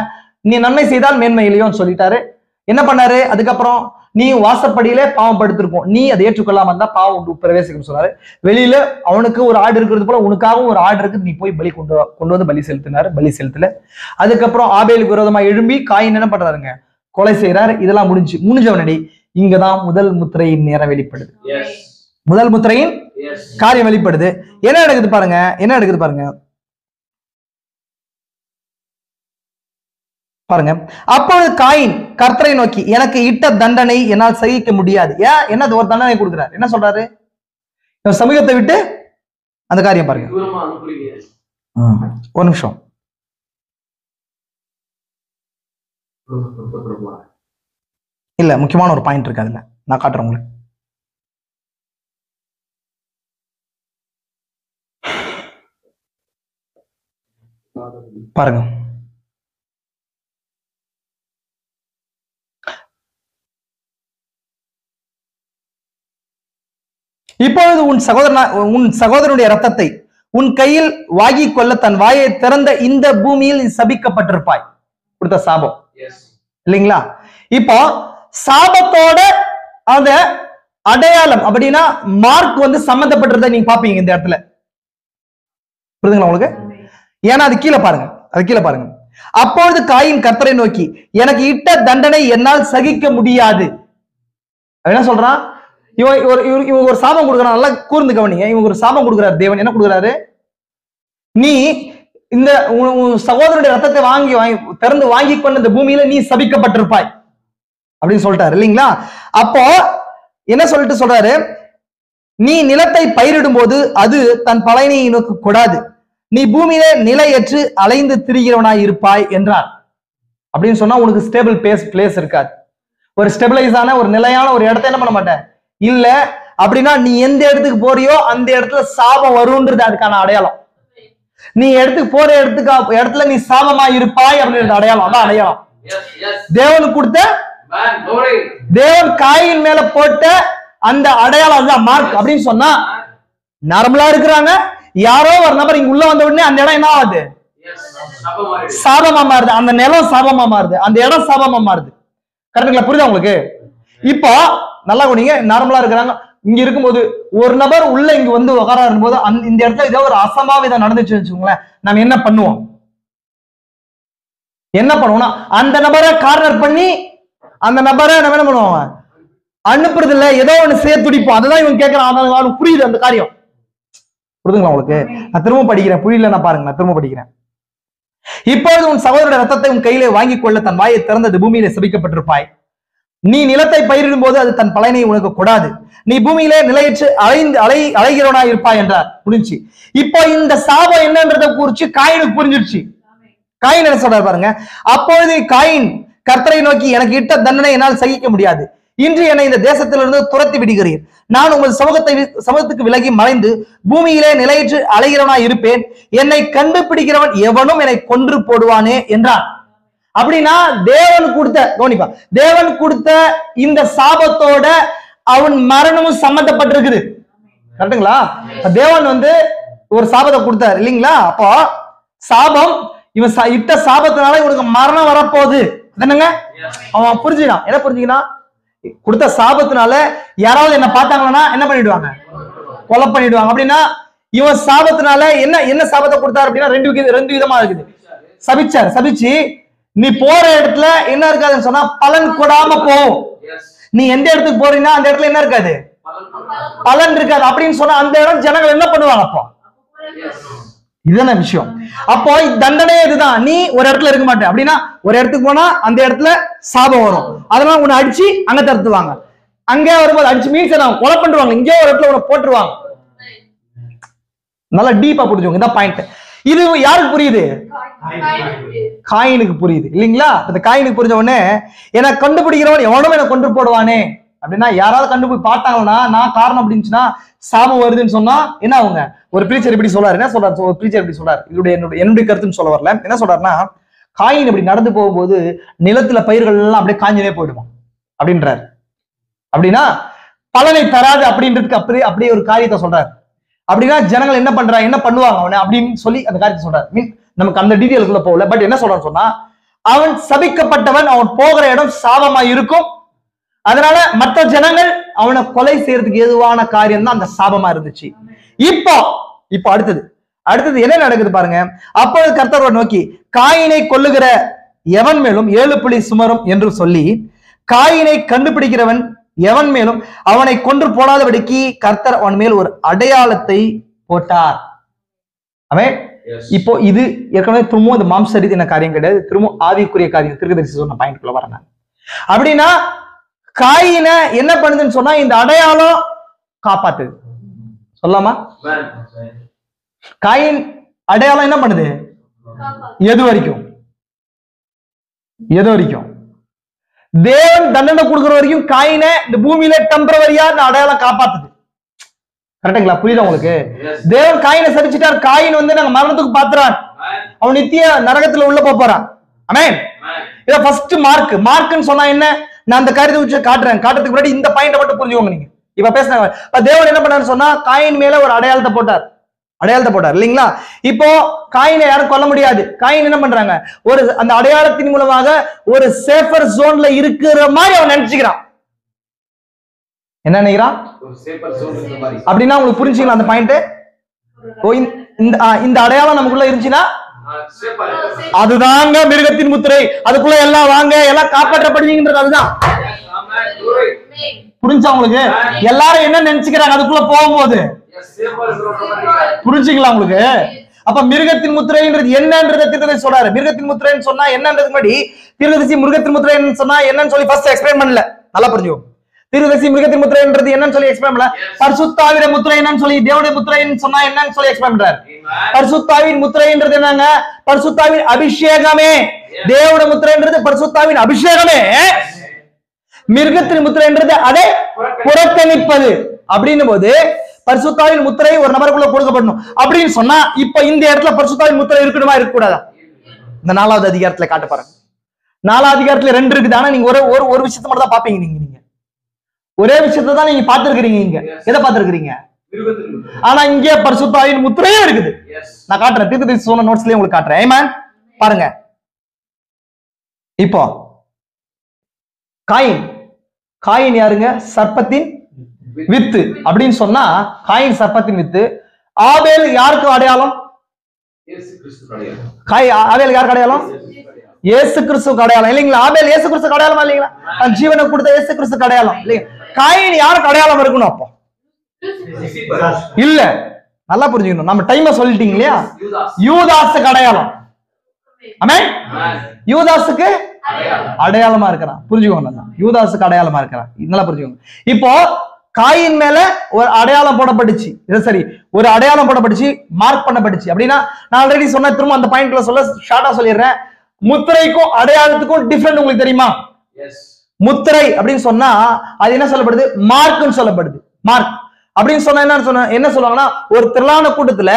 நீ நன்மை செய்தால் மேன்மை இல்லையோன்னு சொல்லிட்டாரு. என்ன பண்ணாரு, அதுக்கப்புறம் நீ வாசப்படியிலே பாவம் படுத்திருக்கும், நீ அதை ஏற்றுக்கொள்ளாம இருந்தா பாவம் பிரவேசிக்கும் சொன்னாரு. வெளியில அவனுக்கு ஒரு ஆடு இருக்கிறது போல உனக்காகவும் ஒரு ஆடு இருக்கு, நீ போய் பலி கொண்டு வந்து பலி செலுத்தினாரு. பலி செலுத்தல. அதுக்கப்புறம் ஆபேலுக்கு விரோதமா எழும்பி காயின் என்ன பண்றாருங்க, கொலை செய்யறாரு. இதெல்லாம் முடிஞ்சவனடி இங்கதான் முதல் முத்திரையின் நேரம் வெளிப்படுது. முதல் முத்திரையின் காரியம் வெளிப்படுது. என்ன நடக்குது பாருங்க, என்ன நடக்குது பாருங்க பாருங்க. அப்பொழுது காயின் கர்த்தரை நோக்கி, எனக்கு இட்ட தண்டனை என்னால் சகிக்க முடியாது. ஏன், என்ன ஒரு தண்டனை கொடுக்கிறார், என்ன சொல்றாரு, சமூகத்தை விட்டு அந்த காரியம் பாருங்க. ஒரு நிமிஷம். இல்ல, முக்கியமான ஒரு பாயிண்ட் இருக்கு அதுல, நான் காட்டுறேன் உங்களுக்கு. பாருங்க. இப்பொழுது உன் சகோதரனுடைய ரத்தத்தை உன் கையில் வாங்கி கொள்ள தன் வாயை திறந்த இந்த பூமியில் சபிக்கப்பட்டிருப்பாய். கொடுத்த சாபம் இல்லைங்களா? இப்போ சாபத்தோட அந்த அடையாளம் அப்படின்னா மார்க் வந்து சம்பந்தப்பட்டிருந்த நீங்க பாப்பீங்க இந்த இடத்துல. புரியுதுங்களா உங்களுக்கு? ஏன்னா அது கீழே பாருங்க, அது கீழே பாருங்க. அப்பொழுது காயின் கர்த்தரை நோக்கி, எனக்கு இட்ட தண்டனை என்னால் சகிக்க முடியாது. என்ன சொல்றான், இவங்க ஒரு சாபம் கொடுக்குறான். நல்லா கூர்ந்து கவனிங்க. இவங்க ஒரு சாபம் கொடுக்குறாரு தேவன். என்ன கொடுக்குறாரு, நீ இந்த சகோதரனுடைய ரத்தத்தை திறந்து வாங்கி கொண்டு இந்த பூமியில நீ சபிக்கப்பட்டிருப்பாய் அப்படின்னு சொல்லிட்டாரு இல்லைங்களா? அப்போ என்ன சொல்லிட்டு சொல்றாரு, நீ நிலத்தை பயிரிடும் போது அது தன் பலனை நோக்கு கொடாது, நீ பூமியில நிலையற்று அலைந்து திரிகிறவனாய் இருப்பாய் என்றார். அப்படின்னு சொன்னா உனக்கு ஸ்டேபிள் பிளேஸ் இருக்காது. ஒரு ஸ்டெபிளைஸான ஒரு நிலையான ஒரு இடத்த என்ன பண்ண மாட்டேன் இல்ல. அப்படின்னா நீ எந்த இடத்துக்கு போறியோ அந்த இடத்துல சாபம் வரும்ன்றது அதுக்கான அடையாளம். நீ இடத்துக்கு போற இடத்துல நீ சாபமா இருப்பாய் அப்படின்றது அடையாளம். அதான் அடையாளம். தேவனுக்கு கொடுத்த, தேவன் காயின் மேல போட்ட அந்த அடையாளம் தான் மார்க். அப்படின்னு சொன்னா நார்மலா இருக்கிறாங்க, யாரோ ஒரு நபர் இங்க உள்ள வந்த உடனே அந்த இடம் என்ன ஆகுது, சாபமா மாறுது. அந்த நிலம் சாபமா மாறுது, அந்த இடம் சாபமா மாறுது. கரெக்டுங்களா? புரியுதா உங்களுக்கு? இப்போ நல்லா நீங்க நார்மலா இருக்கிறாங்க, இங்க இருக்கும்போது ஒரு நபர் உள்ள இங்க வந்து உட்காரா போது இந்த இடத்துல ஏதோ ஒரு அசம்பாவிதம் நடந்துச்சு வச்சுக்கோங்களேன், நம்ம என்ன பண்ணுவோம், என்ன பண்ணுவோம்னா அந்த நபரை கார்னர் பண்ணி அந்த நபரை நம்ம என்ன பண்ணுவோம், அனுப்புறது இல்ல, ஏதோ ஒண்ணு செய்ய துடிப்போம். அதுதான் இவங்க கேட்கறான். புரியுது அந்த காரியம்? புரியுதுங்களா உங்களுக்கு? நான் திரும்ப படிக்கிறேன், புரியல நான் பாருங்க, நான் திரும்ப படிக்கிறேன். இப்பொழுது உன் சகோதரனுடைய ரத்தத்தை உன் கையிலே வாங்கி கொள்ள தன் வாயை திறந்தது பூமியிலே சபிக்கப்பட்டிருப்பாய். நீ நிலத்தை பயிரிடும் போது அது தன் பலனை உனக்கு கொடாது, நீ பூமியிலே நிலையற்று அலைகிறவனா இருப்பாய் என்றார். புரிஞ்சு? இப்போ இந்த சாபம் என்னன்றதை குறிச்சு காயினுக்கு புரிஞ்சிருச்சு. காயின் என்ன சொல்றாரு பாருங்க. அப்பொழுது காயின் கர்த்தரை நோக்கி, எனக்கு இட்ட தண்டனை என்னால் சகிக்க முடியாது, இன்று என்னை இந்த தேசத்திலிருந்து துரத்தி விடுகிறீர், நான் உங்கள் சமூகத்துக்கு விலகி மறைந்து பூமியிலே நிலையற்று அலைகிறவனா இருப்பேன், என்னை கண்டுபிடிக்கிறவன் எவனும் என்னை கொன்று போடுவானே என்றான். அப்படின்னா தேவன் கொடுத்த, கவனிப்பா, தேவன் கொடுத்த இந்த சாபத்தோட அவன் மரணமும் சம்பந்தப்பட்டிருக்குது. கரெக்டுங்களா? தேவன் வந்து ஒரு சாபத்தை கொடுத்தார் இல்லைங்களா? அப்போ சாபம், இவன் இட்ட சாபத்தினால இவனுக்கு மரணம் வரப்போகுது. என்னங்க அவன் புரிஞ்சுக்கான். என்ன புரிஞ்சுக்கினா, கொடுத்த சாபத்தினால யாராவது என்ன பார்த்தாங்கன்னா என்ன பண்ணிடுவாங்க, கொலை பண்ணிடுவாங்க. அப்படின்னா இவன் சாபத்தினால என்ன சாபத்தை கொடுத்தாரு அப்படின்னா ரெண்டு விதமா இருக்குது. சபிச்சு நீ போற இடத்துல என்ன இருக்காதுன்னு சொன்னா பலன் கொடாம போகும். நீ எந்த இடத்துக்கு போறீங்கன்னா அந்த இடத்துல என்ன இருக்காது, பலன் இருக்காது. அப்படின்னு சொன்னா அந்த இடம் ஜனங்கள் என்ன பண்ணுவாங்க, அப்போ இதுதான விஷயம். அப்போ தண்டனை இதுதான். நீ ஒரு இடத்துல இருக்க மாட்டேன் அப்படின்னா ஒரு இடத்துக்கு போனா அந்த இடத்துல சாபம் வரும். அதனால உன்னை அடிச்சு அங்க தடுத்துவாங்க. அங்கே வரும்போது அடிச்சு மீன்ஸ் கொலை பண்ணுவாங்க. இங்கே ஒரு இடத்துல உன்னை போட்டுருவாங்க. நல்லா டீப்பா புரிஞ்சுங்க. இதான் பாயிண்ட். இது யாருக்கு புரியுது? காயினுக்கு புரியுது இல்லைங்களா? இந்த காயினுக்கு புரிஞ்ச உடனே எனக்கு கண்டுபிடிக்கிறவன் எவனும் எனக்கு கொண்டு போடுவானே அப்படின்னா யாராவது கண்டு போய் பார்த்தாங்கன்னா நான் காரணம் அப்படின்னுச்சுன்னா சாபம் வருதுன்னு சொன்னா என்ன அவங்க ஒரு பிரீச்சர் இப்படி சொல்றாரு. என்ன சொல்றாரு ஒரு பிரீச்சர் இப்படி சொல்றாரு, என்னுடைய கருத்துன்னு சொல்ல வரல. என்ன சொல்றாருன்னா காயின் இப்படி நடந்து போகும்போது நிலத்துல பயிர்கள் எல்லாம் அப்படியே காஞ்சினே போயிடுமா அப்படின்றாரு. அப்படின்னா பலனை தராது அப்படின்றதுக்கு அப்படியே ஒரு காரியத்தை சொல்றாரு. அப்படின்னா ஜனங்கள் என்ன பண்றாங்க, என்ன பண்ணுவாங்க அவனை அப்படின்னு சொல்லி அந்த காரியத்தை சொல்றாரு. மீன் நமக்கு அந்த டீட்டெயிலுக்குள்ள போகல. பட் என்ன சொல்றான்னு சொன்னா அவன் சபிக்கப்பட்டவன், அவன் போகிற இடம் சாபமா இருக்கும். அதனால மற்ற ஜனங்கள் அவனை கொலை செய்யறதுக்கு ஏதுவான காரியம் தான் அந்த சாபமா இருந்துச்சு. இப்போ அடுத்தது என்ன நடக்குது பாருங்க. அப்பொழுது கர்த்தரை நோக்கி காயினை கொல்லுகிற எவன் மேலும் 7 புலி சுமரும் என்று சொல்லி காயினை கண்டுபிடிக்கிறவன் எவன் மேலும் அவனை கொன்று போடாதபடிக்கு கர்த்தர் அவன் மேல் ஒரு அடையாளத்தை போட்டார். அவன் இப்போ இது ஏற்கனவே திரும்பவும் இந்த மாம்ச ரீதியான காரியம் கிடையாது, திரும்பவும் ஆவிக்குரிய காரியம். தீர்க்கதரிசி சொன்ன பாயிண்ட்குள்ள வரேன். அப்படின்னா காயினை என்ன பண்ணுதுன்னு சொன்னா இந்த அடையாளம் காப்பாத்துது. சொல்லாமா? காயின் அடையாளம் என்ன பண்ணுது? எது வரைக்கும் தேவன் தண்டனை கொடுக்கிற வரைக்கும் காயினை இந்த பூமியில டெம்பரவரியா இந்த அடையாளம் காப்பாத்துது. கரெக்டுங்களா? புரியுதா உங்களுக்கு? தேவன் காயினை சரிச்சிட்டார். காயின் நாங்க மரணத்துக்கு பாத்துறான், அவன் நித்திய நரகத்துல உள்ள போறான். ஆமென். இத ஃபர்ஸ்ட் மார்க்னு சொன்னா என்ன, நான் அந்த காரியத்தை வச்சு காட்டுறதுக்கு முன்னாடி இந்த பாயிண்ட மட்டும் புரிஞ்சுக்கோங்க. நீங்க இப்ப பேசுறாங்க தேவன் என்ன பண்ணாரு சொன்னா காயின் மேல ஒரு அடையாளத்தை போட்டார் இல்லைங்களா? இப்போ காயினை யாரும் கொல்ல முடியாது. காயின் என்ன பண்றாங்க, ஒரு அந்த அடையாளத்தின் மூலமாக ஒரு சேஃபர் ஜோன்ல இருக்கிற மாதிரி அவன் நினைச்சுக்கிறான். என்ன நினைக்கிறான் அப்படின்னா உங்களுக்கு புரிஞ்சுங்களா அந்த பாயிண்ட்? இந்த அடையாளம் நமக்குள்ள இருந்துச்சுன்னா அதுதாங்க மிருகத்தின் முத்திரை, அதுக்குள்ள எல்லாம் வாங்க எல்லாம் காப்பாற்றப்படுவீங்கன்றது அதுதான். புரிஞ்சா உங்களுக்கு? எல்லாரும் என்ன நினைச்சுக்கிறாங்க அதுக்குள்ள போகும்போது? புரிஞ்சுங்களா உங்களுக்கு? அப்ப மிருகத்தின் முத்திரைன்றது என்னன்றதை தீர்க்கதரிசி சொல்றாரு. மிருகத்தின் முத்திரைன்னு சொன்னா என்னன்றது முன்னாடி தீர்க்கதரிசி மிருகத்தின் முத்திரைன்னு சொன்னா என்னன்னு சொல்லி ஃபர்ஸ்ட் எக்ஸ்பிளைன் பண்ணல. நல்லா புரிஞ்சுக்கோ. தீர்க்கதரிசி மிருகத்தின் முத்திரைன்றது என்னன்னு சொல்லி எக்ஸ்பிளைன் பண்ணல. பரிசுத்த ஆவியின் முத்திரை என்னன்னு சொல்லி தேவனுடைய முத்திரைன்னு சொன்னா என்னன்னு சொல்லி எக்ஸ்பிளைன் பண்றாரு. பரிசுத்த ஆவியின் முத்திரைன்றது என்னங்க? பரிசுத்த ஆவியின் அபிஷேகமே. தேவனுடைய முத்திரைன்றது பரிசுத்த ஆவியின் அபிஷேகமே. மிருகத்தின் முத்திரைன்றது அதை புறக்கணிப்பது. அப்படின்னும் போது பரிசுத்த ஆவியின் முத்திரை ஒரு நபருக்குள்ள கொடுக்கப்படணும் அப்படின்னு சொன்னா இப்ப இந்த இடத்துல பரிசுத்த ஆவியின் முத்திரை இருக்கணுமா இருக்கக்கூடாதா? இந்த 4வது அதிகாரத்துல காட்ட பாருங்க. 4வது அதிகாரத்துல 2 இருக்குது. ஆனா நீங்க ஒரு விஷயத்த மட்டும் தான் பாப்பீங்க. நீங்க ஒரே விஷயத்தை தான் நீங்க பாத்துருக்கீங்க. நீங்க எதை பாத்துருக்கீங்க? ஆனா இங்கே பரிசுத்த ஆவியின் முத்திரையே இருக்குது. நான் காட்டுறேன், தீர்க்கதரிசி சொன்ன நோட்ஸ்லயே உங்களுக்கு காட்டுறேன். ஆமென். பாருங்க. இப்போ காயின் யாருங்க? சர்ப்பத்தின் வித்து அப்படின்னு சொன்னா காயின் சர்ப்பத்தின் வித்து. ஆபேல் யாருக்கு அடையாளம்? ஆபேல் யாருக்கு அடையாளம்? இயேசு கிறிஸ்துவுக்கு அடையாளம் இல்லைங்களா? ஆபேல் இயேசு கிறிஸ்துவுக்கு அடையாளமா இல்லைங்களா? ஜீவனை கொடுத்த இயேசு கிறிஸ்துவுக்கு அடையாளம் இல்லையா? காயின் யாருக்கு அடையாளம் இருக்கணும்? அப்போ இல்ல, நல்லா புரிஞ்சுக்கணும். நம்ம டைம் சொல்லிட்டீங்க இல்லையா? யூதாசுக்கு அடையாளம். ஆமென். யூதாசுக்கு அடையாளமா இருக்கிறான். புரிஞ்சுக்கோங்க, யூதாசுக்கு அடையாளமா இருக்கிறான். நல்லா புரிஞ்சுக்கோங்க. இப்போ காயின் மேல ஒரு அடையாளம் போடப்பட்டுச்சு. இது சரி, ஒரு அடையாளம் போடப்பட்டுச்சு, மார்க் பண்ணப்பட்டுச்சு. அப்படின்னா நான் ஆல்ரெடி சொன்ன, திரும்ப அந்த பாயிண்ட்ல சொல்ல ஷார்ட்டா சொல்லிடுறேன். முத்திரைக்கும் அடையாளத்துக்கும் டிஃபரெண்ட் உங்களுக்கு தெரியுமா? முத்திரை அப்படின்னு சொன்னா அது என்ன சொல்லப்படுது? மார்க்னு சொல்லப்படுது. மார்க் அப்படின்னு சொன்னா என்ன சொல்லுவாங்கன்னா ஒரு திரளான கூட்டத்துல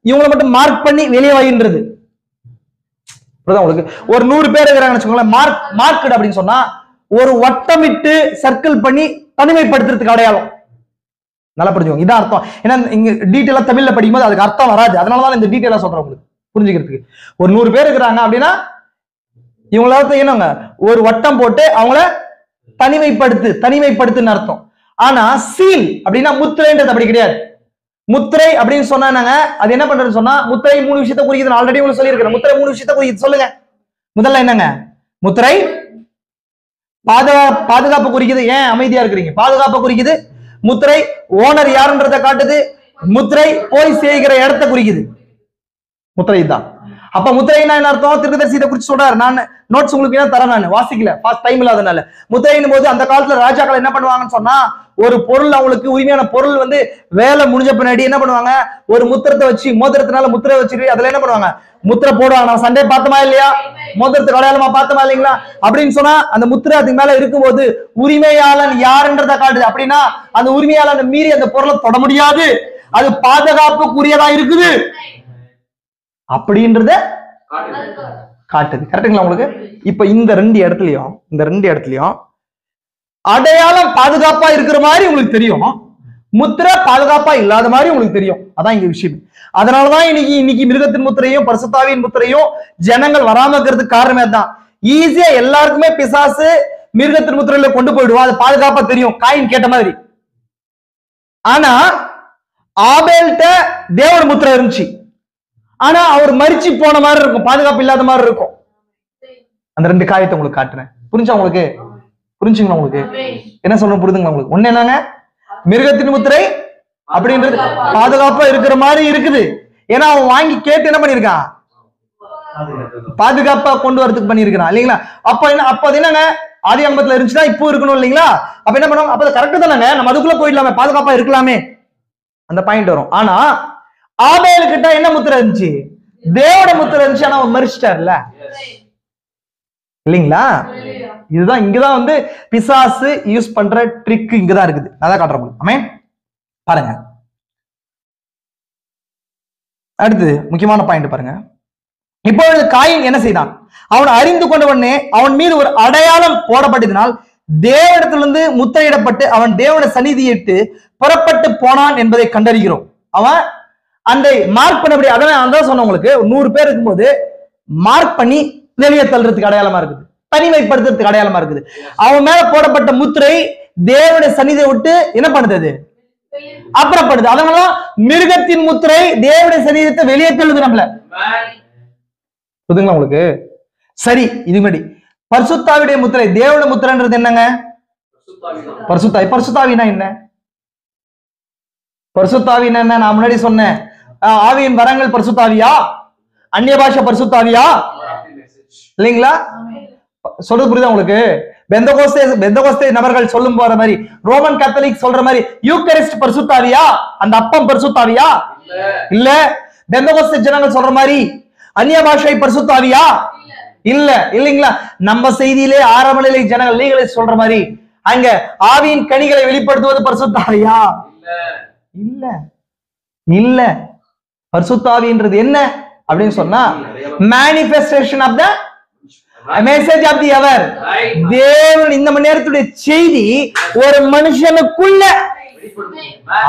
இவங்களை மட்டும் மார்க் பண்ணி வெளியே வைன்றது. உங்களுக்கு ஒரு 100 பேர் இருக்கிறாங்கன்னு வச்சுக்கோங்களேன். மார்க் அப்படின்னு சொன்னா ஒரு வட்டமிட்டு சர்க்கிள் பண்ணி தனிமைப்படுத்துறதுக்கு அடையாளம். நல்லா புரிஞ்சுக்கோங்க, இதான் அர்த்தம். ஏன்னா இங்க டீட்டெயிலா தமிழ்ல படிக்கும்போது அதுக்கு அர்த்தம் வராது. அதனாலதான் இந்த டீட்டெயிலா சொல்றேன் உங்களுக்கு புரிஞ்சுக்கிறதுக்கு. ஒரு 100 பேர் இருக்கிறாங்க அப்படின்னா இவங்களால என்னங்க ஒரு வட்டம் போட்டு அவங்கள தனிமைப்படுத்துன்னு அர்த்தம். ஆனா சீல் அப்படின்னா முத்திரைன்றது அப்படி கிடையாது. முத்திரை அப்படின்னு சொன்னாங்க, அது என்ன பண்றதுன்னு சொன்னா முத்திரை 3 விஷயத்தை குறிக்குது. ஆல்ரெடி உங்களுக்கு சொல்லியிருக்கிறேன். முத்திரை 3 விஷயத்தை குறிக்குது. சொல்லுங்க. முதல்ல என்னங்க? முத்திரை பாதுகாப்பு குறிக்குது. ஏன் அமைதியா இருக்கிறீங்க? பாதுகாப்பு குறிக்குது. முத்திரை ஓனர் யாருன்றத காட்டுது. முத்திரை போய் செய்கிற இடத்தை குறிக்குது. முத்திரை தான். அப்ப முத்திரைன்னா என்ன அர்த்தம்? தீர்க்கதரிசி இதை குறிச்சு சொல்றாரு. நான் நோட்ஸ் உங்களுக்கு என்ன தரேன், நான் வாசிக்கல, ஃபாஸ்ட் டைம் இல்லாதனால. முத்திரையின் போது அந்த காலத்துல ராஜாக்கள் என்ன பண்ணுவாங்கன்னு சொன்னா, ஒரு பொருள் அவங்களுக்கு உரிமையான பொருள் வந்து வேலை முடிஞ்ச பின்னாடி என்ன பண்ணுவாங்க, ஒரு முத்திரத்தை வச்சு, மோதிரத்தினால முத்திரை வச்சுட்டு அதுல என்ன பண்ணுவாங்க, முத்திரை போடுவாங்க. நம்ம சண்டே பார்த்தோமா இல்லையா, மோதிரத்துக்கு அடையாளமா பார்த்தோமா இல்லைங்களா? அப்படின்னு சொன்னா அந்த முத்திரை அதுக்கு மேல இருக்கும்போது உரிமையாளன் யாருன்றத காட்டுது. அப்படின்னா அந்த உரிமையாளனை மீறி அந்த பொருளை தொட முடியாது, அது பாதுகாப்புக்குரியதா இருக்குது அப்படின்றத காட்டுது. கரெக்டுங்களா உங்களுக்கு? இப்ப இந்த ரெண்டு இடத்துலயும் அடையாளம் பாதுகாப்பா இருக்கிற மாதிரி உங்களுக்கு தெரியும், முத்திரை பாதுகாப்பா இல்லாத மாதிரி உங்களுக்கு தெரியும். அதான் இங்க விஷயம். அதனாலதான் இன்னைக்கு மிருகத்தின் முத்திரையும் பரிசுத்தாவியின் முத்திரையும் ஜனங்கள் வராம இருக்கிறதுக்கு காரணமே தான். ஈஸியா எல்லாருக்குமே பிசாசு மிருகத்தின் முத்திரையில கொண்டு போயிடுவோம், அது பாதுகாப்பா தெரியும், காயின் கேட்ட மாதிரி. ஆனா ஆபேல்ட்ட தேவட முத்திரை இருந்துச்சு, ஆனா அவர் மரிச்சு போன மாதிரி இருக்கும், பாதுகாப்பு இல்லாத மாதிரி இருக்கும். அந்த ரெண்டு காயத்தை உங்களுக்கு காட்டுறேன். புரிஞ்சா உங்களுக்கு? புரிஞ்சுங்களா உங்களுக்கு? என்ன சொல்றேன் புரியுதுங்களா உங்களுக்கு? ஒண்ணு என்னங்க, மிருகத்தின் முத்திரை அப்படின்றது பாதுகாப்பா இருக்கிற மாதிரி இருக்குது. ஏன்னா அவன் வாங்கி கேட்டு என்ன பண்ணிருக்கான், பாதுகாப்பா கொண்டு வரதுக்கு பண்ணிருக்கான் இல்லைங்களா? அப்ப அது என்னங்க, ஆதி ஆகமத்துல இருந்துச்சுன்னா இப்போ இருக்கணும் இல்லைங்களா? அப்ப என்ன பண்ணுவாங்க, அப்ப கரெக்ட் தானங்க, நம்ம அதுக்குள்ள போயிடலாமே, பாதுகாப்பா இருக்கலாமே, அந்த பாயிண்ட் வரும். ஆனா ஆபேல் கிட்ட என்ன முத்திரை இருந்துச்சு, தேவட முத்திரை இருந்துச்சு, ஆனா அவன் மரிச்சிட்டார்ல இல்லைங்களா? இதுதான் இங்கதான் வந்து பிசாசு யூஸ் பண்ற ட்ரிக் இங்கதான் இருக்குது. அதான் காட்டுறோம். ஆமென். பாருங்க, அடுத்து முக்கியமான பாயிண்ட் பாருங்க. இப்பொழுது காயின் என்ன செய்தான், அவன் அறிந்து கொண்ட உடனே அவன் மீது ஒரு அடையாளம் போடப்பட்டதினால் தேவனிடத்திலிருந்து முத்திரையிடப்பட்டு அவன் தேவன சந்நிதியிட்டு புறப்பட்டு போனான் என்பதை கண்டறிகிறோம். அவன் அந்த மார்க் பண்ணபடி, அதான் சொன்ன உங்களுக்கு, 100 பேர் இருக்கும்போது மார்க் பண்ணி வெளியே தள்ளுறதுக்கு அடையாளமா இருக்குது, தனிமைப்படுத்துறதுக்கு அடையாளமா இருக்குது. அவன் மேல போடப்பட்ட முத்திரை தேவனுடைய சந்நிதியை விட்டு என்ன பண்ணுது, அப்புறப்படுது. அதனால மிருகத்தின் முத்திரை தேவனுடைய சரீரத்தை வெளியே தள்ளுது நம்மள. புரியுதுங்களா உங்களுக்கு? சரி, இது மாதிரி பரிசுத்தாவியுடைய முத்திரை, தேவனுடைய முத்திரைன்றது என்னங்க, பரிசுத்தாவினா என்ன? பரிசுத்தாவினா என்ன? நான் முன்னாடி சொன்னேன், ஆவியின் வரங்கள் பரிசுத்தாவியா, அந்நிய பாஷை பரிசுத்தாவியா இல்லைங்களா? சொல்றது புரியுதா உங்களுக்கு? பெந்தகோஸ்தே நபர்கள் சொல்லும் போற மாதிரி, ரோமன் கத்தோலிக் சொல்ற மாதிரி யூகரிஸ்ட் பரிசுத்தாவியா, அந்த அப்பம் பரிசுத்தாவியா இல்ல. பெந்தகோஸ்தே ஜனங்கள் சொல்ற மாதிரி அந்நிய பாஷை பரிசுத்தாவியா இல்ல, இல்லைங்களா? நம்ம செய்தியிலே ஆரம்ப நிலை ஜனங்கள் லீகலைஸ் சொல்ற மாதிரி அங்க ஆவியின் கனிகளை வெளிப்படுத்துவது பரிசுத்தாவியா இல்ல, இல்ல. பரிசுத்தாவின்றது என்ன அப்படின்னு சொன்னா, manifestation of the message of the அவர். தேவன் இந்த மணி நேரத்துடைய செய்தி ஒரு மனுஷனுக்குள்ள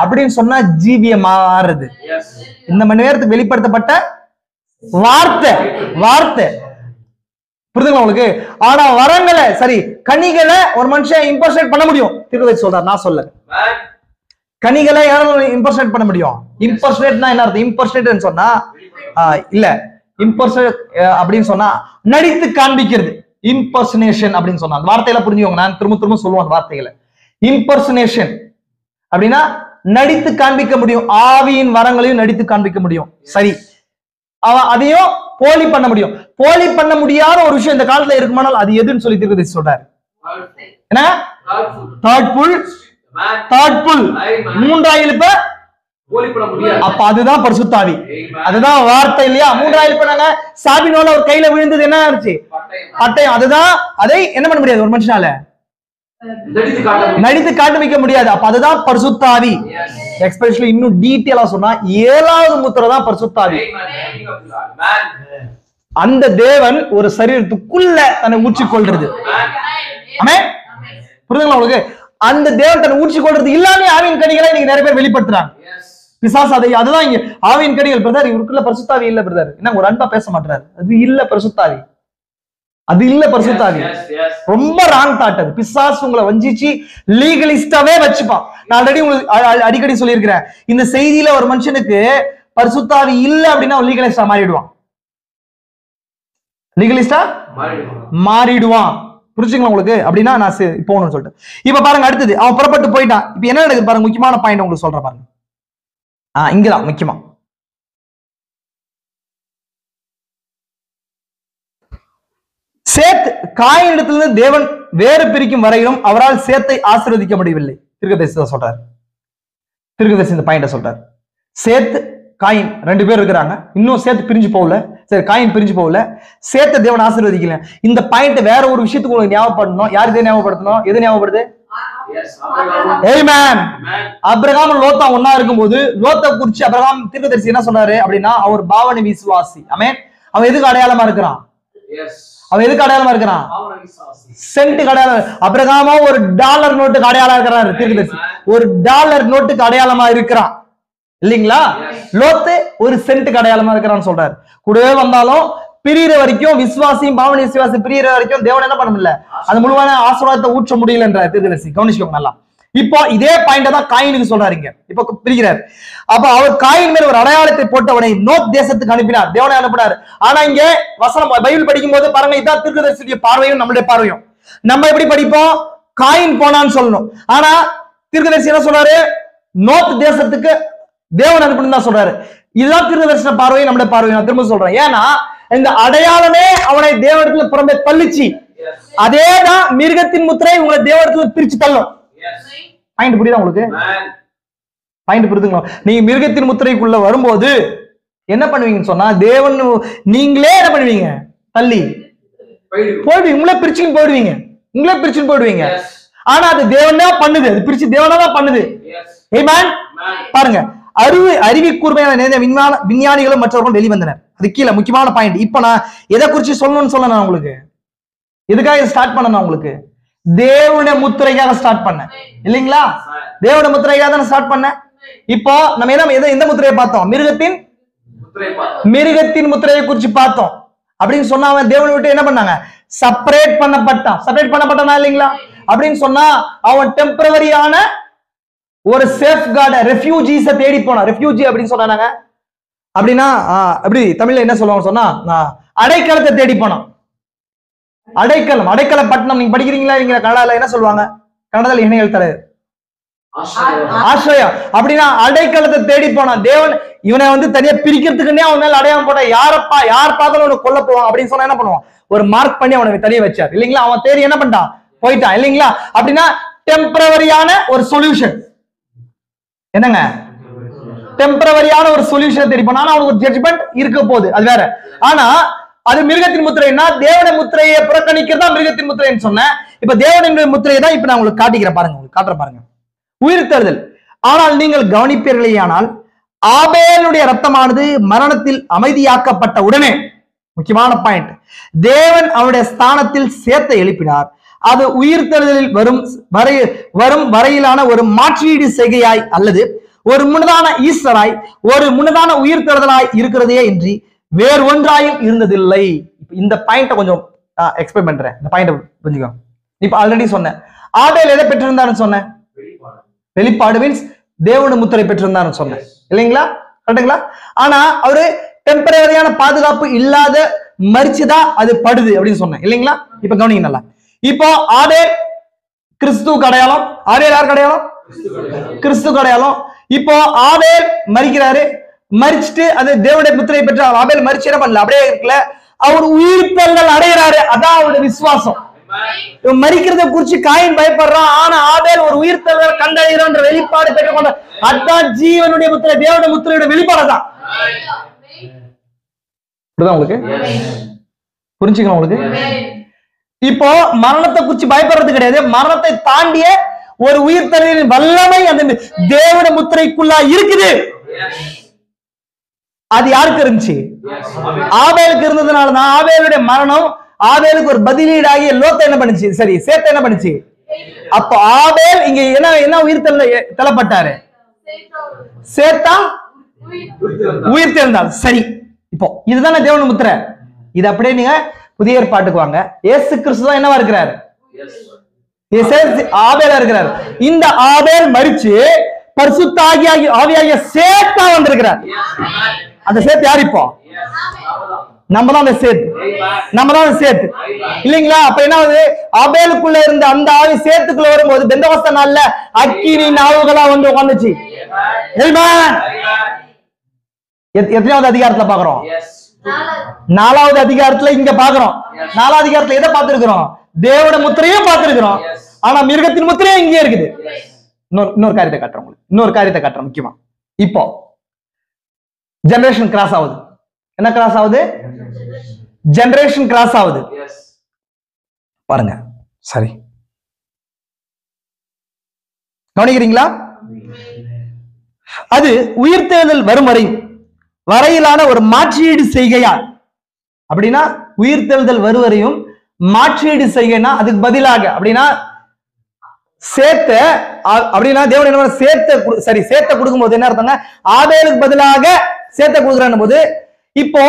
அப்படின்னு சொன்னா ஜீவியம் மாறுது. இந்த மணி நேரத்துக்கு வெளிப்படுத்தப்பட்ட வார்த்தை புரியுதுங்களா உங்களுக்கு? ஆனா வரங்களை, சரி, கனிகளை ஒரு மனுஷன் இம்பர்சனேட் பண்ண முடியும். திருவள்ளுவர் சொல்றார், நான் சொல்ல. கனிகளை யாரும் இம்பர்சனேட் பண்ண முடியும். இம்பர்சனேட்னா என்ன அர்த்தம்? இம்பர்சனேட் சொன்னா இல்ல, இம்பர்சனேட் அப்படின்னு சொன்னா நடித்து காண்பிக்கிறது. இம்பர்சனேஷன் அப்படின்னு சொன்னா அந்த வார்த்தையில புரிஞ்சுக்கோங்க, நான் திரும்ப சொல்லுவேன் அந்த வார்த்தைகளை. இம்பர்சனேஷன் அப்படின்னா நடித்து காண்பிக்க முடியும், ஆவியின் வரங்களையும் நடித்து காண்பிக்க முடியும். சரி, அதையும் போலி பண்ண முடியும். போலி பண்ண முடியாத ஒரு விஷயம் இந்த காலத்துல இருக்குமானால் அது எதுன்னு சொல்லி திருப்பதி சொல்றாரு. என்ன? மூன்றாவது எழுப்ப அப்ப அதுதான் பரிசுத்தாவி, அதுதான் வார்த்தை இல்லையா? மூன்றாவது எழுப்பினாங்க, சாபினோல ஒரு கையில விழுந்தது என்ன ஆச்சு? பட்டயம். அதுதான், அதை என்ன பண்ண முடியாது ஒரு மனுஷனால, நடித்து காண்பிக்க முடியாது. அப்ப அதுதான் பரிசுத்தாவி. எஸ்பெஷலி இன்னும் டீட்டெயிலா சொன்னா 7வது முத்திரை தான் பரிசுத்தாவி. அந்த தேவன் ஒரு சரீரத்துக்குள்ள தன்னை ஊற்றிக்கொள்றது. ஆமென். புரியுதுங்களா உங்களுக்கு? அந்த தேவன் தன்னை ஊற்றிக்கொள்றது இல்லாம ஆவியின் கனிகளை நீங்க நிறைய பேர் வெளிப்படுத்துறாங்க. பிசாசு அதுதான் இங்க ஆவியின் கனிகள். பிரதர், இவருக்குள்ள பரிசுத்தாவி இல்ல பிரதர், என்ன ஒரு அன்பா பேச மாட்டாரு, அது இல்ல பரிசுத்தாவி, அது இல்ல பரிசுத்தாவி. ரொம்ப ராங் தாட் அது. பிசாசு உங்களை வஞ்சிச்சு லீகலிஸ்டாவே வச்சுப்பான். நான் ஆல்ரெடி உங்களுக்கு அடிக்கடி சொல்லியிருக்கிறேன், இந்த செய்தியில ஒரு மனுஷனுக்கு பரிசுத்தாவி இல்ல அப்படின்னா லீகலிஸ்டா மாறிடுவான். லீகலிஸ்டா மாறிடுவான். புரிஞ்சுங்களா உங்களுக்கு? அப்படின்னா நான் போகணும்னு சொல்லிட்டு இப்ப பாருங்க, அடுத்தது அவன் புறப்பட்டு போயிட்டான். இப்ப என்ன நடக்குது பாருங்க, முக்கியமான பாயிண்ட் உங்களுக்கு சொல்ற பாருங்க. இங்கதான் முக்கியமா சேத் காயின் இடத்திலிருந்து தேவன் வேறு பிரிக்கும் வரையிலும் அவரால் சேத்தை ஆசீர்வதிக்க முடியவில்லை. தீர்க்கதரிசி சொல்றாரு. தீர்க்கதரிசி இந்த பாயிண்ட சொல்றாரு. சேத் காயின் 2 பேர் இருக்கிறாங்க. இன்னும் சேத்து பிரிஞ்சு போகல. சரி, காயின் பிரிஞ்சு போகல. சேத்த தேவன் ஆசீர்வதிக்கல. இந்த பாயிண்ட் வேற ஒரு விஷயத்துக்கு உங்களுக்கு ஞாபகப்படுத்தணும். யார் இதை ஞாபகப்படுத்தணும்? எது ஞாபகப்படுது? ஆமென். ஆபிரகாம் லோத்தா ஒண்ணா இருக்கும்போது லோத்தை குறிச்சு ஆபிரகாம் தீர்க்கதரிசி என்ன சொன்னாரு அப்படின்னா, அவர் பாவனை விசுவாசி. ஆமென். அவன் எதுக்கு அடையாளமா இருக்கிறான்? அவன் எதுக்கு அடையாளமா இருக்கிறான்? சென்ட்டுக்கு அடையாளம். ஆபிரகாமோ ஒரு டாலர் நோட்டுக்கு அடையாளம் இருக்கிறாரு. தீர்க்கதரிசி ஒரு டாலர் நோட்டுக்கு அடையாளமா இருக்கிறான் இல்லீங்களா? லோத்து ஒரு சென்ட்டுக்கு அடையாளமா இருக்கிறான்னு சொல்றாரு. கூடவே வந்தாலும் பிரியிற வரைக்கும் விசுவாசியும் பாவனை விசுவாசி பிரியிற வரைக்கும் தேவன் என்ன பண்ண முடியல, அது முழுவான ஆசீர்வாதத்தை ஊற்ற முடியலன்ற தீர்க்கதரிசி. கவனிச்சுக்கோங்க நல்லா. இப்போ இதே பாயிண்ட தான் காயினுக்கு சொல்றாருங்க. இப்போ பிரிக்கிறார். அப்ப அவர் காயின் மேல ஒரு அடையாளத்தை போட்டு அவனை நோத் தேசத்துக்கு அனுப்பினார். தேவனை அனுப்பினார். ஆனா இங்க வசனம் பைபிள் படிக்கும் போது பாருங்க, இதான் தீர்க்கதரிசியுடைய பார்வையும் நம்மளுடைய பார்வையும். நம்ம எப்படி படிப்போம்? காயின் போனான்னு சொல்லணும். ஆனா தீர்க்கதரிசி என்ன சொல்றாரு? நோத் தேசத்துக்கு தேவன் அனுப்பினு தான் சொல்றாரு. இதுதான் தீர்க்கதரிசன பார்வையும் நம்மளுடைய பார்வையும். நான் திரும்ப சொல்றேன். ஏன்னா இந்த அடையாளமே அவனை தேவனிடத்துல புறம்பே தள்ளிச்சு. அதேதான் மிருகத்தின் முத்திரை உங்களை தேவனிடத்துல பிரிச்சு தள்ளும். பாயிண்ட் புரியுதா உங்களுக்கு? பாயிண்ட் புரியுதுங்களா? நீங்க மிருகத்தின் முத்திரைக்குள்ள வரும்போது என்ன பண்ணுவீங்கன்னு சொன்னா, தேவன் நீங்களே என்ன பண்ணுவீங்க? தள்ளி போயிடுவீங்க. உங்களே பிரிச்சுன்னு போயிடுவீங்க. உங்களே பிரிச்சுன்னு போயிடுவீங்க. ஆனா அது தேவனா பண்ணுது. அது பிரிச்சு தேவனா தான் பண்ணுது. ஆமென். பாருங்க, அறிவி கூர்மையான விஞ்ஞானிகளும் மற்றவர்களும் வெளிவந்தனர். அது கீழே முக்கியமான பாயிண்ட். இப்ப நான் எதை குறிச்சு சொல்லணும்னு சொல்ல நான் உங்களுக்கு எதுக்காக ஸ்டார்ட் பண்ண நான் உங்களுக்கு தேவனுடைய முத்திரைக்காக ஸ்டார்ட் பண்ணேன் இல்லைங்களா? தேவனுடைய முத்திரைக்காக தான் ஸ்டார்ட் பண்ணேன். இப்போ நம்ம எந்த முத்திரையை பார்த்தோம்? மிருகத்தின் முத்திரையை குறிச்சு பார்த்தோம். அப்படின்னு சொன்னா அவன் தேவனை விட்டு என்ன பண்ணாங்க? செப்பரேட் பண்ணப்பட்டான். செப்பரேட் பண்ணப்பட்டானா இல்லைங்களா? அப்படின்னு சொன்னா அவன் டெம்பரவரியான ஒரு சேஃப் கார்டு ரெஃப்யூஜிஸ தேடி போனான். ரெஃப்யூஜி அப்படின்னு சொன்னாங்க. அப்படின்னா அப்படி தமிழ்ல என்ன சொல்லுவாங்க சொன்னா, அடைக்கலத்தை தேடி போனான். அடைக்கலம், அடைக்கல பட்டணம். நீங்க படிக்கிறீங்களா? நீங்க கனடால என்ன சொல்லுவாங்க? கனடால என்ன எழுத்தாரு? ஆசிரியம். அப்படின்னா அடைக்கலத்தை தேடி போனான். தேவன் இவனை தனியா பிரிக்கிறதுக்குன்னே அவன் மேல அடையாளம் போட்ட. யார் பார்த்தாலும் கொல்ல போவான் அப்படின்னு சொன்னா என்ன பண்ணுவான்? ஒரு மார்க் பண்ணி அவனை தனியா வச்சார் இல்லைங்களா? அவன் தேடி என்ன பண்ணிட்டான்? போயிட்டான் இல்லைங்களா? அப்படின்னா டெம்பரவரியான ஒரு சொல்யூஷன். என்னங்க? டெம்பரவரியான ஒரு சொல்யூஷன் தேடி போனா அவனுக்கு ஒரு ஜட்ஜ்மெண்ட் இருக்க போகுது, அது வேற. ஆனா அது மிருகத்தின் முத்திரைன்னா தேவனுடைய முத்திரையை புறக்கணிக்கிறதா மிருகத்தின் முத்திரைன்னு சொன்னேன். இப்ப தேவனுடைய முத்திரையை தான் இப்ப நான் உங்களுக்கு காட்டிக்கிறேன் பாருங்க. உங்களுக்கு காட்டுற பாருங்க. உயிர்த்தெழுதல். ஆனால் நீங்கள் கவனிப்பீர்களேயானால் ஆபேலுடைய ரத்தமானது மரணத்தில் அமைதியாக்கப்பட்ட உடனே, முக்கியமான பாயிண்ட், தேவன் அவருடைய ஸ்தானத்தில் சேத்தை எழுப்பினார். அது உயிர்த்தெழுதலில் வரும் வரையிலான ஒரு மாற்றீடு செய்கையாய் அல்லது ஒரு முன்னதான ஈஸ்டராய் ஒரு முன்னதான உயிர்த்தெழுதலாய் இருக்கிறதே என்று வேறு ஒன்றாயும் இருந்ததில்லை. இந்த பாயிண்ட கொஞ்சம் எக்ஸ்பிளைன் பண்றேன். இந்த பாயிண்ட் புரிஞ்சுக்கோ. இப்ப ஆல்ரெடி சொன்னேன், ஆபேல் எதை பெற்றிருந்தான்னு சொன்னேன்? வெளிப்பாடு மீன்ஸ் தேவனுடைய முத்திரை பெற்றிருந்தான்னு சொன்னேன் இல்லைங்களா? கரெக்டுங்களா? ஆனா அவரு டெம்பரரியான பாதுகாப்பு இல்லாத மரிச்சுதான் அது படுது அப்படின்னு சொன்னேன் இல்லைங்களா? இப்ப கவனிங்க நல்லா. இப்போ ஆபேல் கிறிஸ்துவுக்கு அடையாளம். ஆபேல் யாருக்கு அடையாளம்? கிறிஸ்துவுக்கு அடையாளம். இப்போ ஆபேல் மரிக்கிறாரு. மரிச்சுட்டு அது தேவனுடைய முத்திரையை பெற்ற ஆபேல் மரிச்சு என்ன பண்ணல? அப்படியே இருக்குல்ல, அவர் உயிர்த்தெழுதல் அடைகிறாரு. அதான் அவருடைய விசுவாசம். மரிக்கிறத குறிச்சு காயின் பயப்படுறான். ஆனா ஆபேல் ஒரு உயிர்த்தெழுதல் கண்டடைகிறான் வெளிப்பாடு பெற்றுக்கொண்ட. அதான் ஜீவனுடைய முத்திரை, தேவனுடைய முத்திரையோட வெளிப்பாடு தான். உங்களுக்கு புரிஞ்சுக்கணும் உங்களுக்கு? இப்போ மரணத்தை குறிச்சு பயப்படுறது கிடையாது. மரணத்தை தாண்டிய ஒரு உயிர்த்தெழுதலின் வல்லமை அந்த தேவனுடைய முத்திரைக்குள்ளா இருக்குது. அது யாருக்கு இருந்துச்சு? ஆபேலுக்கு இருந்ததுனாலதான் ஆபேலுடைய மரணம் ஆபேலுக்கு ஒரு பதிலீடாகி லோத்தை என்ன பண்ணுச்சு? சரி, சேத்தை என்ன பண்ணுச்சு? அப்ப ஆபேல் இங்க என்ன உயிர்த்தெழப்பட்டாரு? சேத்தா உயிர்த்தெழுந்தால். சரி, இப்போ இதுதானே தேவனுடைய முத்திரை. இது அப்படியே நீங்க புதிய ஏற்பாட்டுக்கு வாங்க. இயேசு கிறிஸ்து தான் என்னவா இருக்கிறாரு? ஆபேலா இருக்கிறார். இந்த ஆபேல் மரிச்சு பரிசுத்த ஆவியாகிய சேத்தா வந்திருக்கிறார். அந்த சேத்து யார்? இப்போ நம்ம தான் அந்த சேத்து. நம்ம தான் அந்த சேத்து இல்லைங்களா? அப்ப என்ன ஆகுது? ஆபேலுக்குள்ள இருந்த அந்த ஆவி சேத்துக்குள்ள வரும்போது பெந்தகோஸ்தே நாள்ல அக்கினி நாவுகளா உட்கார்ந்துச்சு. எத்தனையாவது அதிகாரத்துல பாக்குறோம்? 4வது அதிகாரத்துல இங்க பாக்குறோம். 4வது அதிகாரத்துல எதை பார்த்திருக்கிறோம்? தேவட முத்திரையும் பார்த்திருக்கிறோம். ஆனா மிருகத்தின் முத்திரையும் இங்கே இருக்குது. இன்னொரு காரியத்தை காட்டுறோம் உங்களுக்கு. இன்னொரு காரியத்தை காட்டுறோம் முக்கியமா. இப்போ ஜெனரேஷன் கிராஸ் ஆகுது. என்ன கிராஸ் ஆகுது? ஜெனரேஷன் கிராஸ் ஆகுது. பாருங்க. சரி, கவனிக்கிறீங்களா? அது உயிர்த்தெழுதல் வரும் வரையிலான ஒரு மாற்றீடு செய்கையா? அப்படின்னா உயிர்த்தெழுதல் வருவரையும் மாற்றீடு செய்கைனா அதுக்கு பதிலாக அப்படின்னா சேர்த்த அப்படின்னா தேவன் என்ன சேர்த்த கொடுக்கும்போது என்ன அர்த்தங்க? ஆபேலுக்கு பதிலாக சேர்த்த கொடுக்குற போது இப்போ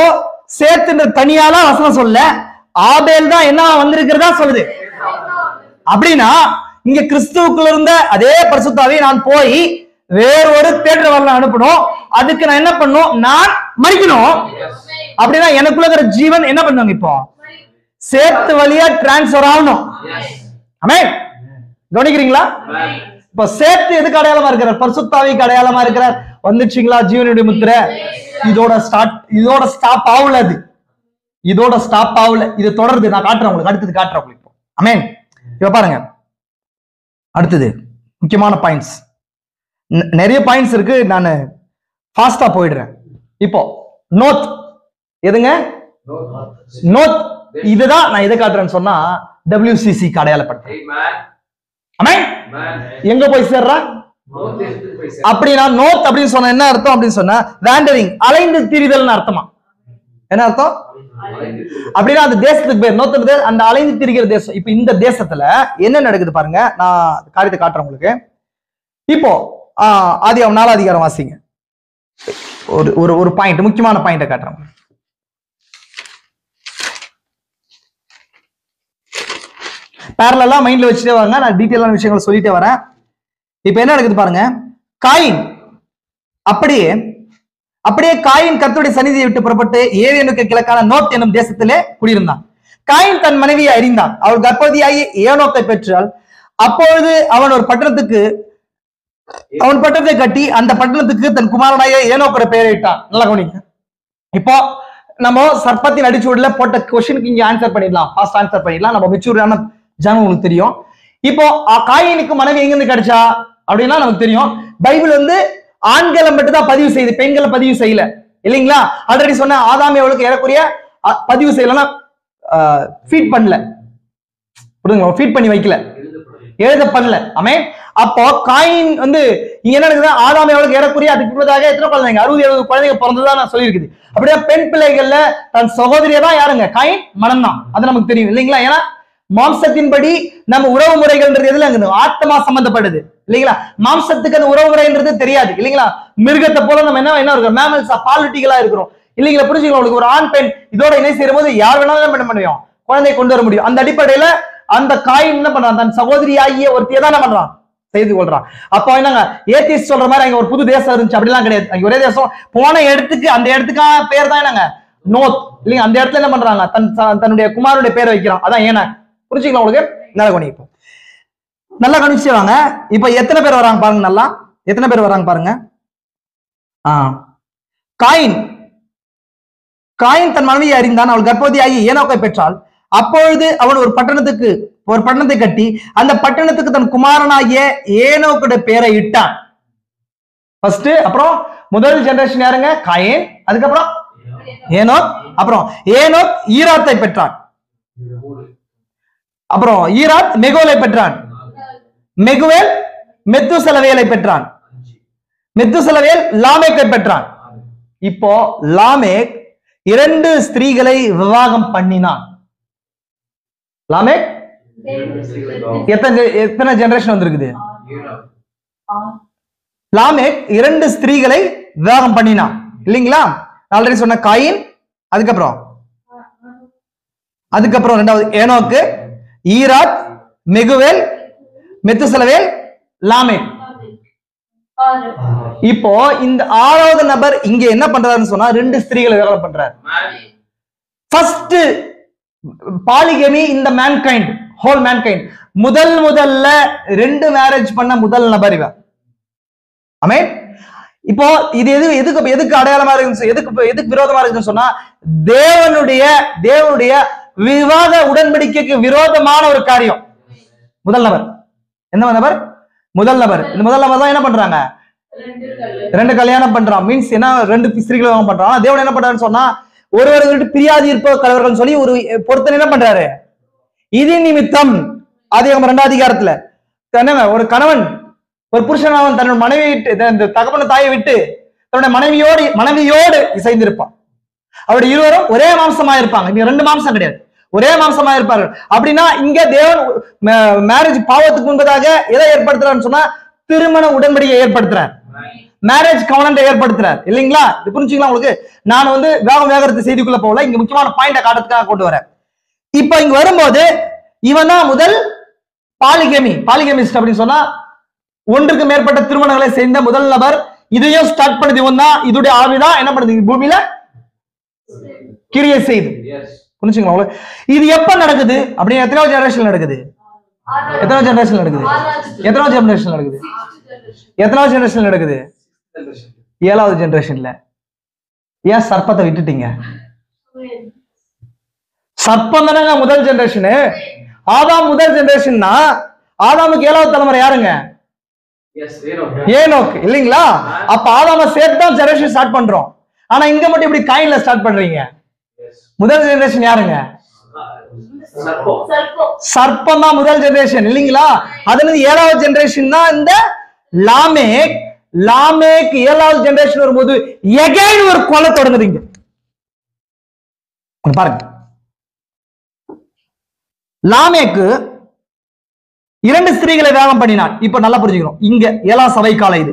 சேர்த்து தனியால வசனம் சொல்ல, ஆபேல் தான் என்ன வந்திருக்கிறதா சொல்லுது. அப்படின்னா இங்க கிறிஸ்துவுக்குள்ள இருந்த அதே பரிசுத்தாவை நான் போய் வேறொரு தேற்றவர்ல அனுப்பணும். அதுக்கு நான் என்ன பண்ணும்? நான் மறிக்கணும். அப்படின்னா எனக்குள்ள இருக்கிற ஜீவன் என்ன பண்ணுவாங்க? இப்போ சேர்த்து வழியா டிரான்ஸ்பர் ஆகணும். ஆமென். கவனிக்கிறீங்களா? இப்ப சேர்த்து எதுக்கு அடையாளமா இருக்கிறார்? பரிசுத்தாவிக்கு அடையாளமா இருக்கிறார். வந்துச்சுங்களா ஜீவனுடைய முத்திரை? இதோட ஸ்டாப் ஆகல. அது இதோட ஸ்டாப் ஆகல. இது தொடருது. நான் காட்டுறேன் உங்களுக்கு. அடுத்தது காட்டுறேன் உங்களுக்கு. இப்போ ஆமென். இப்ப பாருங்க, அடுத்தது முக்கியமான பாயிண்ட்ஸ். நிறைய பாயிண்ட்ஸ் இருக்கு. நான் ஃபாஸ்டா போயிடுறேன். இப்போ நோத் எதுங்க? நோத். இதுதான் நான் எதை காட்டுறேன்னு சொன்னா WCC அடையாளப்படுத்துறேன். ஆமென். எங்க போய் சேர்றா? அப்படின்னா நோத் அப்படின்னு சொன்ன என்ன அர்த்தம் அப்படின்னு சொன்னா வேண்டரிங், அலைந்து திரிதல் அர்த்தமா? என்ன அர்த்தம்? அப்படின்னா அந்த தேசத்துக்கு பேர் நோத்து, அந்த அலைந்து திரிகிற தேசம். இப்ப இந்த தேசத்துல என்ன நடக்குது பாருங்க. நான் காரியத்தை காட்டுறேன் உங்களுக்கு. இப்போ ஆதியாகமம் 4வது அதிகாரம் வாசிங்க. ஒரு பாயிண்ட், முக்கியமான பாயிண்ட காட்டுறேன். பேரலா மைண்ட்ல வச்சுட்டே வாங்க. நான் டீட்டெயிலான விஷயங்களை சொல்லிட்டே வரேன். இப்ப என்ன நடக்குது பாருங்க. காயின் அப்படியே காயின் கர்த்தருடைய சந்நிதியை விட்டு புறப்பட்டு ஏதேனுக்கு கிழக்கான நோத் என்னும் தேசத்திலே குடியிருந்தான். காயின் தன் மனைவியை அறிந்தான். அவள் கர்ப்பவதியாகி ஏனோக்கை பெற்றாள். அப்பொழுது அவன் ஒரு பட்டணத்தை கட்டி அந்த பட்டணத்துக்கு தன் குமாரனாய ஏனோக்கோட பெயரிட்டான். நல்லா கவனிங்க. இப்போ நம்ம சர்ப்பத்தின் அடிச்சுவடுல போட்ட கொஸ்டினுக்கு இங்க ஆன்சர் பண்ணிடலாம். ஃபாஸ்ட் ஆன்சர் பண்ணிடலாம். நம்ம மெச்சூரான ஜனம் உங்களுக்கு தெரியும். இப்போ காயினுக்கு மனைவி எங்கிருந்து கிடைச்சா அப்படின்னா நமக்கு தெரியும். பைபிள் வந்து ஆண்களை மட்டும் தான் பதிவு செய்யுது, பெண்களை பதிவு செய்யல இல்லைங்களா? ஆல்ரெடி சொன்ன ஆதாம் அவளுக்கு ஏறக்குறைய பதிவு செய்யலன்னா ஃபீட் பண்ணல, புரியுதுங்களா? ஃபீட் பண்ணி வைக்கல, எழுத பண்ணல. ஆமே. அப்போ காயின் வந்து இங்க என்ன நடக்குது? ஆதாம் அவளுக்கு ஏறக்குறைய அதுக்கு முன்னதாக எத்தனை குழந்தைங்க? 60-70 குழந்தைங்க பிறந்ததா நான் சொல்லியிருக்குது. அப்படியே பெண் பிள்ளைகள்ல தன் சகோதரியை தான் யாருங்க? காயின் மனம்தான். அது நமக்கு தெரியும் இல்லைங்களா? ஏன்னா மாம்சத்தின்படி நம்ம உறவு முறைகள்ன்றது எதுல அங்க ஆத்மா சம்பந்தப்படுது இல்லைங்களா? மாம்சத்துக்கு அந்த உறவு முறைன்றது தெரியாது இல்லைங்களா? மிருகத்தை போல நம்ம என்ன இருக்கிறோம்? மேமல்ஸா, பாலிட்டிகளா இருக்கிறோம் இல்லைங்களா? புரிஞ்சுக்கலாம். உங்களுக்கு ஒரு ஆண் பெண் இதோட இணை சேரும் போது யார் வேணாலும் என்ன பண்ண முடியும்? குழந்தையை கொண்டு வர முடியும். அந்த அடிப்படையில அந்த காயின் என்ன பண்றான்? தன் சகோதரி ஆகிய ஒருத்தியை தான் என்ன பண்றான்? செய்து கொள்றான். அப்போ என்னங்க ஏத்திஸ்ட் சொல்ற மாதிரி அங்க ஒரு புது தேசம் இருந்துச்சு அப்படிலாம் கிடையாது. அங்க ஒரே தேசம். போன இடத்துக்கு அந்த இடத்துக்கான பேர் தான் என்னங்க? நோத் இல்லைங்க. அந்த இடத்துல என்ன பண்றாங்க? தன்னுடைய குமாருடைய பேரை வைக்கிறான். அதான் ஏன்னா புரிஞ்சுக்கலாம் உங்களுக்கு. நல்லா கவனிப்போம், நல்லா கவனிச்சு வாங்க. இப்ப எத்தனை பேர் வராங்க பாருங்க. நல்லா எத்தனை பேர் வராங்க பாருங்க. காயின் தன் மனைவியை அறிந்தான். அவள் கர்ப்பவதியாகி ஏனோக்கை பெற்றாள். அப்பொழுது அவன் ஒரு பட்டணத்தை கட்டி அந்த பட்டணத்துக்கு தன் குமாரனாகிய ஏனோக்குடைய பேரை இட்டான். ஃபர்ஸ்ட். அப்புறம் முதல் ஜெனரேஷன் யாருங்க? காயின். அதுக்கப்புறம் ஏனோக். அப்புறம் ஏனோக் ஈராத்தை பெற்றான். அப்புறம் ஈராத் மெகுவேலை பெற்றான். மெகுவேல் மெத்துசலவேலை பெற்றான். மெத்துசலவேல் லாமேக்கை பெற்றான். இப்போ லாமேக் 2 ஸ்திரீகளை விவாகம் பண்ணினான். லாமேக் எத்தனை ஜெனரேஷன் வந்திருக்குது? லாமேக் 2 ஸ்திரீகளை விவாகம் பண்ணினான் இல்லைங்களா? ஆல்ரெடி சொன்ன காயின். அதுக்கப்புறம் 2வது ஏனோக்கு, ஈராத், மெகுவேல், மெத்துசலவேல், லாமேக். இப்போ இந்த 6வது நபர் இங்க என்ன பண்றாருன்னு சொன்னா 2 ஸ்திரீகளை விவாகம் பண்றாரு. ஃபர்ஸ்ட் பாலிகமி இந்த மேன்கைண்ட், ஹோல் மேன்கைண்ட். முதல்ல 2 மேரேஜ் பண்ண முதல் நபர் இவன். ஆமென். இப்போ இது எதுக்கு அடையாளமா இருக்கு, எதுக்கு விரோதமா இருக்குன்னு சொன்னா தேவனுடைய விவாத உடன்படிக்கைக்கு விரோதமான ஒரு காரியம். முதல் நபர் என்ன நபர்? முதல் நபர். இந்த முதல் நபர் தான் என்ன பண்றாங்க? ரெண்டு கல்யாணம் பண்றான். மீன்ஸ் என்ன, ரெண்டு ஸ்திரீகளை பண்றான். தேவன் என்ன பண்றாருன்னு சொன்னா ஒருவருக்கு பிரியாதி இருப்ப கலவர்கள் சொல்லி ஒரு பொருத்தனை என்ன பண்றாரு? இது நிமித்தம் ஆதியாகமம் 2ஆம் அதிகாரத்துல ஒரு கணவன் ஒரு புருஷன் அவன் தன்னோட மனைவி தகப்பன தாயை விட்டு தன்னுடைய மனைவியோடு இசைந்திருப்பான். அவருடைய இருவரும் ஒரே மாம்சமா இருப்பாங்க. இங்க ரெண்டு மாம்சம் கிடையாது, ஒரே மாம்சமா இருப்பார்கள். அப்படின்னா இங்க தேவன் மேரேஜ் பாவத்துக்கு முன்பதாக எதை ஏற்படுத்துறாருன்னு சொன்னா திருமண உடன்படிக்கை ஏற்படுத்துறார், மேரேஜ் கவனத்தை ஏற்படுத்துறார் இல்லைங்களா? இது புரிஞ்சுக்கலாம் உங்களுக்கு. நான் வேகத்து செய்திக்குள்ள போகல, இங்க முக்கியமான பாயிண்ட காட்டுறதுக்காக கொண்டு வரேன். இப்ப இங்க வரும்போது இவன் தான் முதல் பாலிகமிஸ்ட் அப்படின்னு சொன்னா ஒன்றுக்கு மேற்பட்ட திருமணங்களை செய்த முதல் நபர். இதையும் ஸ்டார்ட் பண்ணது இவன் தான். இதுடைய ஆவிதான் என்ன பண்ணுது? பூமியில கிரியை செய்து. புரிஞ்சுங்களா? இது எப்ப நடக்குது அப்படின்னு எத்தனாவது ஜெனரேஷன் நடக்குது? எத்தனாவது ஜெனரேஷன் நடக்குது? எத்தனாவது ஜெனரேஷன் நடக்குது? எத்தனாவது ஜெனரேஷன் நடக்குது? 7வது ஜெனரேஷன்ல. ஏன் சர்ப்பத்தை விட்டுட்டீங்க? சர்ப்பம் தானங்க முதல் ஜெனரேஷன். ஆதாம் முதல் ஜெனரேஷன்னா ஆதாமுக்கு 7வது தலைமுறை யாருங்க? ஏனோக் இல்லீங்களா? அப்ப ஆதாம சேர்த்து தான் ஜெனரேஷன் ஸ்டார்ட் பண்றோம். ஆனா இங்க மட்டும் இப்படி காயின்ல ஸ்டார்ட் பண்றீங்க. முதல் ஜெனரேஷன் யாருங்க? சர்ப்பம் தான் முதல் ஜெனரேஷன் இல்லீங்களா? அதுல 7வது ஜெனரேஷன் தான் இந்த லாமேக். 7வது ஜெனரேஷன் வரும்போது எகைன் ஒரு கொலை தொடங்குதுங்க. பாருங்க, லாமேக்கு 2 ஸ்திரீகளை விவாகம் பண்ணினான். இப்ப நல்லா புரிஞ்சுக்கணும். இங்க 7ஆம் சபை காலம் இது.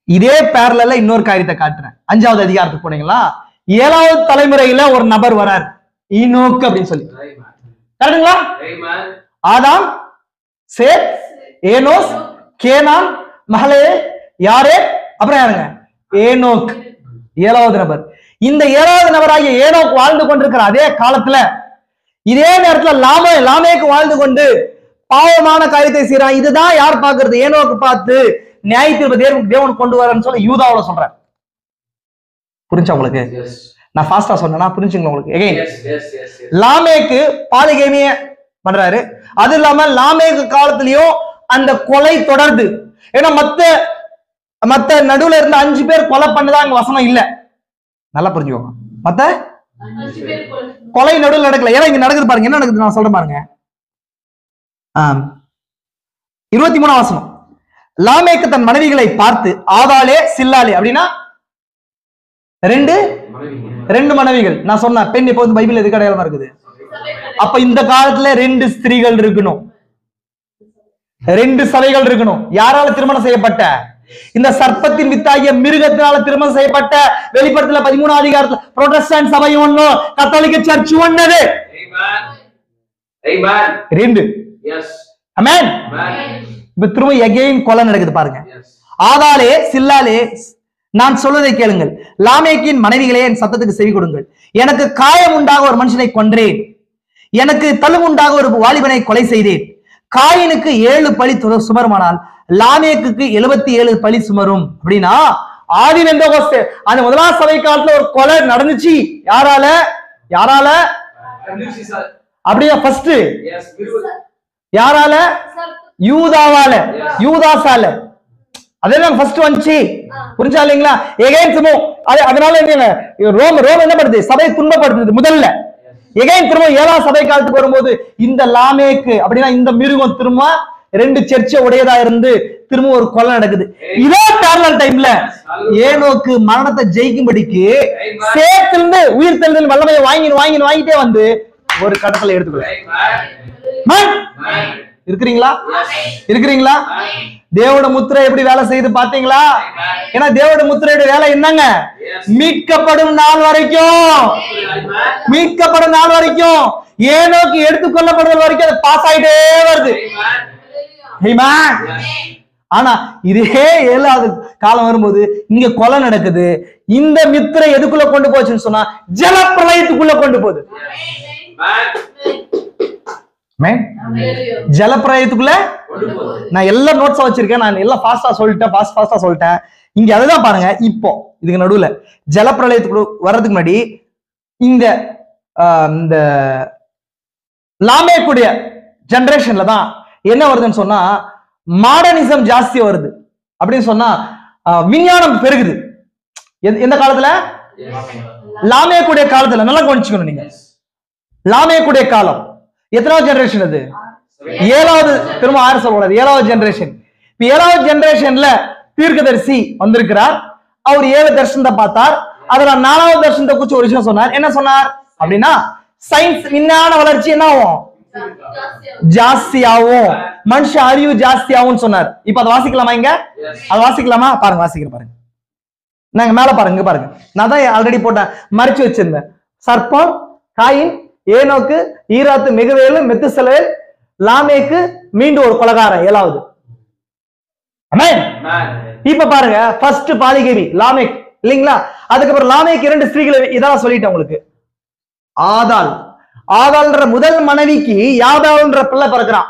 இதே பேரலல்ல இன்னொரு காரியத்தை காட்டுறேன். 5வது அதிகாரத்துக்கு போனீங்களா? 7வது தலைமுறையில ஒரு நபர் வரார், ஈனோக் அப்படின்னு சொல்லி. கரெக்டுங்களா? ஆதாம், சேத், ஏனோஸ், கேனான், மஹலே, யாரே, அப்புறம் யாருங்க? ஏனோக் 7வது நபர். இந்த 7வது நபராகிய ஏனோக் வாழ்ந்து கொண்டிருக்கிற அதே காலத்துல இதே நேரத்துல லாமேக்கு வாழ்ந்து கொண்டு பாவமான காரியத்தை செய்யறான். இதுதான் யார் பாக்குறது? ஏனோக்கு பார்த்து நியாய தீர்ப்பு தேவன் கொண்டு வரன்னு சொல்ல யூதாவுல சொல்றேன். புரிஞ்சா உங்களுக்கு? நான் ஃபாஸ்டா சொன்னா புரிஞ்சுங்க உங்களுக்கு. லாமேக்கு பாலிகேமிய பண்றாரு. அது இல்லாம லாமேக்கு காலத்திலயும் அந்த கொலை தொடருது. ஏன்னா மத்த நடுவுல இருந்த 5 பேர் கொலை பண்ணதா அங்க வசனம் இல்ல. நல்லா புரிஞ்சுக்கோங்க. மத்த கொலை நடுவில் நடக்கல. ஏன்னா இங்க நடக்குது பாருங்க. என்ன நடக்குது நான் சொல்றேன் பாருங்க. 23ஆம் வசனம். லாமேக்கு தன் மனைவிகளை பார்த்து ஆதாளே சில்லாலே அப்படின்னா ரெண்டு மனைவிகள். நான் சொன்ன பெண் எப்போது பைபிள் எதுக்கு அடையாளமா இருக்குது? அப்ப இந்த காலத்துல 2 ஸ்திரீகள் இருக்கணும், 2 சபைகள் இருக்கணும். யாரால திருமணம் செய்யப்பட்ட? இந்த சர்ப்பத்தின் வித்தாகிய மிருகத்தினால திருமணம் செய்யப்பட்ட. வெளிப்படுத்தல 13ஆம் அதிகாரத்துல புரோட்டஸ்டன்ட் சபை ஒண்ணு, கத்தோலிக்க சர்ச் ஒண்ணது. 2. ஆமென். இப்ப திரும்ப எகைன் கொலை நடக்குது பாருங்க. ஆதாளே சில்லாலே நான் சொல்வதை கேளுங்கள், லாமேக்கின் மனைவிகளே என் சத்தத்துக்கு செவி கொடுங்கள். எனக்கு காயம் உண்டாக ஒரு மனுஷனை கொன்றேன், எனக்கு தழுவுண்டாக ஒரு வாலிபனை கொலை செய்தேன். காயினுக்கு 7 பழி சுமருமானால் லாமேக்கு 77 பழி சுமரும். அப்படின்னா ஆதி பெந்தெகோஸ்தே அந்த முதலாம் சபை காலத்துல ஒரு கொலை நடந்துச்சு. யாரால அப்படியே ஃபர்ஸ்ட் யாரால? யூதாவால, யூதாசால. அதெல்லாம் ஃபர்ஸ்ட் வந்துச்சு. புரிஞ்சா இல்லைங்களா? எகைன் திரும்ப அதனால ரோம் என்ன பண்ணுது? சபை துன்பப்படுத்துது முதல்ல. எகைன் திரும்ப 7ஆம் சபை காலத்துக்கு வரும்போது இந்த லாமேக்கு அப்படின்னா இந்த மிருகம் திரும்ப 2 சர்ச்சை உடையதா இருந்து திரும்ப ஒரு கொலை நடக்குது. இதே பேரலல் டைம்ல ஏனோக்கு மரணத்தை ஜெயிக்கும்படிக்கு சேத்திலிருந்து உயிர் தெழுதல் வல்லமையை வாங்கிட்டே வந்து ஒரு கட்டத்துல எடுத்துக்கொள்ள இருக்கிறீங்களா? தேவோட முத்திரை எப்படி வேலை செய்து பாத்தீங்களா? ஏன்னா தேவோட முத்திரையோட வேலை என்னங்க? மீட்கப்படும் நாள் வரைக்கும் ஏனோக்கு எடுத்துக்கொள்ளப்படுவது வரைக்கும் அது பாஸ் ஆயிட்டே வருது. ஆனா இதே 7வது காலம் வரும்போது இங்க கொலை நடக்குது. இந்த மித்திரை எதுக்குள்ள கொண்டு போச்சுன்னு சொன்னா ஜலப்பிரளயத்துக்குள்ள கொண்டு போகுது. ஜலப்பிரளயத்துக்குள்ள நான் எல்லா நோட்ஸா வச்சிருக்கேன். நான் எல்லாம் ஃபாஸ்டா சொல்லிட்டேன். இங்க அதுதான் பாருங்க. இப்போ இதுக்கு நடுவுல ஜலப்பிரளயத்துக்கு வர்றதுக்கு முன்னாடி இந்த லாமேக்குடைய ஜெனரேஷன்ல தான் என்ன வருதுன்னு சொன்னா மாடர்னிசம் ஜாஸ்தி வருது. அப்படின்னு சொன்னா விஞ்ஞானம் பெருகுது. எந்த காலத்துல? லாமேக்குடைய காலத்துல. நல்லா கவனிச்சுக்கணும் நீங்க. லாமேக்குடைய காலம் எத்தனாவது ஜெனரேஷன்? அது 7வது. திரும்ப 6 சொல்லக்கூடாது, 7வது ஜெனரேஷன். இப்ப 7வது ஜெனரேஷன்ல தீர்க்கதரிசி வந்திருக்கிறார். அவர் 7 தர்ஷனத்தை பார்த்தார். அதுல 4வது தர்ஷனத்தை குறிச்சு ஒரு விஷயம் சொன்னார். என்ன சொன்னார் அப்படின்னா, சயின்ஸ் விஞ்ஞான வளர்ச்சி என்ன ஆகும்? ஜாஸ்தியாகும், மனுஷ அறிவு ஜாஸ்தியாகும் சொன்னார். இப்ப அதை வாசிக்கலாமா? இங்க அதை வாசிக்கலாமா? பாருங்க, வாசிக்கிற பாருங்க. நாங்க மேல பாருங்க, பாருங்க. நான் தான் ஆல்ரெடி போட்டேன், மறைச்சு வச்சிருந்தேன். சர்ப்பம், காயின், ஏனோக்கு, ஈராத்து, மெகுவேலு, மெத்துசலேல், லாமேக்கு, மீண்டும் ஒரு கொலகாரன் 7வது. ஆமென். இப்ப பாருங்க, ஃபர்ஸ்ட் பாலிகேவி லாமேக் இல்லீங்களா? அதுக்கப்புறம் லாமேக் 2 ஸ்திரீகளை இதெல்லாம் சொல்லிட்டேன் உங்களுக்கு. ஆதாள், ஆதாள்ன்ற முதல் மனைவிக்கு யாதாள்ன்ற பிள்ளை பிறக்கிறான்.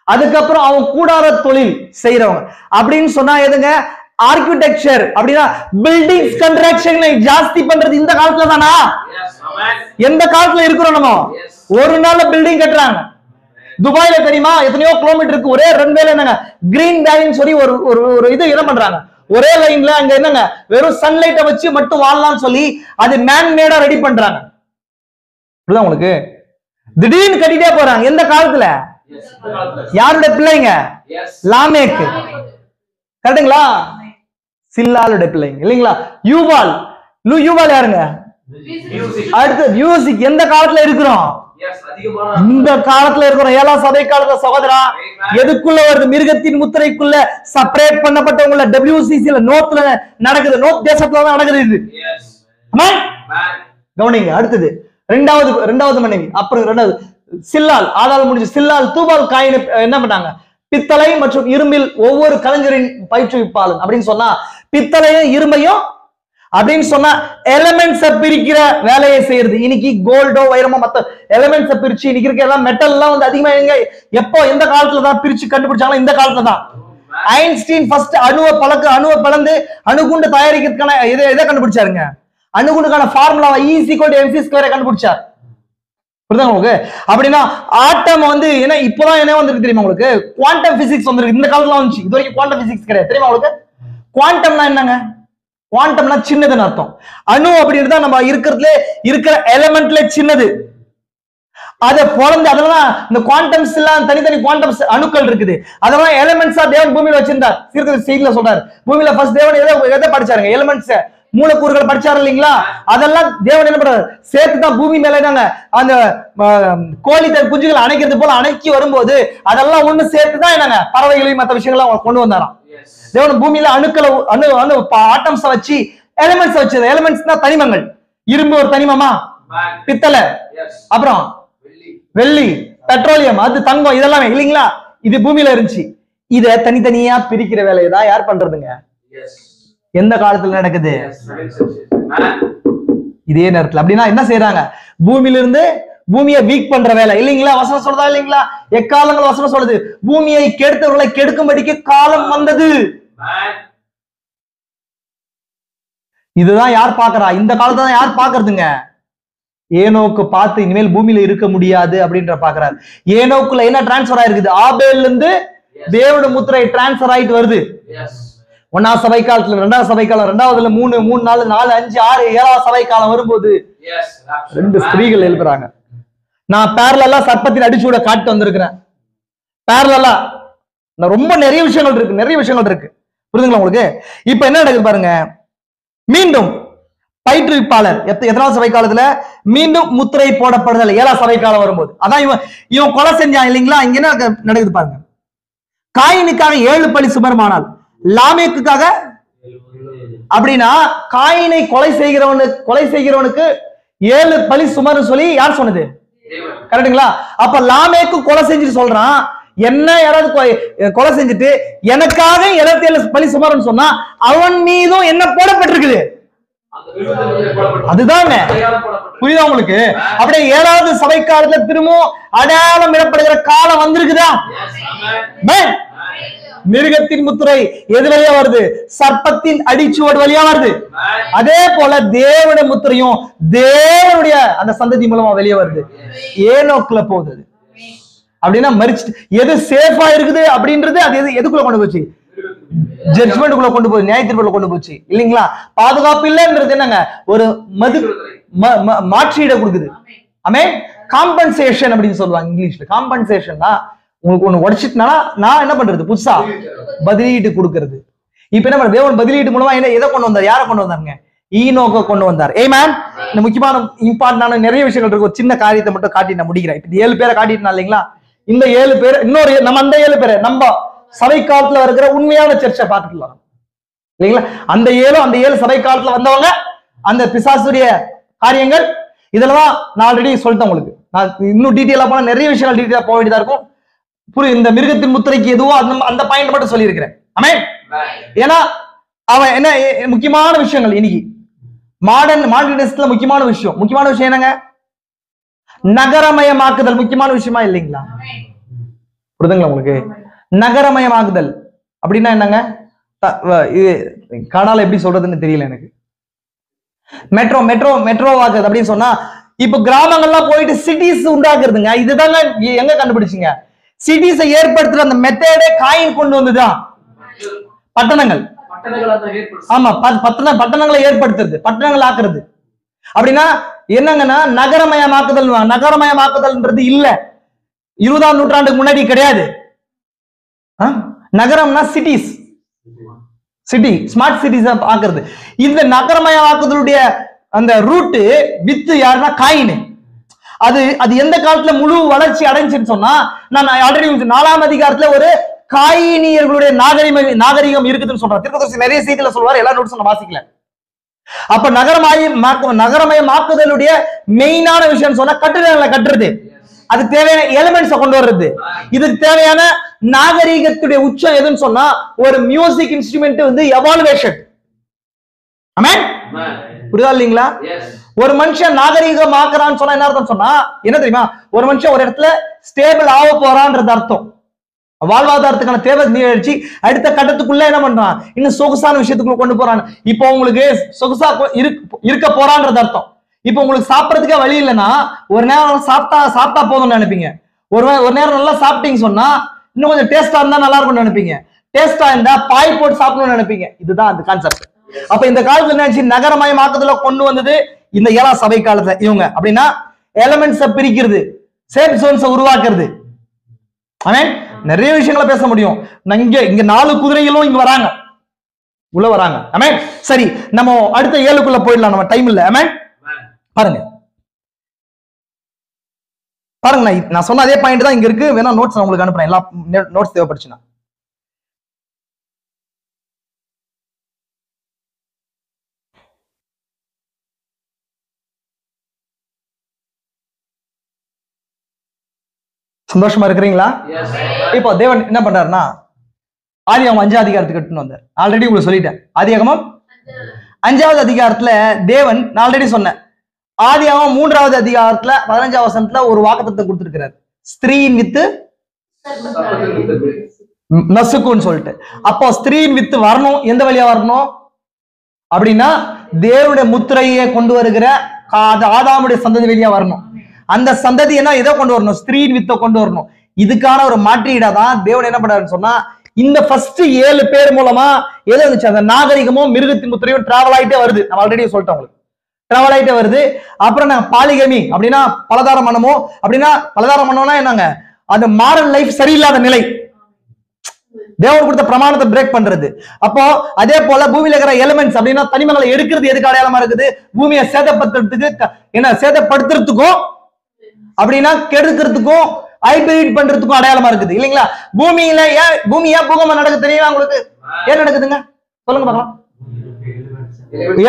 அதுக்கப்புறம் அவன் கூடார தொழில் செய்யறவங்க அப்படின்னு சொன்னா எதுங்க? ஆர்கிடெக்சர் அப்படின்னா பில்டிங்ஸ் கன்ஸ்ட்ரக்ஷன் ஜாஸ்தி பண்றது இந்த காலத்துல தானா? எந்த காலத்துல இருக்கிறோம் நம்ம? ஒரு நாள்ல பில்டிங் கட்டுறாங்க. துபாயில தெரியுமா எத்தனையோ கிலோமீட்டருக்கு ஒரே ரன்வேல என்னங்க கிரீன் வேலின்னு சொல்லி ஒரு இது என்ன பண்றாங்க? ஒரே லைன்ல அங்க என்னங்க வெறும் சன்லைட்டை வச்சு மட்டும் வாழலாம்னு சொல்லி அது மேன்மேடா ரெடி பண்றாங்க. புரியுதா உங்களுக்கு? திடீர்னு கட்டிட்டே போறாங்க. எந்த காலத்துல? யாருடைய பிள்ளைங்க? லாமேக்கு. கரெக்டுங்களா? சில்லாளுடைய பிள்ளைங்க இல்லைங்களா? யூபால், யூபால் யாருங்க? அடுத்து மியூசிக். எந்த காலத்துல இருக்கிறோம்? இந்த காலத்துல இருக்கிறோம். 7ஆம் சபை காலத்துல சகோதரா எதுக்குள்ள வருது? மிருகத்தின் முத்திரைக்குள்ள செப்பரேட் பண்ணப்பட்டவங்கள WCCல நோத்துல நடக்குது. நோத் தேசத்துல தான் நடக்குது இது. கவனிங்க. அடுத்தது ரெண்டாவது மனைவி. அப்புறம் 2வது சில்லால், ஆதாள் முடிஞ்சு சில்லால், தூபால், காயின் என்ன பண்ணாங்க? பித்தளை மற்றும் இரும்பில் ஒவ்வொரு கலைஞரின் பயிற்றுவிப்பாளன் அப்படின்னு சொன்னா பித்தளையும் இரும்பையும் அப்படின்னு சொன்னா எலிமெண்ட்ஸை பிரிக்கிற வேலையை செய்யறது. இன்னைக்கு கோல்டோ வைரமோ மத்த எலிமெண்ட்ஸை பிரிச்சு இன்னைக்கு இருக்க எல்லாம் மெட்டல் எல்லாம் வந்து அதிகமா எங்க எப்போ எந்த காலத்துல தான் பிரிச்சு கண்டுபிடிச்சாங்களோ இந்த காலத்துல தான். ஐன்ஸ்டீன் ஃபர்ஸ்ட் அணுவை பிளந்து அணுகுண்டு தயாரிக்கிறதுக்கான எதை கண்டுபிடிச்சாருங்க? அணுகுண்டுக்கான ஃபார்முலாவை E=mc² கண்டுபிடிச்சார். புரியுதா உங்களுக்கு? அப்படின்னா ஆட்டம் வந்து என்ன இப்பதான் என்ன வந்திருக்கு தெரியுமா உங்களுக்கு? குவாண்டம் பிசிக்ஸ் வந்திருக்கு. இந்த காலத்துல வந்துச்சு. இது வரைக்கும் குவாண்டம் பிசிக்ஸ் கிடையாது. தெரியுமா உங்களுக்கு? குவாண்டம்னா என்னங்க? குவாண்டம்னா சின்னதுன்னு அர்த்தம். அணு அப்படின்றத நம்ம இருக்கிற எலிமெண்ட்ல சின்னது. அதை பொழந்து அதெல்லாம் இந்த குவாண்டம்ஸ் எல்லாம் தனித்தனி குவாண்டம் அணுக்கள் இருக்குது. அதெல்லாம் எலிமெண்ட்ஸா தேவன் பூமியில வச்சிருந்தார். தீர்க்கதரிசி செய்தியில சொல்றாரு. பூமியில ஃபர்ஸ்ட் தேவன் எதை படிச்சாருங்க? எலிமெண்ட்ஸ், மூலக்கூறுகள் படிச்சாரு இல்லைங்களா? அதெல்லாம் தேவன் என்ன பண்றாரு? சேர்த்துதான் பூமி மேல தாங்க அந்த கோழி குஞ்சுகள் அணைக்கிறது போல அணைக்கி வரும்போது அதெல்லாம் ஒண்ணு சேர்த்துதான் என்னங்க பறவைகளையும் மற்ற விஷயங்கள்லாம் கொண்டு வந்தாராம். தேவன் பூமியில அணுக்களை ஆட்டம்ஸ் வச்சு எலிமெண்ட்ஸ் வச்சது. எலிமெண்ட்ஸ் தான் தனிமங்கள். இரும்பு ஒரு தனிமமா? பித்தளை, அப்புறம் வெள்ளி, பெட்ரோலியம், அது தங்கம், இதெல்லாம் இல்லைங்களா? இது பூமியில இருந்துச்சு. இத தனித்தனியா பிரிக்கிற வேலையை தான் யார் பண்றதுங்க? எந்த காலத்துல நடக்குது? இதே நேரத்துல. அப்படின்னா என்ன செய்யறாங்க? பூமியில இருந்து பூமியை வீக் பண்ற வேலை இல்லைங்களா? வசனம் சொல்றதா இல்லைங்களா? எக்காலங்கள் வசனம் சொல்லுது. பூமியை கெடுத்தவர்களை கெடுக்கும்படிக்கு காலம் வந்தது. இதுதான் யார் பாக்குறா? இந்த காலத்தை தான் யார் பாக்குறதுங்க? ஏனோக்கு பார்த்து இனிமேல் பூமியில இருக்க முடியாது அப்படின்ற பாக்குறாரு. ஏனோக்குள்ள என்ன டிரான்ஸ்பர் ஆயிருக்குது? ஆபேல்ல இருந்து தேவனுடைய முத்திரை டிரான்ஸ்பர் ஆயிட்டு வருது. 1ஆம் சபை காலத்துல, 2ஆம் சபை காலம், 2வதுல 3, 4, 5, 6, 7ஆம் சபை காலம் வரும்போது 2 ஸ்திரீகள் எழுப்புறாங்க. நான் பேரலா சர்ப்பத்தின் அடிச்சூட காட்டு வந்திருக்கிறேன். பேரலா ரொம்ப நிறைய விஷயங்கள் இருக்கு. புரியுதுங்களா உங்களுக்கு? இப்ப என்ன நடக்குது பாருங்க. மீண்டும் பயிற்றுவிப்பாளர் எத்தனாவது சபை காலத்துல மீண்டும் முத்திரை போடப்படுதல் 7ஆம் சபை காலம் வரும்போது. அதான் இவன் கொலை செஞ்சான் இல்லைங்களா? இங்க என்ன நடக்குது பாருங்க. காயினுக்காக 7 பலி சுமரமானால் லாமேக்குக்காக அப்படின்னா காயினை கொலை செய்கிறவனுக்கு 7 பலி சுமர்னு சொல்லி யார் சொன்னது? கரெக்டுங்களா? அப்ப லாமேக்கு கொலை செஞ்சுட்டு சொல்றான், என்ன யாராவது கொலை செஞ்சுட்டு எனக்காக 77 பலி சுமர்னு சொன்னா அவன் மீதும் என்ன போடப்பட்டிருக்குது? அதுதாங்க. புரியுதா உங்களுக்கு? அப்படியே 7வது சபை காலத்துல திரும்பவும் அடையாளம் இடப்படுகிற காலம் வந்திருக்குதா? மிருகத்தின் முத்திரை எது வழியா வருது? சர்ப்பத்தின் அடிச்சுவடு வழியா வருது. அதே போல தேவனுடைய முத்திரையும் தேவனுடைய அந்த சந்ததி மூலமா வெளியே வருது. ஏனோக்குல போகுது. அப்படின்னா மரிச்சு எது சேஃபா இருக்குது அப்படின்றது அது எதுக்குள்ள கொண்டு போச்சு? ஜட்ஜ்மெண்ட்டுக்குள்ள கொண்டு போய் நியாய தீர்ப்புல கொண்டு போச்சு இல்லைங்களா? பாதுகாப்பு இல்லைன்றது என்னங்க? ஒரு மாற்றீட கொடுக்குது. ஆமே, காம்பன்சேஷன் அப்படின்னு சொல்லுவாங்க இங்கிலீஷ்ல. காம்பன்சேஷன்னா உங்களுக்கு ஒண்ணு உடைச்சிட்டுனா நான் என்ன பண்றது? புதுசா பதிலீட்டு கொடுக்கறது. இப்ப என்ன பண்ற? தேவன் பதிலீட்டு மூலமா எதை கொண்டு வந்தார்? யாரை கொண்டு வந்தாருங்க? ஈனோக்கை கொண்டு வந்தார். ஆமென். இந்த முக்கியமான இம்பார்ட்டன்டான நிறைய விஷயங்கள் இருக்கு. ஒரு சின்ன காரியத்தை மட்டும் காட்டி நான் முடிக்கிறேன். இப்ப 7 பேரை காட்டிட்டா இல்லைங்களா? இந்த 7 பேர் இன்னொரு நம்ம அந்த 7 பேரை நம்ம சபை காலத்துல இருக்கிற உண்மையான சர்ச்சை பார்த்துக்கலாம் இல்லைங்களா? அந்த 7 சபை காலத்துல வந்தவங்க, அந்த பிசாசுடைய காரியங்கள் இதெல்லாம் நான் ஆல்ரெடி சொல்லிட்டேன் உங்களுக்கு. நான் இன்னும் டீட்டெயிலா போனா நிறைய விஷயங்கள் டீட்டெயிலா போக வேண்டியதா இருக்கும். இந்த மிருகத்தின் முத்திரைக்கு எதுவோ அந்த பாயிண்ட் மட்டும் சொல்லியிருக்கிறேன். ஆமென். ஏன்னா அவன் என்ன முக்கியமான விஷயங்கள் இன்னைக்கு மாடர்னிஸ்ட்ல முக்கியமான விஷயம் என்னங்க? நகரமயமாக்குதல் முக்கியமான விஷயமா இல்லைங்களா? புரியுதுங்களா உங்களுக்கு? நகரமயமாக்குதல் அப்படின்னா என்னங்க? கனால எப்படி சொல்றதுன்னு தெரியல எனக்கு. மெட்ரோ ஆகுது அப்படின்னு சொன்னா இப்ப கிராமங்கள்லாம் போயிட்டு சிட்டிஸ் உண்டாக்குறதுங்க. இதுதாங்க எங்க கண்டுபிடிச்சிங்க? சிட்டிஸை ஏற்படுத்துற அந்த மெத்தடே காயின் கொண்டு வந்துதான் பட்டணங்கள். ஆமா, பட்டணங்களை ஏற்படுத்துறது, பட்டணங்கள் ஆக்குறது. அப்படின்னா என்னங்கன்னா நகரமயமாக்குதல்ன்றது இல்ல. 20ஆம் நூற்றாண்டுக்கு முன்னாடி கிடையாது. நகரம்னா சிட்டி ஸ்மார்ட் சிட்டிஸ் ஆக்குறது. இந்த நகரமயமாக்குதலுடைய அந்த ரூட் வித்து யாருன்னா காயின். அது எந்த காலத்துல முழு வளர்ச்சி அடைஞ்சுன்னு சொன்னா, நான் ஆல்ரெடி 4ஆம் அதிகாரத்துல ஒரு காயினியர்களுடைய நாகரிகம் இருக்குதுன்னு சொல்றேன். திருக்கதர்சி நிறைய செய்தியில சொல்வார், எல்லா நோட்ஸ் நான் வாசிக்கல. அப்ப நகரமயமாக்குதலுடைய மெயினான விஷயம் சொன்னா கட்டிடங்களை கட்டுறது, அது தேவையான எலிமெண்ட்ஸை கொண்டு வர்றது. இதுக்கு தேவையான நாகரிகத்துடைய உச்சம் எதுன்னு சொன்னா ஒரு மியூசிக் இன்ஸ்ட்ருமெண்ட் வந்து எவாலுவேஷன். ஆமென். புரியுதா இல்லைங்களா? ஒரு மனுஷன் நாகரிகம் ஆக்குறான்னு சொன்னா என்ன அர்த்தம் சொன்னா என்ன தெரியுமா? ஒரு மனுஷன் ஒரு இடத்துல ஸ்டேபிள் ஆக போறான்றது அர்த்தம். வாழ்வாதாரத்துக்கான தேவை நீடிச்சு அடுத்த கட்டத்துக்குள்ள என்ன பண்றான்? இன்னும் சொகுசான விஷயத்துக்குள்ள கொண்டு போறான். இப்போ உங்களுக்கு சொகுசா இருக்க போறான்றது அர்த்தம். இப்போ உங்களுக்கு சாப்பிடறதுக்கே வழி இல்லைன்னா ஒரு நேரம் சாப்பிட்டா போதும்னு நினைப்பீங்க. ஒரு நேரம் நல்லா சாப்பிட்டீங்க சொன்னா இன்னும் கொஞ்சம் டேஸ்டா இருந்தா நல்லா இருக்கும்னு நினைப்பீங்க. டேஸ்டா இருந்தா பாய் போட்டு சாப்பிடணும்னு நினைப்பீங்க. இதுதான் அந்த கான்செப்ட். அப்ப இந்த காலத்துல என்ன நகரமயமாக்குதல கொண்டு வந்தது இந்த 7ஆம் சபை காலத்துல இவங்க. அப்படின்னா எலிமெண்ட்ஸை பிரிக்கிறது, சேஃப் ஜோன்ஸை உருவாக்குறது. ஆமென். நிறைய விஷயங்களை பேச முடியும். இங்க 4 குதிரைகளும் இங்க வராங்க, உள்ள வராங்க. ஆமென். சரி, நம்ம அடுத்த 7க்குள்ள போயிடலாம், நம்ம டைம் இல்ல. ஆமென். பாருங்க நான் சொன்ன அதே பாயிண்ட் தான் இங்க இருக்கு. வேணா நோட்ஸ் நான் உங்களுக்கு அனுப்புறேன், எல்லா நோட்ஸ் தேவைப்படுச்சுன்னா. சந்தோஷமா இருக்கிறீங்களா? இப்போ தேவன் என்ன பண்றாருன்னா ஆதியாகமம் 5ஆம் அதிகாரத்துக்கு எடுத்துன்னு வந்தார். ஆல்ரெடி உங்களுக்கு சொல்லிட்டேன். ஆதியாகமம் 5ஆவது அதிகாரத்துல தேவன் நான் ஆல்ரெடி சொன்னேன். ஆதியாகமம் 3ஆவது அதிகாரத்துல 15ஆம் வசனத்துல ஒரு வாக்குத்தத்தம் கொடுத்திருக்கிறார், ஸ்திரீயின் வித்து நசுக்குன்னு சொல்லிட்டு. அப்போ ஸ்திரீயின் வித்து வரணும். எந்த வழியா வரணும் அப்படின்னா தேவனுடைய முத்திரையை கொண்டு வருகிற ஆதாமுடைய சந்ததி வழியா வரணும். அந்த சந்ததி என்ன எதை கொண்டு வரணும்? ஸ்திரீயின் வித்தை கொண்டு வரணும். இதுக்கான ஒரு மாற்றீடா தான் தேவன் என்ன பண்றாருன்னு சொன்னா இந்த ஃபர்ஸ்ட் 7 பேர் மூலமா எது வந்துச்சு? அந்த நாகரிகமும் மிருகத்தின் முத்திரையும் டிராவல் ஆயிட்டே வருது. நம்ம ஆல்ரெடி சொல்லிட்டோம் உங்களுக்கு, டிராவல் ஆயிட்டே வருது. அப்புறம் நாங்க பாலிகமி அப்படின்னா பலதாரம் மனமோ, அப்படின்னா பலதாரம் மனம்னா என்னங்க? அந்த மாரல் லைஃப் சரியில்லாத நிலை, தேவன் கொடுத்த பிரமாணத்தை பிரேக் பண்றது. அப்போ அதே போல பூமியில இருக்கிற எலிமெண்ட்ஸ் அப்படின்னா தனிமங்களை எடுக்கிறது எதுக்கு அடையாளமா இருக்குது? பூமியை சேதப்படுத்துறதுக்கும் அப்படின்னா கெடுக்கிறதுக்கும் ஹைபிரிட் பண்றதுக்கும் அடையாளமா இருக்குது இல்லைங்களா? பூமியில பூமியா பூகம்பம் நடக்குது தெரியுமா உங்களுக்கு? ஏன் நடக்குதுங்க சொல்லுங்க பார்க்கலாம்.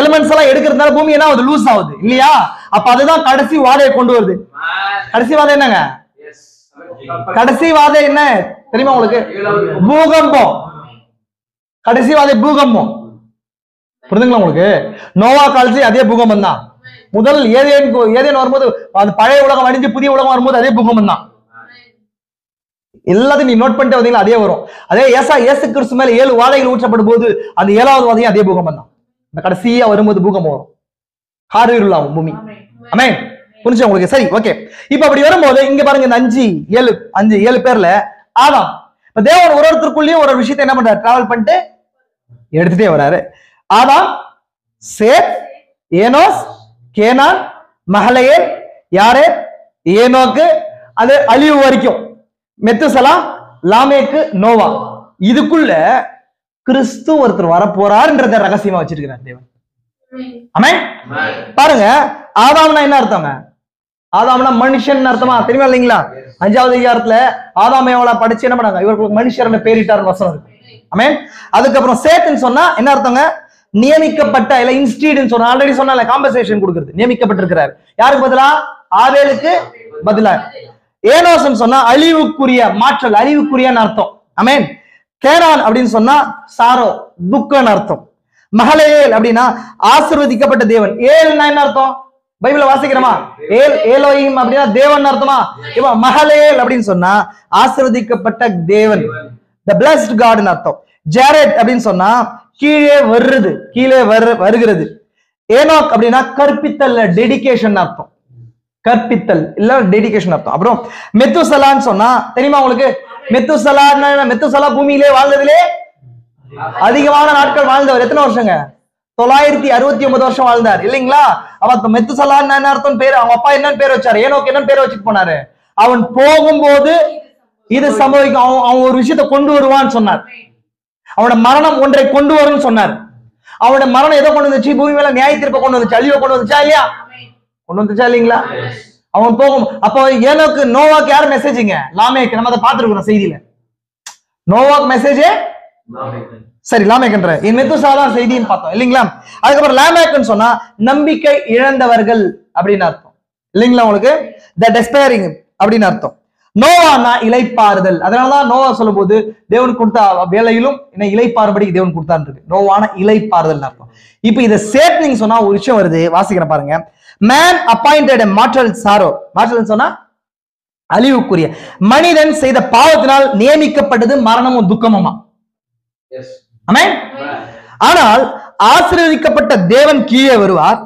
எலிமெண்ட்ஸ் எல்லாம் எடுக்கிறதுனால பூமி என்ன ஆகுது? லூஸ் ஆகுது இல்லையா? அப்ப அதுதான் கடைசி வாதையை கொண்டு வருது. கடைசி வாதை என்னங்க? கடைசி வாதை என்ன தெரியுமா உங்களுக்கு? பூகம்பம். கடைசி வாதை பூகம்பம். புரியுதுங்களா உங்களுக்கு? நோவா காலத்துல அதே பூகம்பம் தான். முதல் ஏதேன் வரும்போது அது பழைய உலகம் அழிஞ்சு புதிய உலகம் வரும்போது அதே பூகம்பம் தான். எல்லாத்தையும் நீ நோட் பண்ணிட்டு வந்தீங்களா அதே வரும். அதே இயேசு கிறிஸ்து மேல 7 வாதைகள் ஊற்றப்படும் போது அந்த 7வது வாதையும் அதே பூகம்பம் தான். இந்த கடைசியா வரும்போது பூகம்பம் வரும், காரிருளாகும் பூமி. ஆமென். புரிஞ்சு உங்களுக்கு? சரி, ஓகே. இப்ப அப்படி வரும்போது இங்க பாருங்க, இந்த 7 பேர்ல ஆதாம். இப்ப தேவன் ஒருத்தருக்குள்ளேயும் ஒரு விஷயத்தை என்ன பண்றாரு, டிராவல் பண்ணிட்டு எடுத்துட்டே வராரு. ஆதாம், சேத், ஏனோஸ், கேனான், மஹலயேல், யாரேத், ஏனோக்கு, அது அழிவு வரைக்கும் மெத்துசலா, லாமேக்கு, நோவா. இதுக்குள்ள கிறிஸ்து ஒருத்தர் வரப்போறாருன்றத ரகசியமா வச்சிருக்கிறார் தேவன். ஆமென். பாருங்க, ஆதாம்னா என்ன அர்த்தங்க? ஆதாம்னா மனுஷன் அர்த்தமா? தெரியுமா இல்லைங்களா? 5வது அதிகாரத்துல ஆதாமேவள படிச்சு என்ன பண்ணாங்க, இவர்களுக்கு மனுஷர்னு பேரிட்டார் வசனம் இருக்கு. ஆமென். அதுக்கப்புறம் சேத்துன்னு சொன்னா என்ன அர்த்தங்க? நியமிக்கப்பட்ட, இல்ல இன்ஸ்டிட்யூட் சொன்னா, ஆல்ரெடி சொன்னால காம்பன்சேஷன் கொடுக்கிறது, நியமிக்கப்பட்டிருக்கிறார். யாருக்கு பதிலா? ஆபேலுக்கு பதிலா. ஏனோஸ்ன்னு சொன்னா அழிவுக்குரிய மாற்றல், அழிவுக்குரியன்னு அர்த்தம். ஆமென். கேனான் அப்படின்னு சொன்னா சாரோ, துக்கம்னு அர்த்தம். மஹலயேல் அப்படின்னா ஆசீர்வதிக்கப்பட்ட தேவன். ஏல்னா என்ன அர்த்தம்? பைபிள வாசிக்கிறோமா? ஏலோஹிம் அப்படின்னா தேவன் அர்த்தமா? இப்ப மஹலயேல் அப்படின்னு சொன்னா ஆசீர்வதிக்கப்பட்ட தேவன், the blessed God ன்னு அர்த்தம். ஜாரெட் அப்படின்னு சொன்னா கீழே வருது, கீழே வருகிறது. ஏனோக் அப்படின்னா கற்பித்தல், டெடிகேஷன் அர்த்தம். கற்பித்தல் இல்ல டெடிகேஷன் அர்த்தம். அப்புறம் மெத்துசலான்னு சொன்னா தெரியுமா உங்களுக்கு? மெத்துசலா பூமியிலே வாழ்ந்ததிலே அதிகமான நாட்கள் வாழ்ந்தவர். எத்தனை வருஷங்க? 969 வருஷம் வாழ்ந்தார் இல்லைங்களா? அவன் மெத்துசலான்னு என்ன அர்த்தம் பேரு, அவங்க அப்பா என்னன்னு பேர் வச்சாரு, ஏனோக்கு என்ன பேர் வச்சுட்டு போனாரு. அவன் போகும்போது இது சம்பவிக்கும், அவன் ஒரு விஷயத்தை கொண்டு வருவான்னு சொன்னார். அவனோட மரணம் ஒன்றை கொண்டு வரும்னு சொன்னார். அவனோட மரணம் எதை கொண்டு வந்துச்சு? பூமி மேல நியாய தீர்ப்பை கொண்டு வந்துச்சு, அழிவை கொண்டு வந்துச்சா இல்லையா? கொண்டு வந்துச்சா இல்லைங்களா? அவன் போகும். அப்போ ஏனோக்கு, நோவாக்கு யார் மெசேஜுங்க? லாமேக்கு. நம்ம அதை பார்த்துருக்கிறோம் செய்தியில. நோவாக்கு மெசேஜ் சரி, லாமேக்ன்ற மெத்துசலா செய்தின்னு பார்த்தோம் இல்லைங்களா? அதுக்கப்புறம் லாமேக்னு சொன்னா நம்பிக்கை இழந்தவர்கள் அப்படின்னு அர்த்தம் இல்லைங்களா உங்களுக்கு? த டெஸ்பைரிங் அப்படின்னு அர்த்தம். நோவானா இளைப்பாறுதல். அதனாலதான் நோவா சொல்லும் போது தேவன் கொடுத்த வேலையிலும் என்ன இளைப்பாறுபடி தேவன் கொடுத்தான்னு இருக்கு. நோவான இளைப்பாறுதல் அர்த்தம். இப்ப இதை சேர்த்து சொன்னா ஒரு விஷயம் வருது, வாசிக்கிறேன் பாருங்க. மேன் அப்பாயிண்டட் மாற்றல் சாரோ. மாற்றல் சொன்னா அழிவுக்குரிய. மனிதன் செய்த பாவத்தினால் நியமிக்கப்பட்டது மரணமும் துக்கமுமா. ஆமென். ஆனால் ஆசீர்வதிக்கப்பட்ட தேவன் கீழே வருவார்,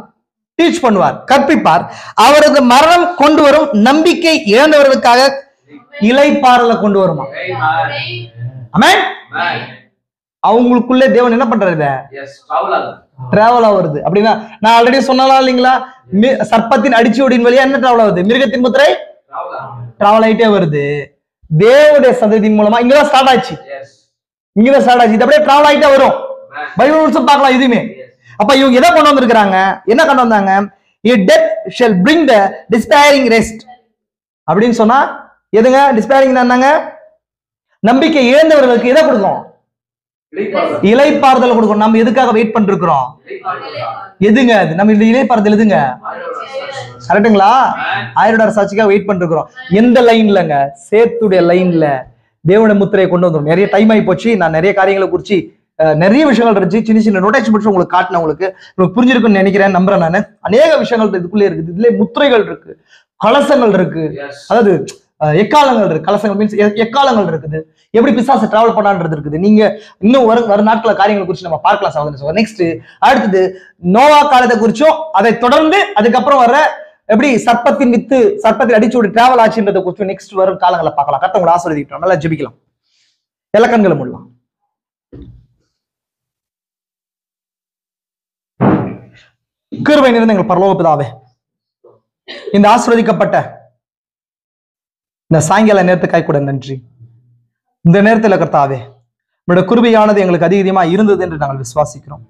டீச் பண்ணுவார், கற்பிப்பார். அவரது மரணம் கொண்டு வரும் நம்பிக்கை இழந்தவர்களுக்காக இளைப்பாறல கொண்டு வருமா. ஆமென். அவங்களுக்குள்ளே தேவன் என்ன பண்றாரு? டிராவல் ஆகுறது. அப்படின்னா நான் ஆல்ரெடி சொன்னாலும் இல்லைங்களா, சர்ப்பத்தின் அடிச்சுவடின் வழியா என்ன டிராவல் ஆகுது? மிருகத்தின் முத்திரை டிராவல் ஆயிட்டே வருது. தேவனுடைய சந்ததியின் மூலமா இங்கதான் ஸ்டார்ட் ஆச்சு, இங்கதான் ஸ்டார்ட் ஆச்சு. இது அப்படியே டிராவல் ஆயிட்டே வரும். பைபிள் பார்க்கலாம் இதுமே. அப்ப இவங்க எதை கொண்டு வந்திருக்கிறாங்க? என்ன கொண்டு வந்தாங்க? A death shall bring the despairing rest அப்படின்னு சொன்னா எதுங்க? டிஸ்பேரிங் என்னங்க? நம்பிக்கை இழந்தவர்களுக்கு எதை கொடுக்கும்? இளைப்பாறுதல் கொடுக்கும். நம்ம எதுக்காக வெயிட் பண்ணிருக்கிறோம்? எதுங்க அது? நம்ம இந்த இளைப்பாறுதல் எதுங்க? கரெக்டுங்களா? ஆயிரம் சாட்சிக்காக வெயிட் பண்ணிருக்கிறோம். எந்த லைன்லங்க? சேத்துடைய லைன்ல தேவனுடைய முத்திரையை கொண்டு வந்துடும். நிறைய டைம் ஆகி போச்சு. நான் நிறைய காரியங்களை குறிச்சு நிறைய விஷயங்கள் இருந்துச்சு, சின்ன சின்ன நோட்டேஷன் மட்டும் உங்களுக்கு காட்டினேன். உங்களுக்கு புரிஞ்சிருக்குன்னு நினைக்கிறேன், நம்புறேன் நான். அநேக விஷயங்கள் இதுக்குள்ளே இருக்குது. இதுல முத்திரைகள் இருக்கு, கலசங்கள் இருக்கு, அதாவது எக்காலங்கள் இருக்கு. கலசங்கள் மீன்ஸ் எக்காலங்கள் இருக்குது. எப்படி பிசாசு டிராவல் பண்ணான்றது இருக்குது. நீங்க இன்னும் வர நாட்கள காரியங்களை குறிச்சு நம்ம பார்க்கலாம் சகோதரர். நெக்ஸ்ட் அடுத்தது நோவா காலத்தை குறிச்சும், அதை தொடர்ந்து அதுக்கப்புறம் வர எப்படி சர்ப்பத்தின் வித்து சர்ப்பத்தில் அடிச்சு விட்டு டிராவல் ஆச்சுன்றதை குறிச்சும் நெக்ஸ்ட் வரும் காலங்களை பார்க்கலாம். கர்த்தர் ஆசீர்வதிக்கட்டும். நல்லா ஜெபிக்கலாம். எல்லா கண்களும் மூடலாம். கிருபை நிறைந்த எங்கள் பரலோக பிதாவே, இந்த ஆசீர்வதிக்கப்பட்ட இந்த சாயங்கால நேரத்துக்காய் கூட நன்றி. இந்த நேரத்தில் கர்த்தாவே, உங்களுடைய கிருபையானது எங்களுக்கு அதிகமா இருந்தது என்று நாங்கள் விசுவாசிக்கிறோம்.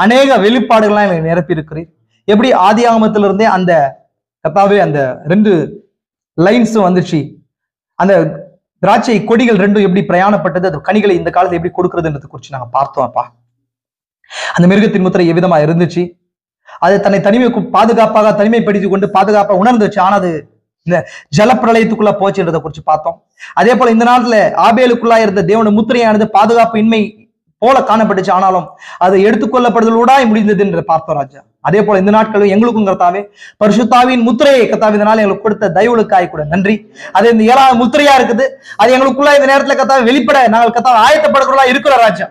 அநேக வெளிப்பாடுகள்லாம் எங்களுக்கு நிரப்பி இருக்கிறீர். எப்படி ஆதி ஆகமத்திலிருந்தே அந்த கர்த்தாவே அந்த 2 லைன்ஸும் வந்துச்சு. அந்த திராட்சை கொடிகள் 2 எப்படி பிரயாணப்பட்டது, அந்த கனிகளை இந்த காலத்தை எப்படி கொடுக்கறதுன்றது குறித்து நாங்க பார்த்தோம் அப்பா. அந்த மிருகத்தின் முத்திரை எவ்விதமா இருந்துச்சு, அது தன்னை பாதுகாப்பாக தனிமைப்படுத்திக் கொண்டு பாதுகாப்பாக உணர்ந்துச்சு. ஆனா அது இந்த ஜலப்பிரளயத்துக்குள்ள போச்சுன்றதை குறித்து பார்த்தோம். அதே போல இந்த நாட்டுல ஆபேலுக்குள்ளா இருந்த தேவனுடைய முத்திரையானது பாதுகாப்பு இன்மை போல காணப்பட்டுச்சு. ஆனாலும் அது எடுத்துக்கொள்ளப்படுதலூடாய் முடிந்தது என்று பார்த்தோம் ராஜா. அதே போல இந்த நாட்களும் எங்களுக்கும் கர்த்தாவே பரிசுத்தாவின் முத்திரையை கர்த்தாவே இந்த நாள் எங்களுக்கு கொடுத்த தயவுகளுக்காய் கூட நன்றி. அது இந்த 7வது முத்திரையா இருக்குது. அது எங்களுக்குள்ள இந்த நேரத்துல கர்த்தாவே வெளிப்பட நாங்கள் கர்த்தாவே ஆயத்தப்படுகிறவர்களா இருக்கிறோம் ராஜா.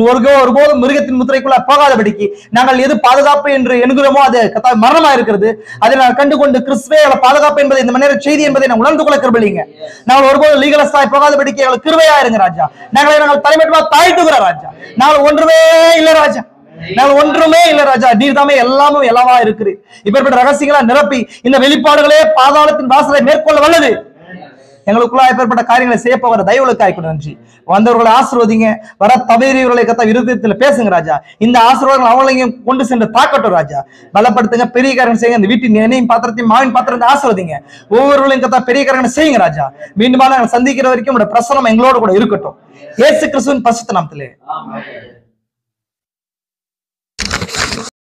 ஒருபோதும் மிருகத்தின் முத்திரைக்குள்ள போகாதபடிக்கு நாங்கள் எது பாதுகாப்பு என்று எண்ணுகிறோமோ அது கர்த்தாவே மரணமா இருக்கிறது. அதை நாங்கள் கண்டுகொண்டு கிறிஸ்துவே பாதுகாப்பு என்பதை இந்த மணி செய்தி என்பதை நான் உணர்ந்து கொள்ள கிருபைங்க. நாங்கள் ஒருபோதும் லீகலஸ்டாய் போகாதபடிக்கு எங்களுக்கு கிருபையா இருங்க ராஜா. நாங்கள் தலைமைட்டுமா தாழ்த்துகிறோம் ராஜா. நாங்கள் ஒன்றுமே இல்லை ராஜா. நாங்கள் ஒன்றுமே இல்லை ராஜா. நீர் தாமே எல்லாமும் எல்லாமா இருக்கு. இப்பேற்பட்ட ரகசியங்களா நிரப்பி இந்த வெளிப்பாடுகளே பாதாளத்தின் வாசலை மேற்கொள்ள வல்லது. எங்களுக்குள்ள ஏற்பட்ட காரியங்களை செய்யப்போகிற தயவுகளுக்காய் கூட நன்றி. வந்தவர்களை ஆசீர்வதிங்க. வர தவறியவர்களை கத்த விருதத்துல பேசுங்க ராஜா. இந்த ஆசீர்வாதங்கள் அவங்களையும் கொண்டு சென்று தாக்கட்டும் ராஜா. பலப்படுத்துங்க. பெரிய காரணம் செய்யுங்க. இந்த வீட்டின் எண்ணெயும் பாத்திரத்தையும் மாவின் பாத்திரத்தை ஆசீர்வதிங்க. ஒவ்வொருவர்களையும் கத்த பெரிய காரணம் செய்யுங்க ராஜா. மீண்டும் நாங்கள் சந்திக்கிற வரைக்கும் பிரசனம் எங்களோடு கூட இருக்கட்டும். இயேசு கிறிஸ்துவின் பரிசுத்த நாமத்திலே.